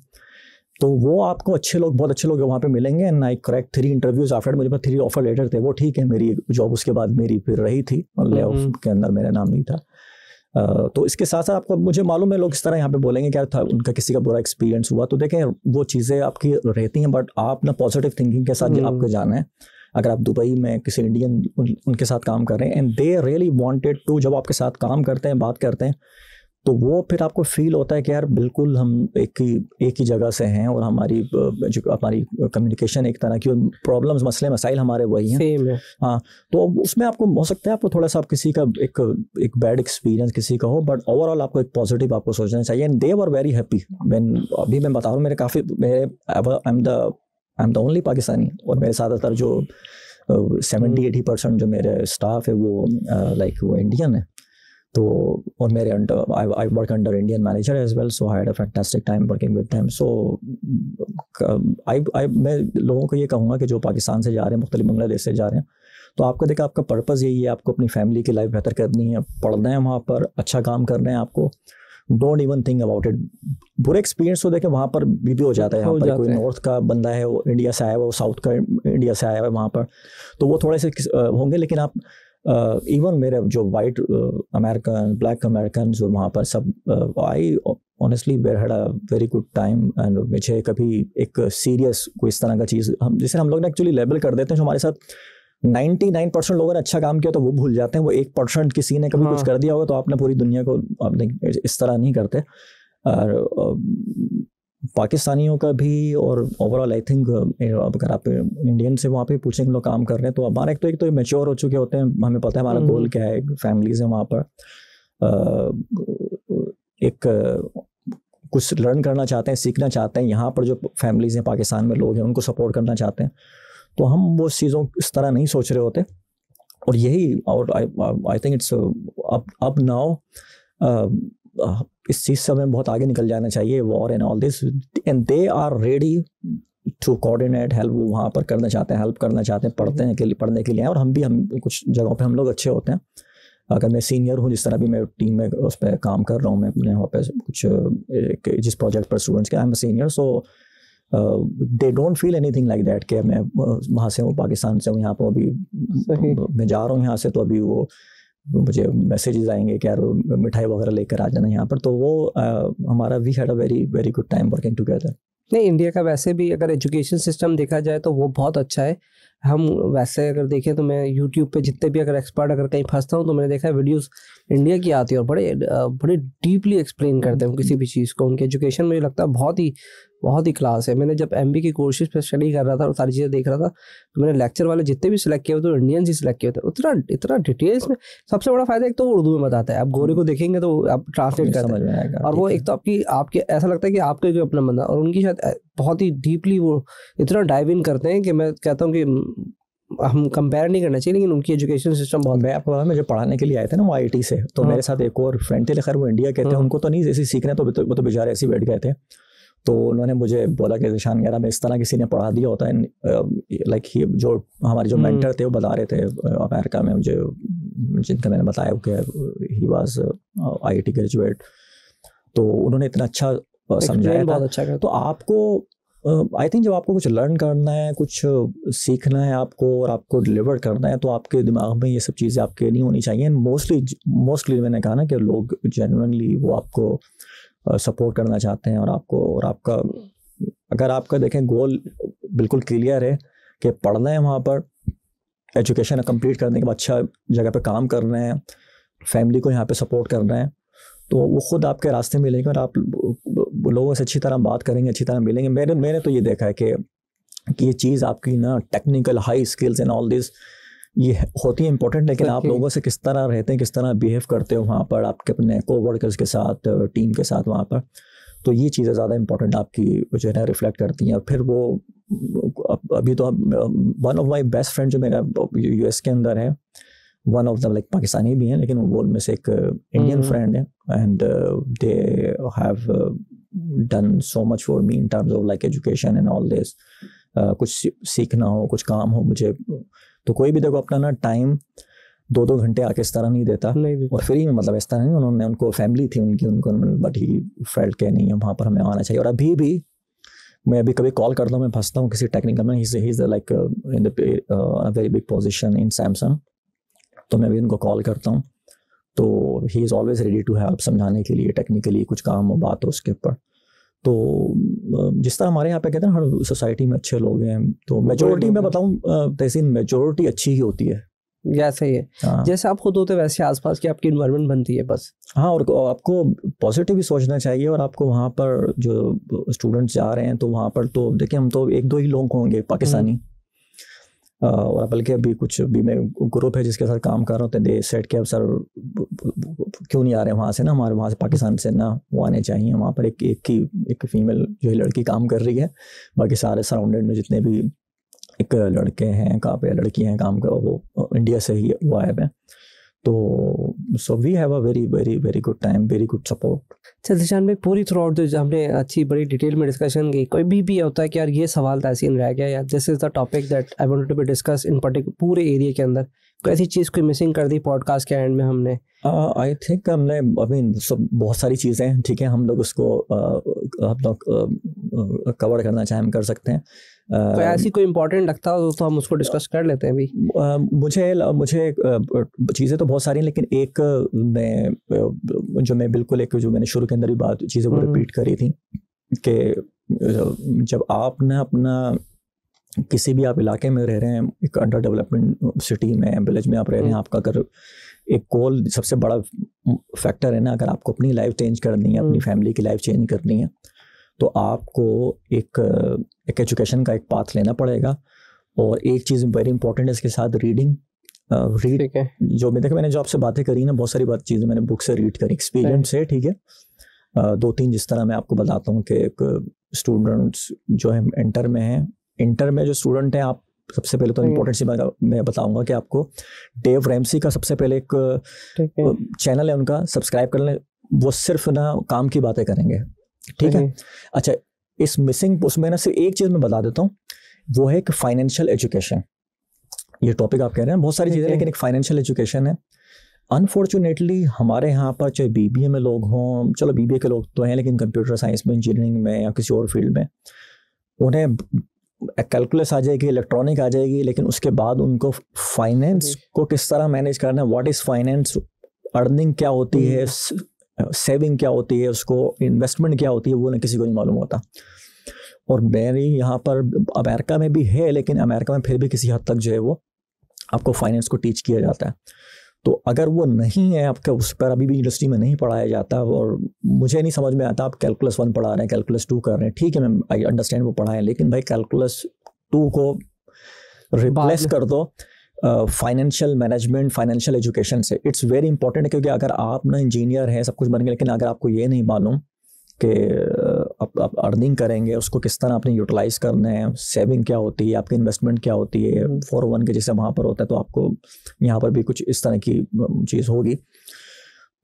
तो वो आपको अच्छे लोग, बहुत अच्छे लोग वहाँ पे मिलेंगे। And I crack 3 interviews after, मुझे पास 3 ऑफर लेटर थे। वो ठीक है, मेरी जॉब उसके बाद मेरी फिर रही थी, ले ऑफ के अंदर मेरा नाम नहीं था। तो इसके साथ साथ आपको, मुझे मालूम है लोग इस तरह यहाँ पे बोलेंगे क्या था उनका किसी का बुरा एक्सपीरियंस हुआ, तो देखें वो चीज़ें आपकी रहती हैं, बट आप ना पॉजिटिव थिंकिंग के साथ आपको जाना है। अगर आप दुबई में किसी इंडियन उनके साथ काम कर रहे हैं and they really wanted to, जब आपके साथ काम करते हैं, बात करते हैं, तो वो फिर आपको फील होता है कि यार बिल्कुल हम एक ही जगह से हैं और हमारी कम्युनिकेशन एक तरह की, प्रॉब्लम्स, मसले मसाइल हमारे वही हैं। हाँ, तो उसमें आपको हो सकता है आपको थोड़ा सा किसी का एक बैड एक्सपीरियंस किसी का हो, बट ओवरऑल आपको एक पॉजिटिव आपको सोचना चाहिए। And they were very happy. अभी मैं बता रहा हूँ, I am the only Pakistani, और मेरे ज़्यादातर जो 70-80% जो मेरे स्टाफ है वो वो इंडियन है। तो और मेरे I work under Indian manager as well, so I had a fantastic time working with them. So मैं लोगों को ये कहूँगा कि जो पाकिस्तान से जा रहे हैं, मुख्तलिफ बांग्लादेश से जा रहे हैं, तो आपको देखा आपका पर्पज़ यही है, आपको अपनी फैमिली की लाइफ बेहतर करनी है, पढ़ना है वहाँ पर, अच्छा काम करना है आपको। Don't even think about it. बुरे एक्सपीरियंस तो देखें वहाँ पर भी हो जाता है। यहाँ पर कोई नॉर्थ का बंदा है, वो इंडिया से आया हुआ, वो साउथ का इंडिया से आया हुआ है वहाँ पर, तो वो थोड़े से होंगे, लेकिन आप इवन मेरे जो वाइट अमेरिकन, ब्लैक अमेरिकन जो वहाँ पर सब, I honestly had a very good time. And मुझे कभी एक सीरियस कोई इस तरह का चीज़, हम जिसे हम लोग ना एक्चुअली लेबल कर देते हैं, जो हमारे साथ 99% लोगों ने अच्छा काम किया तो वो भूल जाते हैं, वो 1% किसी ने कभी कुछ कर दिया होगा तो आपने पूरी दुनिया को, आपने इस तरह नहीं करते। और पाकिस्तानियों का भी, और ओवरऑल आई थिंक अगर आप इंडियन से वहाँ पे पूछेंगे लोग काम कर रहे हैं, तो हमारा एक तो मैच्योर हो चुके होते हैं, हमें पता है हमारा गोल क्या है, फैमिलीज है वहाँ पर, एक कुछ लर्न करना चाहते हैं, सीखना चाहते हैं। यहाँ पर जो फैमिलीज हैं, पाकिस्तान में लोग हैं, उनको सपोर्ट करना चाहते हैं, तो हम वो चीज़ों इस तरह नहीं सोच रहे होते। और यही, और आई थिंक इट्स अब नाउ इस चीज़ से हमें बहुत आगे निकल जाना चाहिए, war and all this, and they are ready to coordinate, help वहाँ पर करना चाहते हैं, हेल्प करना चाहते हैं, पढ़ने के लिए। और हम कुछ जगहों पे हम लोग अच्छे होते हैं। अगर मैं सीनियर हूँ, जिस तरह भी मैं टीम में उस पर काम कर रहा हूँ, मैं अपने वहाँ पे कुछ जिस प्रोजेक्ट पर स्टूडेंट्स के, I am a senior, so they don't feel anything like that कि मैं वहाँ से हूँ, पाकिस्तान से हूँ, यहाँ पर अभी मैं जा रहा हूँ यहाँ से, तो अभी वो मुझे मैसेजेस आएंगे कि यार मिठाई वगैरह लेकर आ जाना यहाँ पर। तो वो हमारा we had a very very good time working together. नहीं, इंडिया का वैसे भी अगर एजुकेशन सिस्टम देखा जाए तो वो बहुत अच्छा है। हम वैसे अगर देखें तो मैं यूट्यूब पे जितने भी अगर एक्सपर्ट अगर कहीं फंसता हूँ तो मैंने देखा है वीडियोस इंडिया की आती है और बड़े डीपली एक्सप्लेन करते हैं किसी भी चीज़ को। उनके एजुकेशन मुझे लगता है बहुत ही क्लास है। मैंने जब MBA की कोर्सेज पे स्टडी कर रहा था और सारी चीज़ें देख रहा था तो मैंने लेक्चर वाले जितने भी सिलेक्ट किए हुए तो इंडियन ही सिलेक्ट किए होते, इतना डिटेल्स में। सबसे बड़ा फायदा एक तो उर्दू में बताता है, आप गोरे को देखेंगे तो आप ट्रांसलेट करते हैं, और वो एक तो आपके ऐसा लगता है कि आपका कोई अपना बंदा, और उनकी शायद बहुत ही डीपली वो इतना डाइव इन करते हैं कि मैं कहता हूँ कि हम कंपेयर नहीं करना चाहिए, लेकिन उनकी एजुकेशन सिस्टम बहुत। मैं आपको बता, मैं जो पढ़ाने के लिए आए थे ना वो IIT से, तो मेरे साथ एक और फ्रेंड थे, खैर वो इंडिया के थे, उनको तो नहीं जैसे सीखने, तो वो तो बेचारे ऐसे बैठ गए थे। तो उन्होंने मुझे बोला कि ज़िशान यार, हमें इस तरह किसी ने पढ़ा दिया होता है, लाइक जो हमारे जो मेंटर थे वो बता रहे थे अमेरिका में, मुझे जिनका मैंने बताया कि ही वाज IIT ग्रेजुएट, तो उन्होंने इतना अच्छा समझाया था। अच्छा। तो आपको आई थिंक जब आपको कुछ लर्न करना है, कुछ सीखना है आपको, और आपको डिलीवर करना है, तो आपके दिमाग में ये सब चीज़ें आपके नहीं होनी चाहिए। मोस्टली मैंने कहा ना कि लोग जेन्युइनली वो आपको सपोर्ट करना चाहते हैं, और आपका अगर आपका देखें गोल बिल्कुल क्लियर है कि पढ़ना है वहाँ पर, एजुकेशन कंप्लीट करने के बाद अच्छा जगह पे काम करना है, फैमिली को यहाँ पे सपोर्ट करना है, तो वो खुद आपके रास्ते मिलेंगे और आप लोगों से अच्छी तरह बात करेंगे, अच्छी तरह मिलेंगे। मैंने तो ये देखा है कि ये चीज़ आपकी ना technical high skills and all this ये होती है इंपॉर्टेंट, लेकिन आप लोगों से किस तरह रहते हैं, किस तरह बिहेव करते हो वहाँ पर, आपके अपने कोवर्कर्स के साथ, टीम के साथ वहाँ पर, तो ये चीज़ें ज़्यादा इंपॉर्टेंट आपकी जो है ना रिफ्लेक्ट करती हैं। और फिर वो अभी तो one of my best friend जो मेरा US के अंदर है, one of the like Pakistani भी हैं, लेकिन वो उनमें से एक इंडियन फ्रेंड है, and they have done so much for me in terms of like education and all this. कुछ सीखना हो, कुछ काम हो मुझे, तो कोई भी देखो अपना ना टाइम 2-2 घंटे आके इस तरह नहीं देता, और फ्री में, मतलब इस तरह नहीं, उनको फैमिली थी उनको, बट ही फेल्ट के नहीं है वहाँ पर हमें आना चाहिए। और अभी भी मैं अभी कभी कॉल करता हूँ, मैं फंसता हूँ किसी टेक्निकल में, he is like in the very big position in Samsung, तो मैं भी उनको कॉल करता हूँ, तो he is always ready to help, समझाने के लिए, टेक्निकली कुछ काम हो, बात हो उसके ऊपर। तो जिस तरह हमारे यहाँ पे कहते हैं हर सोसाइटी में अच्छे लोग हैं, तो मेजोरिटी में बताऊँ तहसीन मेजोरिटी अच्छी ही होती है। सही है। हाँ। जैसे आप खुद होते वैसे आसपास की आपकी इन्वायरमेंट बनती है बस। हाँ, और आपको पॉजिटिव ही सोचना चाहिए, और आपको वहाँ पर जो स्टूडेंट्स जा रहे हैं तो वहाँ पर तो देखिए हम तो 1-2 ही लोग होंगे पाकिस्तानी, और बल्कि अभी कुछ भी मैं ग्रुप है जिसके साथ काम कर रहा हूँ, दे सेट के अब सर क्यों नहीं आ रहे वहाँ से ना, हमारे वहाँ से पाकिस्तान से ना वो आने चाहिए। वहाँ पर एक फीमेल जो है लड़की काम कर रही है, बाकी सारे सराउंडेड में जितने भी एक लड़के हैं कहाँ पे लड़कियाँ हैं काम कर, वो इंडिया से ही वो आए हैं। तो so we have a very very very good time, very good support. Zeeshan भाई, पूरी थ्रू आउट जो हमने अच्छी बड़ी डिटेल में डिस्कशन की, कोई भी होता है कि यार ये सवाल तहसीन रह गया, या this is the topic that I wanted to be discuss in particular पूरे एरिया के अंदर, कोई ऐसी चीज़ कोई मिसिंग कर दी पॉडकास्ट के एंड में हमने? आई थिंक हमने बहुत सारी चीज़ें, ठीक है, हम लोग उसको हम लोग कवर करना चाहें हम कर सकते हैं। कोई ऐसी कोई इम्पोर्टेंट लगता हो तो हम उसको डिस्कस कर लेते हैं अभी। मुझे चीज़ें तो बहुत सारी हैं, लेकिन एक मैं बिल्कुल जो मैंने शुरू के अंदर ही बात चीज़ें वो रिपीट करी थी कि जब आप ना अपना किसी भी आप इलाके में रह रहे हैं, एक अंडर डेवलपमेंट सिटी में, विलेज में आप रह रहे हैं, आपका अगर एक गोल सबसे बड़ा फैक्टर है ना, अगर आपको अपनी लाइफ चेंज करनी है, अपनी फैमिली की लाइफ चेंज करनी है, तो आपको एक एजुकेशन का एक पाथ लेना पड़ेगा। और एक चीज़ वेरी इंपॉर्टेंट है इसके साथ, रीडिंग। जो मैंने जो आपसे बातें करी ना, बहुत सारी चीज़ें मैंने बुक से रीड करी, एक्सपीरियंस से, ठीक है। 2-3 जिस तरह मैं आपको बताता हूँ कि एक स्टूडेंट्स जो है इंटर में जो स्टूडेंट हैं, आप सबसे पहले तो इम्पोर्टेंट सी मैं बताऊंगा कि आपको डेव रैमसी का सबसे पहले एक चैनल है उनका, सब्सक्राइब कर लें। वो सिर्फ ना काम की बातें करेंगे, ठीक है। अच्छा, इस मिसिंग उसमें ना सिर्फ एक चीज़ मैं बता देता हूँ, वो है कि फाइनेंशियल एजुकेशन। ये टॉपिक आप कह रहे हैं बहुत सारी चीज़ें, लेकिन एक फाइनेंशियल एजुकेशन है। अनफॉर्चुनेटली हमारे यहाँ पर चाहे BBA में लोग हों, चलो BBA के लोग तो हैं, लेकिन कंप्यूटर साइंस में, इंजीनियरिंग में या किसी और फील्ड में, उन्हें कैलकुलस आ जाएगी, इलेक्ट्रॉनिक आ जाएगी, लेकिन उसके बाद उनको फाइनेंस को किस तरह मैनेज करना है, व्हाट इज़ फाइनेंस, अर्निंग क्या होती है, सेविंग क्या होती है, उसको इन्वेस्टमेंट क्या होती है, वो किसी को नहीं मालूम होता। और मेरी यहाँ पर अमेरिका में भी है, लेकिन अमेरिका में फिर भी किसी हद तक जो है वो आपको फाइनेंस को टीच किया जाता है। तो अगर वो नहीं है आपका, उस पर अभी भी इंडस्ट्री में नहीं पढ़ाया जाता, और मुझे नहीं समझ में आता, आप कैलकुलस 1 पढ़ा रहे हैं, कैलकुलस 2 कर रहे हैं, ठीक है, मैं आई अंडरस्टैंड वो पढ़ाएं, लेकिन भाई कैलकुलस 2 को रिप्लेस कर दो फाइनेंशियल मैनेजमेंट, फाइनेंशियल एजुकेशन से। इट्स वेरी इंपॉर्टेंट, क्योंकि अगर आप ना इंजीनियर हैं, सब कुछ बन गए, लेकिन अगर आपको ये नहीं मालूम कि आप अर्निंग करेंगे, उसको किस तरह आपने यूटिलाइज करना है, सेविंग क्या होती है, आपकी इन्वेस्टमेंट क्या होती है, 401 के जैसे वहाँ पर होता है, तो आपको यहाँ पर भी कुछ इस तरह की चीज़ होगी।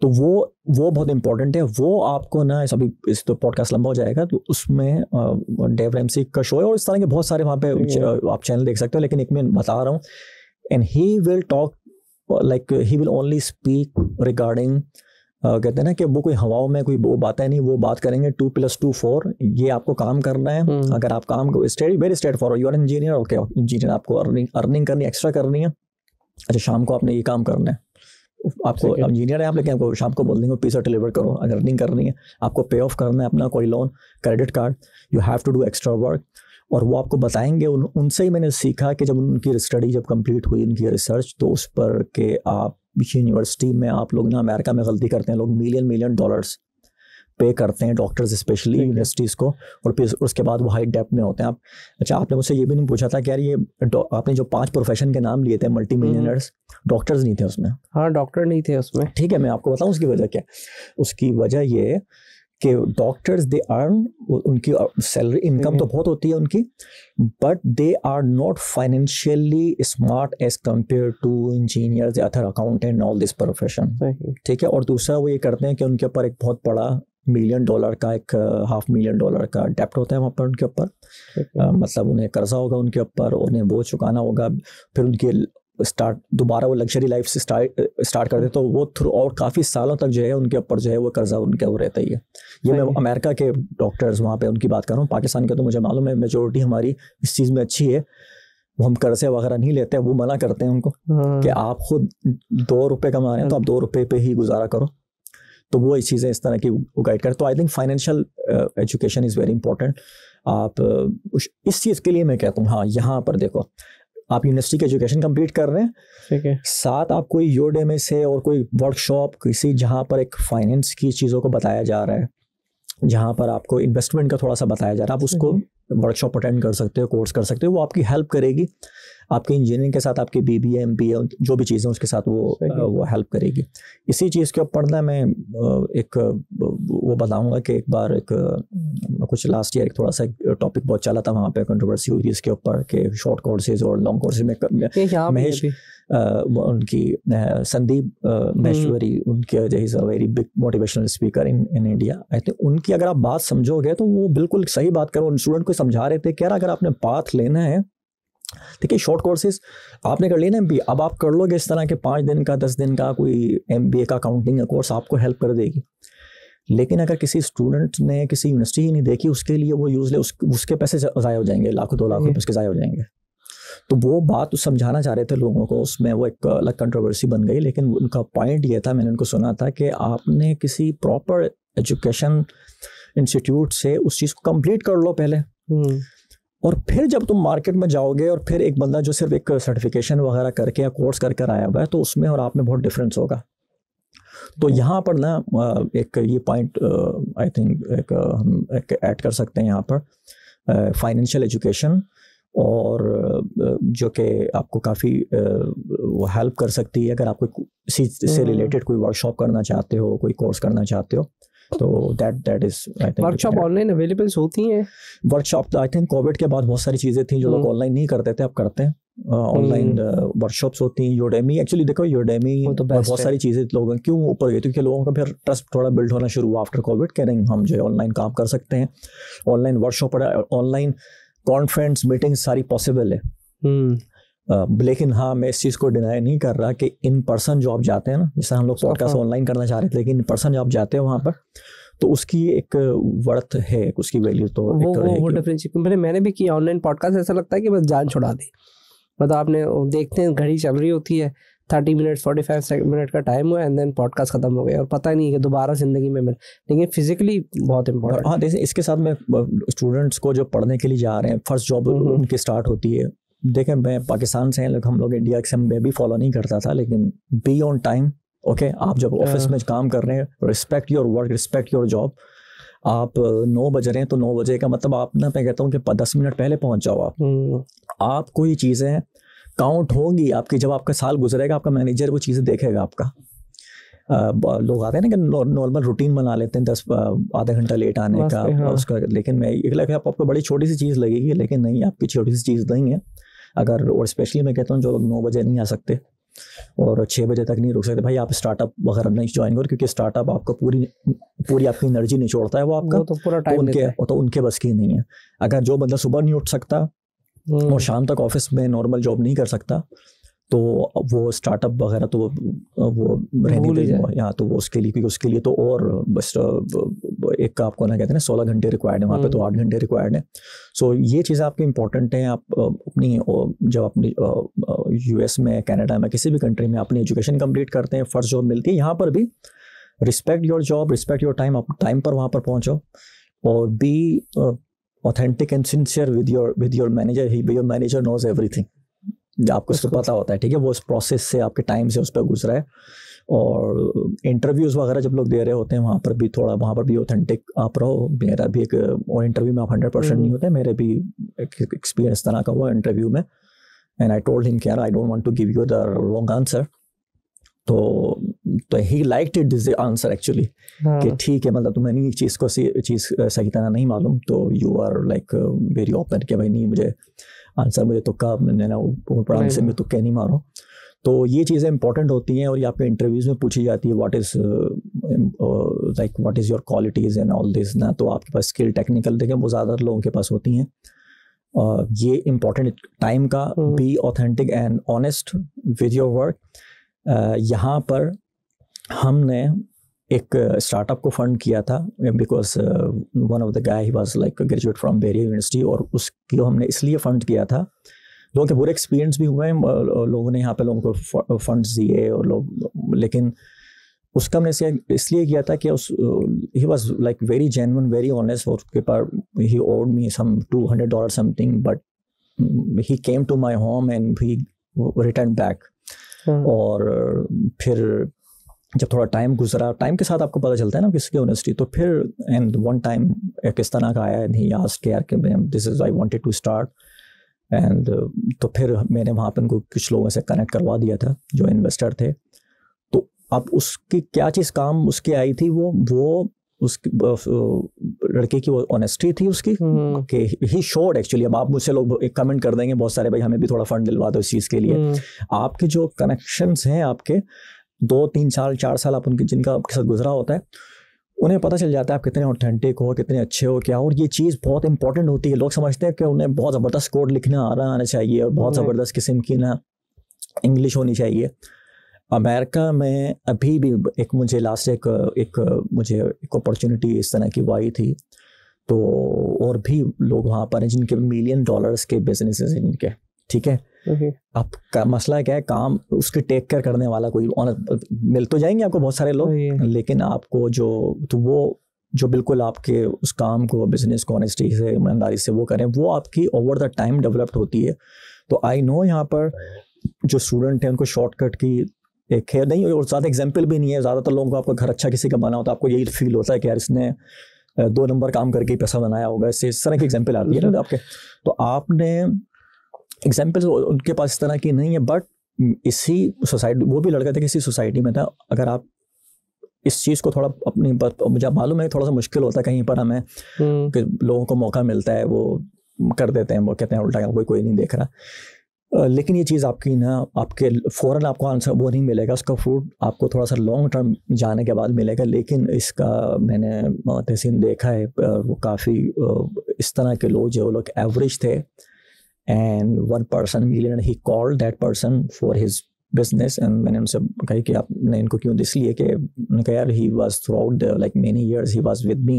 तो वो बहुत इंपॉर्टेंट है। वो आपको ना अभी इस तो पॉडकास्ट लंबा हो जाएगा, तो उसमें डेव रैमसी का शो है, और इस तरह के बहुत सारे वहाँ पे आप चैनल देख सकते हो, लेकिन एक मैं बता रहा हूँ, and he will talk like he will only speak regarding, कहते हैं ना कि वो कोई हवाओं में कोई वो बातें नहीं, वो बात करेंगे 2 + 2 4, ये आपको काम करना है। अगर आप काम very straight forward, you are engineer, okay engineer, आपको अर्निंग करनी, एक्स्ट्रा करनी है। अच्छा, शाम को आपने ये काम करना है, आपको इंजीनियर है आप, लेकिन आपको शाम को बोल देंगे पिज़्ज़ा डिलीवर करो। अगर अर्निंग करनी है, आपको पे ऑफ करना है अपना कोई loan, credit card, you have to do extra work, और वो आपको बताएंगे। उनसे ही मैंने सीखा कि जब उनकी स्टडी जब कंप्लीट हुई, उनकी रिसर्च, तो उस पर के आप यूनिवर्सिटी में आप लोग ना, अमेरिका में गलती करते हैं लोग, $मिलियन डॉलर्स पे करते हैं डॉक्टर्स स्पेशली यूनिवर्सिटीज़ को, और फिर उसके बाद वो हाई डेप्थ में होते हैं। आप अच्छा, आपने मुझसे ये भी नहीं पूछा था कि यार ये आपने जो 5 प्रोफेशन के नाम लिए थे मल्टी मिलियनर्स, डॉक्टर्स नहीं थे उसमें। हाँ, डॉक्टर नहीं थे उसमें, ठीक है। मैं आपको बताऊँ उसकी वजह क्या। उसकी वजह ये कि डॉक्टर्स दे अर्न, उनकी सैलरी इनकम तो बहुत होती है उनकी, but they are not financially smart as compare to engineers, other accountant, all this profession, ठीक है। और दूसरा वो ये करते हैं कि उनके ऊपर एक बहुत बड़ा $1 मिलियन का, एक $500,000 का डेप्ट होता है वहाँ पर उनके ऊपर, मतलब उन्हें कर्जा होगा उनके ऊपर, उन्हें वो चुकाना होगा, फिर उनकी दोबारा वो लग्जरी लाइफ से स्टार्ट करते, तो वो थ्रू और काफ़ी सालों तक जो है उनके ऊपर जो है वो कर्जा उनके वो रहता ही है। ये मैं अमेरिका के डॉक्टर्स वहाँ पे उनकी बात कर रहा हूँ। पाकिस्तान के तो मुझे मालूम है मेजोरिटी हमारी इस चीज़ में अच्छी है, वो हम कर्जे वगैरह नहीं लेते, वो मना करते हैं उनको कि आप खुद 2 रुपये कमा रहे हैं तो आप 2 रुपये पे ही गुजारा करो। तो वो चीज़ें इस तरह की वो गाइड कर। तो I think financial education is very important. आप इस चीज़ के लिए मैं कहता हूँ, हाँ यहाँ पर देखो, आप यूनिवर्सिटी की एजुकेशन कंप्लीट कर रहे हैं, ठीक है, साथ आप कोई यूडेमी से और कोई वर्कशॉप किसी जहाँ पर एक फाइनेंस की चीज़ों को बताया जा रहा है, जहाँ पर आपको इन्वेस्टमेंट का थोड़ा सा बताया जा रहा है, आप उसको वर्कशॉप अटेंड कर सकते हो, कोर्स कर सकते हो, वो आपकी हेल्प करेगी। आपके इंजीनियरिंग के साथ आपकी BBA MBA जो भी चीज़ें उसके साथ वो हेल्प करेगी। इसी चीज़ के ऊपर ना मैं एक वो बताऊंगा कि एक बार कुछ लास्ट ईयर एक थोड़ा सा टॉपिक बहुत चला था, वहाँ पे कंट्रोवर्सी हुई थी इसके ऊपर कि शॉर्ट कोर्सेज और लॉन्ग कोर्सेज में महेश उनकी संदीप महेश्वरी, उनके is a very big motivational speaker in India. I think उनकी अगर आप बात समझोगे तो वो बिल्कुल सही बात कर, उन स्टूडेंट को समझा रहे थे कि यार अगर आपने पाथ लेना है, ठीक है, शॉर्ट कोर्सेज आपने कर लिया ना MBA, अब आप कर लोगे इस तरह के 5 दिन का 10 दिन का कोई MBA का अकाउंटिंग का कोर्स, आपको हेल्प कर देगी। लेकिन अगर किसी स्टूडेंट ने किसी यूनिवर्सिटी ही नहीं देखी, उसके लिए वो यूजलेस, उसके पैसे ज़ाया हो जाएंगे, लाखों 2 लाख रुपये उसके ज़ाया हो जाएंगे। तो वो बात समझाना चाह रहे थे लोगों को, उसमें वो एक अलग कंट्रोवर्सी बन गई। लेकिन उनका पॉइंट ये था, मैंने उनको सुना था कि आपने किसी प्रॉपर एजुकेशन इंस्टीट्यूट से उस चीज़ को कंप्लीट कर लो पहले, और फिर जब तुम मार्केट में जाओगे और फिर एक बंदा जो सिर्फ एक सर्टिफिकेशन वगैरह करके या कोर्स करके आया हुआ है, तो उसमें और आप में बहुत डिफरेंस होगा। तो यहाँ पर ना एक ये पॉइंट आई थिंक हम ऐड कर सकते हैं यहाँ पर, फाइनेंशियल एजुकेशन, और जो कि आपको काफ़ी वो हेल्प कर सकती है अगर आप कोई इसी से रिलेटेड कोई वर्कशॉप करना चाहते हो, कोई कोर्स करना चाहते हो। तो that is I think workshop online available होती हैं। वर्कशॉप आई थिंक कोविड के बाद बहुत सारी चीज़ें थी जो लोग ऑनलाइन नहीं करते थे, अब करते हैं। ऑनलाइन वर्कशॉप्स होती हैं। यूडेमी, एक्चुअली देखो यूडेमी तो बहुत सारी चीज़ें लोगों क्यों ऊपर गई, क्योंकि लोगों का फिर ट्रस्ट थोड़ा बिल्ड होना शुरू हुआ आफ्टर कोविड, कह रहे हैं हम जो है ऑनलाइन काम कर सकते हैं, online workshop, online conference meetings सारी पॉसिबल है। लेकिन हाँ, मैं इस चीज़ को डिनाई नहीं कर रहा कि इन पर्सन जो आप जाते हैं ना, जैसे हम लोग पॉडकास्ट ऑनलाइन करना चाह रहे थे, लेकिन इन पर्सन जो आप जाते हैं वहाँ पर, तो उसकी एक वर्थ है, उसकी वैल्यू तो वो डिफरेंस। मैंने भी किया ऑनलाइन पॉडकास्ट, ऐसा लगता है कि बस जान छुड़ा दी। मतलब आपने देखते हैं घड़ी चल रही होती है, 30 मिनट 45 मिनट का टाइम हुआ एंड देन पॉडकास्ट खत्म हो गया और पता नहीं है कि दोबारा जिंदगी में मिले। लेकिन फिजिकली बहुत इंपॉर्टेंट। हाँ, जैसे इसके साथ में स्टूडेंट्स को जो पढ़ने के लिए जा रहे हैं, फर्स्ट जॉब उनकी स्टार्ट होती है। देखें, मैं पाकिस्तान से हैं, हम लोग इंडिया से मैं भी फॉलो नहीं करता था, लेकिन बी ऑन टाइम। ओके, आप जब ऑफिस में काम कर रहे हैं, respect your work, respect your job. आप 9 बज रहे हैं तो 9 बजे का मतलब आप ना, मैं कहता हूँ कि 10 मिनट पहले पहुंच जाओ। आप कोई चीज़ें काउंट होंगी आपकी, जब आपका साल गुजरेगा आपका मैनेजर वो चीज़ें देखेगा आपका। लोग आते हैं ना कि नॉर्मल रूटीन बना लेते हैं 10 आधा घंटा लेट आने का, हाँ। उसका, लेकिन मैं ये लगा आपको बड़ी छोटी सी चीज़ लगेगी, लेकिन नहीं, आपकी छोटी सी चीज़ नहीं है। अगर, और स्पेशली मैं कहता हूँ जो लोग 9 बजे नहीं आ सकते और 6 बजे तक नहीं रुक सकते, भाई आप स्टार्टअप वगैरह नहीं ज्वाइन करो, क्योंकि स्टार्टअप आपको पूरी आपकी एनर्जी निचोड़ता है, वो आपका तो पूरा टाइम तो उनके बस की नहीं है। अगर जो बंदा सुबह नहीं उठ सकता और शाम तक ऑफिस में नॉर्मल जॉब नहीं कर सकता, तो वो स्टार्टअप वगैरह तो वो रहने दे यहाँ, तो वो उसके लिए तो और बस एक आपको ना कहते हैं 16 घंटे रिक्वायर्ड है, वहाँ पे तो 8 घंटे रिक्वायर्ड है। सो ये चीज़ें आपकी इंपॉर्टेंट हैं। आप अपनी जब अपनी US में, कनाडा में, किसी भी कंट्री में अपनी एजुकेशन कंप्लीट करते हैं, फर्स्ट जॉब मिलती है, यहाँ पर भी respect your job, respect your time, आप टाइम पर वहाँ पर पहुँचो और be authentic and sincere with your manager. Your manager knows everything, आपको उसको पता होता है, ठीक है, वो उस प्रोसेस से, आपके टाइम से उस पर गुजरा है। और इंटरव्यूज़ वगैरह जब लोग दे रहे होते हैं, वहाँ पर भी ऑथेंटिक आप रहो। मेरा भी एक, और इंटरव्यू में आप 100% नहीं होते, मेरे भी एक्सपीरियंस तरह का हुआ इंटरव्यू में। एंड आई टोल्ड हिम कि यार I don't want to give you the wrong answer. तो he liked it this answer actually, कि ठीक है, मतलब तुम्हें नहीं चीज़ सही तरह नहीं मालूम, तो you are like very open कि भाई नहीं, मुझे आंसर मुझे तुक्का, मैंने ना ऊपर आंसर में तुक्के नहीं मारो। तो ये चीज़ें इंपॉर्टेंट होती हैं और ये आपके इंटरव्यूज़ में पूछी जाती है, what is your qualities and all this ना। तो आपके पास स्किल, टेक्निकल, देखें वो ज़्यादातर लोगों के पास होती हैं। ये इंपॉर्टेंट टाइम का, be authentic and honest with your work. यहाँ पर हमने एक स्टार्टअप को फंड किया था, because one of the guy he was like graduate from Berea University, और उसको हमने इसलिए फंड किया था लोगों के बुरे एक्सपीरियंस भी हुए हैं, लोगों ने यहाँ पे लोगों को फंड्स दिए और लोग, लेकिन उसका मैंने इसलिए किया था कि he was like very genuine, very honest, और उसके पास he owed me some $200 something, but he came to my home and he return back. और फिर जब थोड़ा टाइम गुजरा, टाइम के साथ आपको पता चलता है ना किसकी ऑनेस्टी, तो फिर एंड वन टाइम एक इस तरह का आया एंड ही आस्क्ड यार कि this is I wanted to start, and तो फिर मैंने वहाँ पर उनको कुछ लोगों से कनेक्ट करवा दिया था जो इन्वेस्टर थे। तो अब उसकी क्या चीज़ काम उसकी आई थी, वो उसकी लड़के की वो ऑनेस्टी थी उसकी, कि ही शोड एक्चुअली। अब आप मुझसे लोग एक कमेंट कर देंगे बहुत सारे, भाई हमें भी थोड़ा फंड दिलवा दो इस चीज़ के लिए। आपके जो कनेक्शंस हैं, आपके 2-3 साल 4 साल आप उनके जिनका आपके साथ गुजरा होता है, उन्हें पता चल जाता है आप कितने ऑथेंटिक हो, कितने अच्छे हो क्या। और ये चीज़ बहुत इंपॉर्टेंट होती है। लोग समझते हैं कि उन्हें बहुत ज़बरदस्त कोड लिखना आना चाहिए और बहुत ज़बरदस्त किस्म की ना इंग्लिश होनी चाहिए। अमेरिका में अभी भी एक मुझे लास्ट मुझे एक अपॉर्चुनिटी इस तरह की वो आई थी, तो और भी लोग वहाँ पर हैं जिनके $1 मिलियन के बिजनेसेस हैं जिनके, ठीक है। अब का मसला क्या है, काम उसके टेक केयर करने वाला कोई मिल तो जाएंगे आपको बहुत सारे लोग, लेकिन आपको वो जो बिल्कुल आपके उस काम को, बिजनेस को ऑनेस्टी से, ईमानदारी से वो करें, वो आपकी ओवर द टाइम डेवलप्ड होती है। तो आई नो यहाँ पर जो स्टूडेंट हैं उनको शॉर्टकट की एक है नहीं, और ज़्यादा एग्जाम्पल भी नहीं है। ज़्यादातर लोगों को आपका घर अच्छा किसी का बना होता है, आपको यही फील होता है कि यार इसने 2 नंबर काम करके पैसा बनाया होगा, इससे इस तरह की एग्जाम्पल आती है ना आपके। तो आपने एग्जाम्पल उनके पास इस तरह की नहीं है, बट इसी सोसाइटी, वो भी लड़का था किसी सोसाइटी में था। अगर आप इस चीज़ को थोड़ा अपनी, मुझे मालूम है थोड़ा सा मुश्किल होता है कहीं पर हमें, कि लोगों को मौका मिलता है वो कर देते हैं, वो कहते हैं उल्टा कोई नहीं देख रहा। लेकिन ये चीज़ आपकी ना, आपके फ़ौरन आपको आंसर वो नहीं मिलेगा, उसका फ्रूट आपको थोड़ा सा लॉन्ग टर्म जाने के बाद मिलेगा। लेकिन इसका मैंने तहसीन देखा है, वो काफ़ी इस तरह के लोग जो लोग एवरेज थे, and one person millionaire, he called that person for his business, and मैंने उनसे कहा कि आपने इनको क्यों, इसलिए कि उन्होंने कहा यार he was throughout the like many years he was with me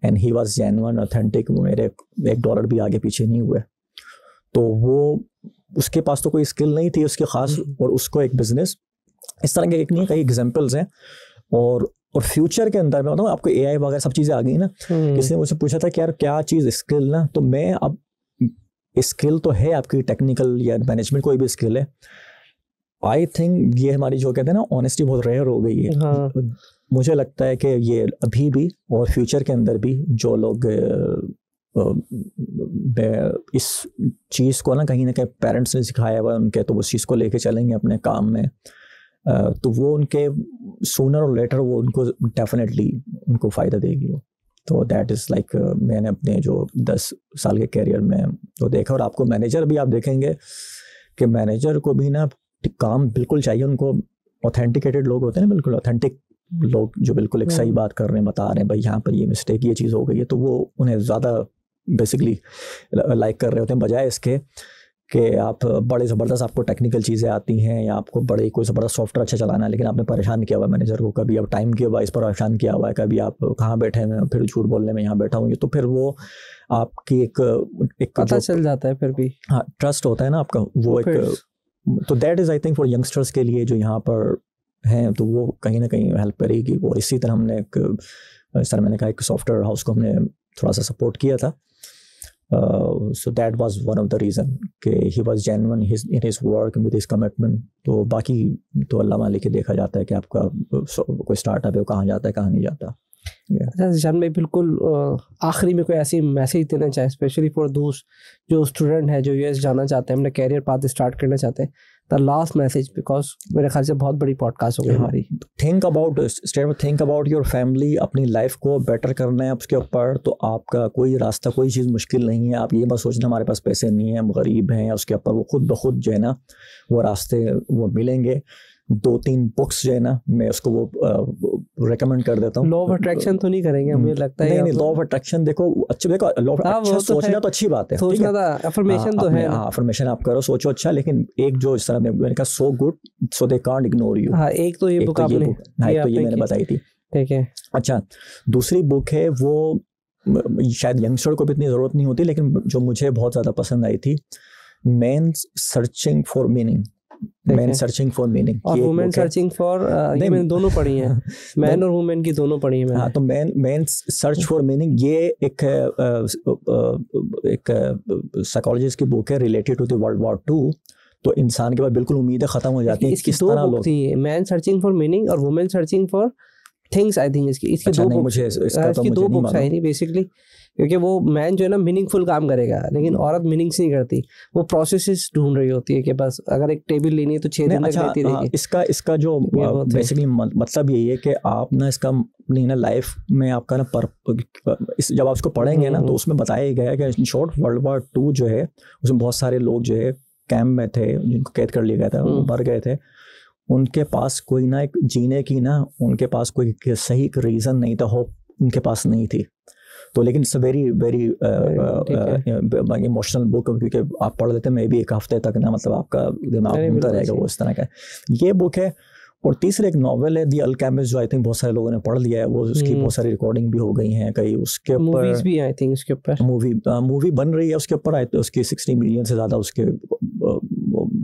and he was genuine, authentic, वो मेरे $1 भी आगे पीछे नहीं हुए। तो वो उसके पास तो कोई स्किल नहीं थी उसके ख़ास, और उसको एक बिजनेस इस तरह के एक नहीं कई एग्जाम्पल्स हैं। और फ्यूचर के अंदर मैं बताऊँ आपको, AI वगैरह सब चीज़ें आ गई ना। किसी ने मुझसे पूछा था कि यार क्या चीज़ स्किल ना, तो मैं अब स्किल तो है आपकी टेक्निकल या मैनेजमेंट, कोई भी स्किल है। आई थिंक ये हमारी जो कहते हैं ना ऑनेस्टी बहुत रेयर हो गई है। हाँ। मुझे लगता है कि ये अभी भी और फ्यूचर के अंदर भी जो लोग इस चीज़ को ना कहीं पेरेंट्स ने सिखाया हुआ उनके, तो उस चीज़ को लेके चलेंगे अपने काम में, तो वो उनके सूनर और लेटर वो उनको डेफिनेटली उनको फ़ायदा देगी वो। तो दैट इज़ लाइक मैंने अपने जो 10 साल के कैरियर में तो देखा। और आपको मैनेजर भी आप देखेंगे कि मैनेजर को भी ना काम बिल्कुल चाहिए, उनको ऑथेंटिकेटेड लोग होते हैं ना, बिल्कुल ऑथेंटिक लोग जो बिल्कुल एक सही बात कर रहे हैं, बता रहे हैं भाई यहाँ पर ये मिस्टेक, ये चीज़ हो गई है, तो वो उन्हें ज़्यादा बेसिकली लाइक कर रहे होते हैं, बजाय इसके कि आप बड़े ज़बरदस्त आपको टेक्निकल चीज़ें आती हैं या आपको बड़े कोई ज़बरदस्त सॉफ्टवेयर अच्छा चलाना है, लेकिन आपने परेशान किया हुआ मैनेजर को, कभी आप टाइम के वाइज परेशान किया हुआ है, कभी आप कहाँ बैठे हैं, फिर झूठ बोलने में यहाँ बैठा हूँ, तो फिर वो आपकी एक पता चल जाता है फिर भी। हाँ, ट्रस्ट होता है ना आपका, वो एक, तो that is I think for youngsters के लिए जो यहाँ पर हैं, तो वो कहीं ना कहीं हेल्प करेगी। और इसी तरह हमने इस तरह मैंने कहा एक सॉफ्टवेयर हाउस को हमने थोड़ा सा सपोर्ट किया था। So that was one of the reason कि he was genuine in his work with his commitment। तो बाकी तो अल्लाह मालिक के देखा जाता है कि आपका कोई स्टार्टअप है वो कहाँ जाता है कहाँ नहीं जाता। अच्छा ज़ीशान भाई, बिल्कुल आखिरी में कोई ऐसी मैसेज देना चाहे स्पेशली फॉर दोस्त जो स्टूडेंट है जो US जाना चाहते हैं, अपना कैरियर पाथ स्टार्ट करना चाहते हैं, द लास्ट मैसेज, बिकॉज मेरे ख्याल से बहुत बड़ी पॉडकास्ट हो गई हमारी। थिंक अबाउट योर फैमिली, अपनी लाइफ को बेटर करना है उसके ऊपर, तो आपका कोई रास्ता, कोई चीज़ मुश्किल नहीं है। आप ये मत सोचना हमारे पास पैसे नहीं है, हम गरीब हैं, उसके ऊपर वो खुद ब खुद जो है ना वो रास्ते वो मिलेंगे। 2-3 बुक्स जो है ना मैं उसको वो रेकमेंड कर देता हूँ। लॉ ऑफ अट्रैक्शन तो नहीं करेंगे मुझे लगता है। नहीं, लॉ ऑफ अट्रैक्शन देखो, अच्छे देखो, लॉ ऑफ अच्छा सोचना तो अच्छी बात है, सोचना था, अफर्मेशन तो है। हाँ, अफर्मेशन आप करो, सोचो अच्छा, लेकिन एक जो इस तरह मैंने कहा so good so they can't ignore you. हाँ, एक तो ये बुक आपने, तो ये मैंने बताई थी, ठीक है। अच्छा, दूसरी बुक है वो शायद यंगस्टर को भी इतनी ज़रूरत नहीं होती, लेकिन जो मुझे बहुत ज़्यादा पसंद आई थी, man searching for meaning, man searching for meaning और वुमेन सर्चिंग फॉर, ये मैंने दोनों पढ़ी हैं, मैन और वुमेन की दोनों पढ़ी हैं मैंने। हाँ, तो मैन सर्च फॉर मीनिंग ये एक साइकोलॉजिस्ट की बुक है related to the world war 2। तो इंसान के बाद बिल्कुल उम्मीदें खत्म हो जाती हैं। इसकी दो बुक थी, मैन सर्चिंग फॉर मीनिंग और women searching for things, I think इसकी दो बुक्स आई थी बेसिकली, क्योंकि वो मैन जो है ना मीनिंगफुल काम करेगा, लेकिन औरत मीनिंग्स नहीं करती, वो प्रोसेसेस ढूंढ रही होती है कि बस अगर एक टेबल लेनी है तो 6 दिन तक लेती रहेगी। इसका जो बेसिकली मतलब यही है कि आप ना इसका अपनी ना लाइफ में आपका ना जब आप इसको पढ़ेंगे ना तो उसमें बताया गया है कि इन शॉर्ट वर्ल्ड वॉर 2 जो है उसमें बहुत सारे लोग जो है कैंप में थे, जिनको कैद कर लिया गया था, मर गए थे। उनके पास कोई ना एक जीने की ना उनके पास कोई सही रीज़न नहीं था, होप उनके पास नहीं थी। तो लेकिन इट्स वेरी इमोशनल बुक, क्योंकि आप पढ़ लेते हैं भी एक हफ्ते तक ना, मतलब आपका दिमाग घूमता रहेगा वो इस तरह का। ये बुक है। और तीसरा एक नॉवेल है दी अल्केमिस्ट, जो आई थिंक बहुत सारे लोगों ने पढ़ लिया है, वो उसकी बहुत सारी रिकॉर्डिंग भी हो गई हैं, कई उसके ऊपर मूवीज भी आई थिंक उसके ऊपर मूवी बन रही है उसके ऊपर। उसकी 60 मिलियन से ज़्यादा उसके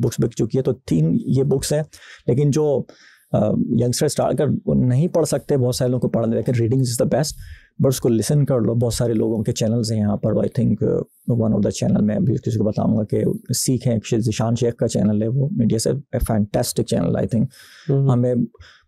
बुक्स बिक चुकी है। तो 3 ये बुक्स हैं, लेकिन जो यंगस्टर स्टार्ट कर नहीं पढ़ सकते, बहुत सारे लोगों को पढ़ने, लेकिन reading is the best, but उसको लिसन कर लो। बहुत सारे लोगों के चैनल्स हैं यहाँ पर। I think one of the channel में अभी किसी को बताऊंगा कि सीख है, ज़ीशान शेख का चैनल है, वो मीडिया से फैंटास्टिक चैनल। आई थिंक हमें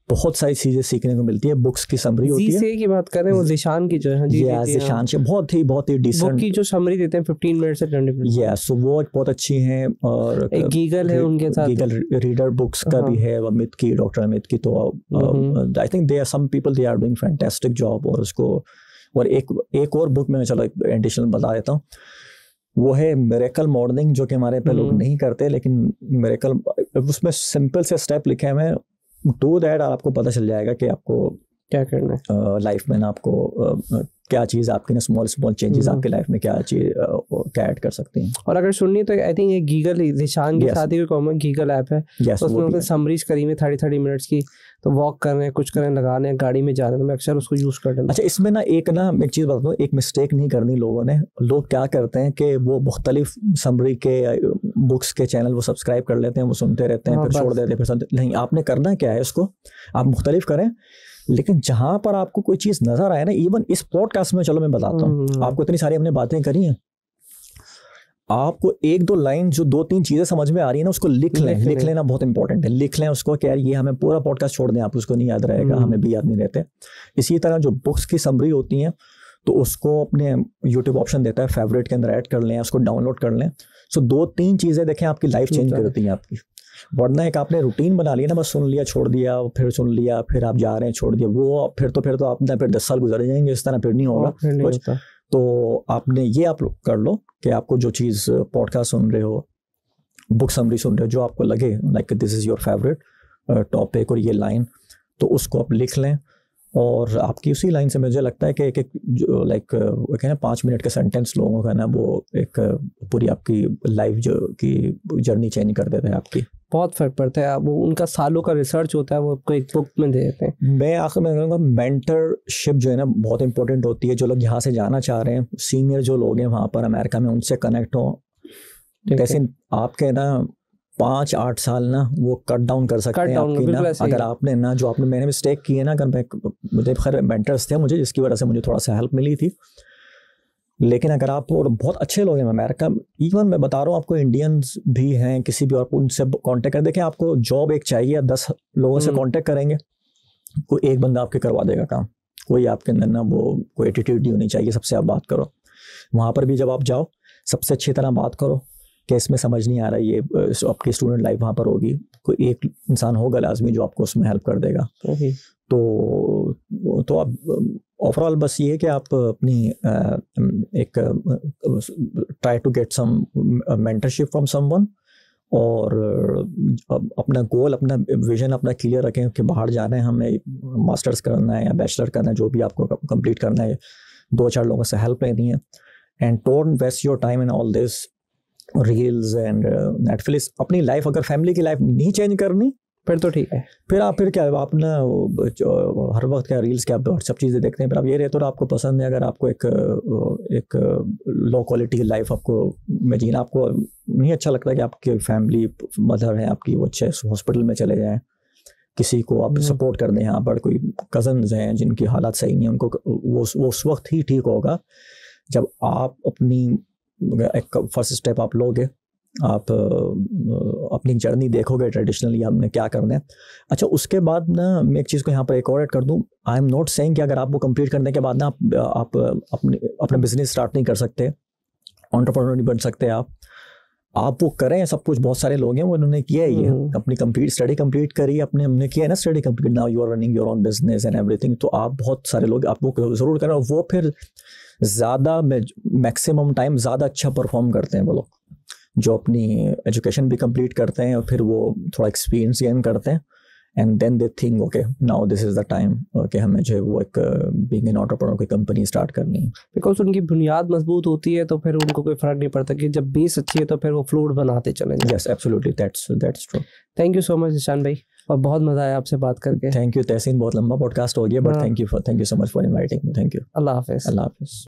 बहुत सारी चीज़ें सीखने को मिलती है। बुक्स की समरी होती है, की बात करें वो ज़ीशान की जो है, ज़ीशान शेख बहुत ही डिसेंट की जो समरी देते हैं 15 मिनट से 20 मिनट। यस, सो वो बहुत अच्छी हैं। और एक गीगल है उनके साथ, गीगल रीडर बुक्स का भी है, अमित की, डॉक्टर अमित की। तो I think they are some people they are doing fantastic job. और उसको और एक और बुक में चलो एडिशनल बता देता हूँ, वो है मिरेकल मॉर्निंग, जो कि हमारे पे लोग नहीं करते, लेकिन मिरेकल उसमें सिंपल से स्टेप लिखे हैं। डू दैट, आपको पता चल जाएगा कि आपको क्या करना है लाइफ में ना, आपको क्या चीज़ आपकी ना स्मॉल चेंजेस आपकी लाइफ में क्या चीज़ क्या ऐड कर सकती हैं। और अगर सुननी तो आई थिंक ये गीगल ज़ीशान के साथ ही कोई कॉमन गीगल ऐप है, तो उसमें उसने समरीज करी में 30 मिनट्स की, तो वॉक कर रहे हैं, कुछ कर रहे हैं, लगा रहे हैं, गाड़ी में जा रहे हैं, तो मैं अक्सर उसको यूज़ करता हूँ। अच्छा, इसमें ना एक चीज़ बता दूँ, एक मिस्टेक नहीं करनी लोगों ने। लोग क्या करते हैं कि वो मुख्तलिफ समरी के बुक्स के चैनल वो सब्सक्राइब कर लेते हैं, वो सुनते रहते हैं, फिर छोड़ देते हैं, फिर नहीं। आपने करना क्या है, इसको आप मुख्तलिफ करें, लेकिन जहां पर आपको कोई चीज़ नजर आए ना, इवन इस पॉडकास्ट में, चलो मैं बताता हूँ आपको, इतनी सारी हमने बातें करी हैं, आपको 1-2 लाइन जो 2-3 चीज़ें समझ में आ रही है ना, उसको लिख लेना बहुत इंपॉर्टेंट है। लिख लें उसको कि यार ये हमें पूरा पॉडकास्ट छोड़ दें, आप उसको नहीं याद रहेगा, हमें भी याद नहीं रहते। इसी तरह जो बुक्स की समरी होती हैं, तो उसको अपने यूट्यूब ऑप्शन देता है, फेवरेट के अंदर ऐड कर लें, उसको डाउनलोड कर लें। सो 2-3 चीज़ें देखें, आपकी लाइफ चेंज कर देती हैं आपकी। वरना एक आपने रूटीन बना लिया ना, बस सुन लिया छोड़ दिया, फिर सुन लिया, फिर आप जा रहे हैं छोड़ दिया, वो फिर तो आपने फिर 10 साल गुजर जाएंगे, इस तरह फिर नहीं होगा। तो आपने ये आप कर लो कि आपको जो चीज़ पॉडकास्ट सुन रहे हो, बुक समरी सुन रहे हो, जो आपको लगे like this is your favourite topic और ये लाइन, तो उसको आप लिख लें। और आपकी उसी लाइन से मुझे लगता है कि एक जो लाइक वो कहना 5 मिनट का सेंटेंस लोगों का ना, वो एक पूरी आपकी लाइफ जो की जर्नी चेंज कर देता है आपकी। बहुत फर्क पड़ता है। वो उनका सालों का रिसर्च होता है, वो आपको एक बुक में दे देते हैं। मैं आखिर में कहूँगा मेंटरशिप जो है ना बहुत इंपॉर्टेंट होती है। जो लोग यहाँ से जाना चाह रहे हैं, सीनियर जो लोग हैं वहाँ पर अमेरिका में, उनसे कनेक्ट हो। जैसे आपके ना 5-8 साल ना वो कट डाउन कर सकते हैं आपकी ना, अगर आपने ना जो आपने मैंने मिस्टेक की है ना, अगर मुझे खैर मेंटर्स थे मुझे, जिसकी वजह से मुझे थोड़ा सा हेल्प मिली थी। लेकिन अगर आप, और बहुत अच्छे लोग हैं अमेरिका, इवन मैं बता रहा हूँ आपको, इंडियंस भी हैं, किसी भी और उनसे कांटेक्ट कर देखें। आपको जॉब एक चाहिए, 10 लोगों से कांटेक्ट करेंगे, कोई एक बंदा आपके करवा देगा काम। कोई आपके अंदर ना वो कोई एटीट्यूड नहीं होनी चाहिए, सबसे आप बात करो। वहाँ पर भी जब आप जाओ, सबसे अच्छी तरह बात करो कि इसमें समझ नहीं आ रहा, ये आपकी स्टूडेंट लाइफ वहाँ पर होगी, कोई एक इंसान होगा लाजमी जो आपको उसमें हेल्प कर देगा। तो आप ओवरऑल बस ये है कि आप अपनी एक try to get some mentorship from someone, और अपना गोल, अपना विजन अपना क्लियर रखें कि बाहर जाना है, हमें मास्टर्स करना है या बैचलर करना है, जो भी आपको कंप्लीट करना है, 2-4 लोगों से हेल्प लेनी है। And don't waste your time in all this reels and Netflix. अपनी लाइफ, अगर फैमिली की लाइफ नहीं चेंज करनी फिर तो ठीक है। फिर क्या आप ना हर वक्त क्या रील्स क्या सब चीज़ें देखते हैं, फिर आप ये रहते हो आपको पसंद है, अगर आपको एक लो क्वालिटी की लाइफ आपको में जीना आपको नहीं अच्छा लगता कि आपकी फैमिली मदर है आपकी, वो अच्छे हॉस्पिटल में चले जाएं, किसी को आप सपोर्ट कर दें, यहाँ पर कोई कज़न्स हैं जिनकी हालात सही नहीं है, उनको वो उस वक्त ही ठीक होगा जब आप अपनी एक फर्स्ट स्टेप आप लोगे, आप अपनी जर्नी देखोगे ट्रेडिशनली हमने क्या करना है। अच्छा, उसके बाद ना मैं एक चीज़ को यहाँ पर एक और ऐड कर दूँ, आई एम नॉट सेइंग कि अगर आप वो कंप्लीट करने के बाद ना आप अपना बिजनेस स्टार्ट नहीं कर सकते, एंटरप्रेन्योर नहीं बन सकते आप वो करें, सब कुछ बहुत सारे लोग हैं वो उन्होंने किया है, ये अपनी स्टडी कंप्लीट करी, हमने किया है ना study complete, now you are running your own business and everything. तो आप बहुत सारे लोग आप वो ज़रूर करें, और वो फिर ज़्यादा मैक्सिमम टाइम ज़्यादा अच्छा परफॉर्म करते हैं वो लोग जो अपनी एजुकेशन भी कंप्लीट करते हैं और फिर वो थोड़ा एक्सपीरियंस गेन करते हैं, and then they think okay now this is the time कि हमें जो है वो एक बीइंग एन एंटरप्रेन्योर कोई कंपनी स्टार्ट करनी है। बिकॉज उनकी बुनियाद मजबूत होती है तो फिर उनको कोई फ़र्क नहीं पड़ता, कि जब बेस अच्छी है तो फिर वो फ्लूइड बनाते चले जाएं। Yes absolutely, that's true. Thank you so much Ishan भाई, और बहुत मज़ा आया आपसे बात करके। थैंक यू तहसीन, बहुत लंबा पॉडकास्ट हो गया, but thank you so much for inviting me. Thank you. अल्लाह हाफिज़। अल्लाह हाफिज़।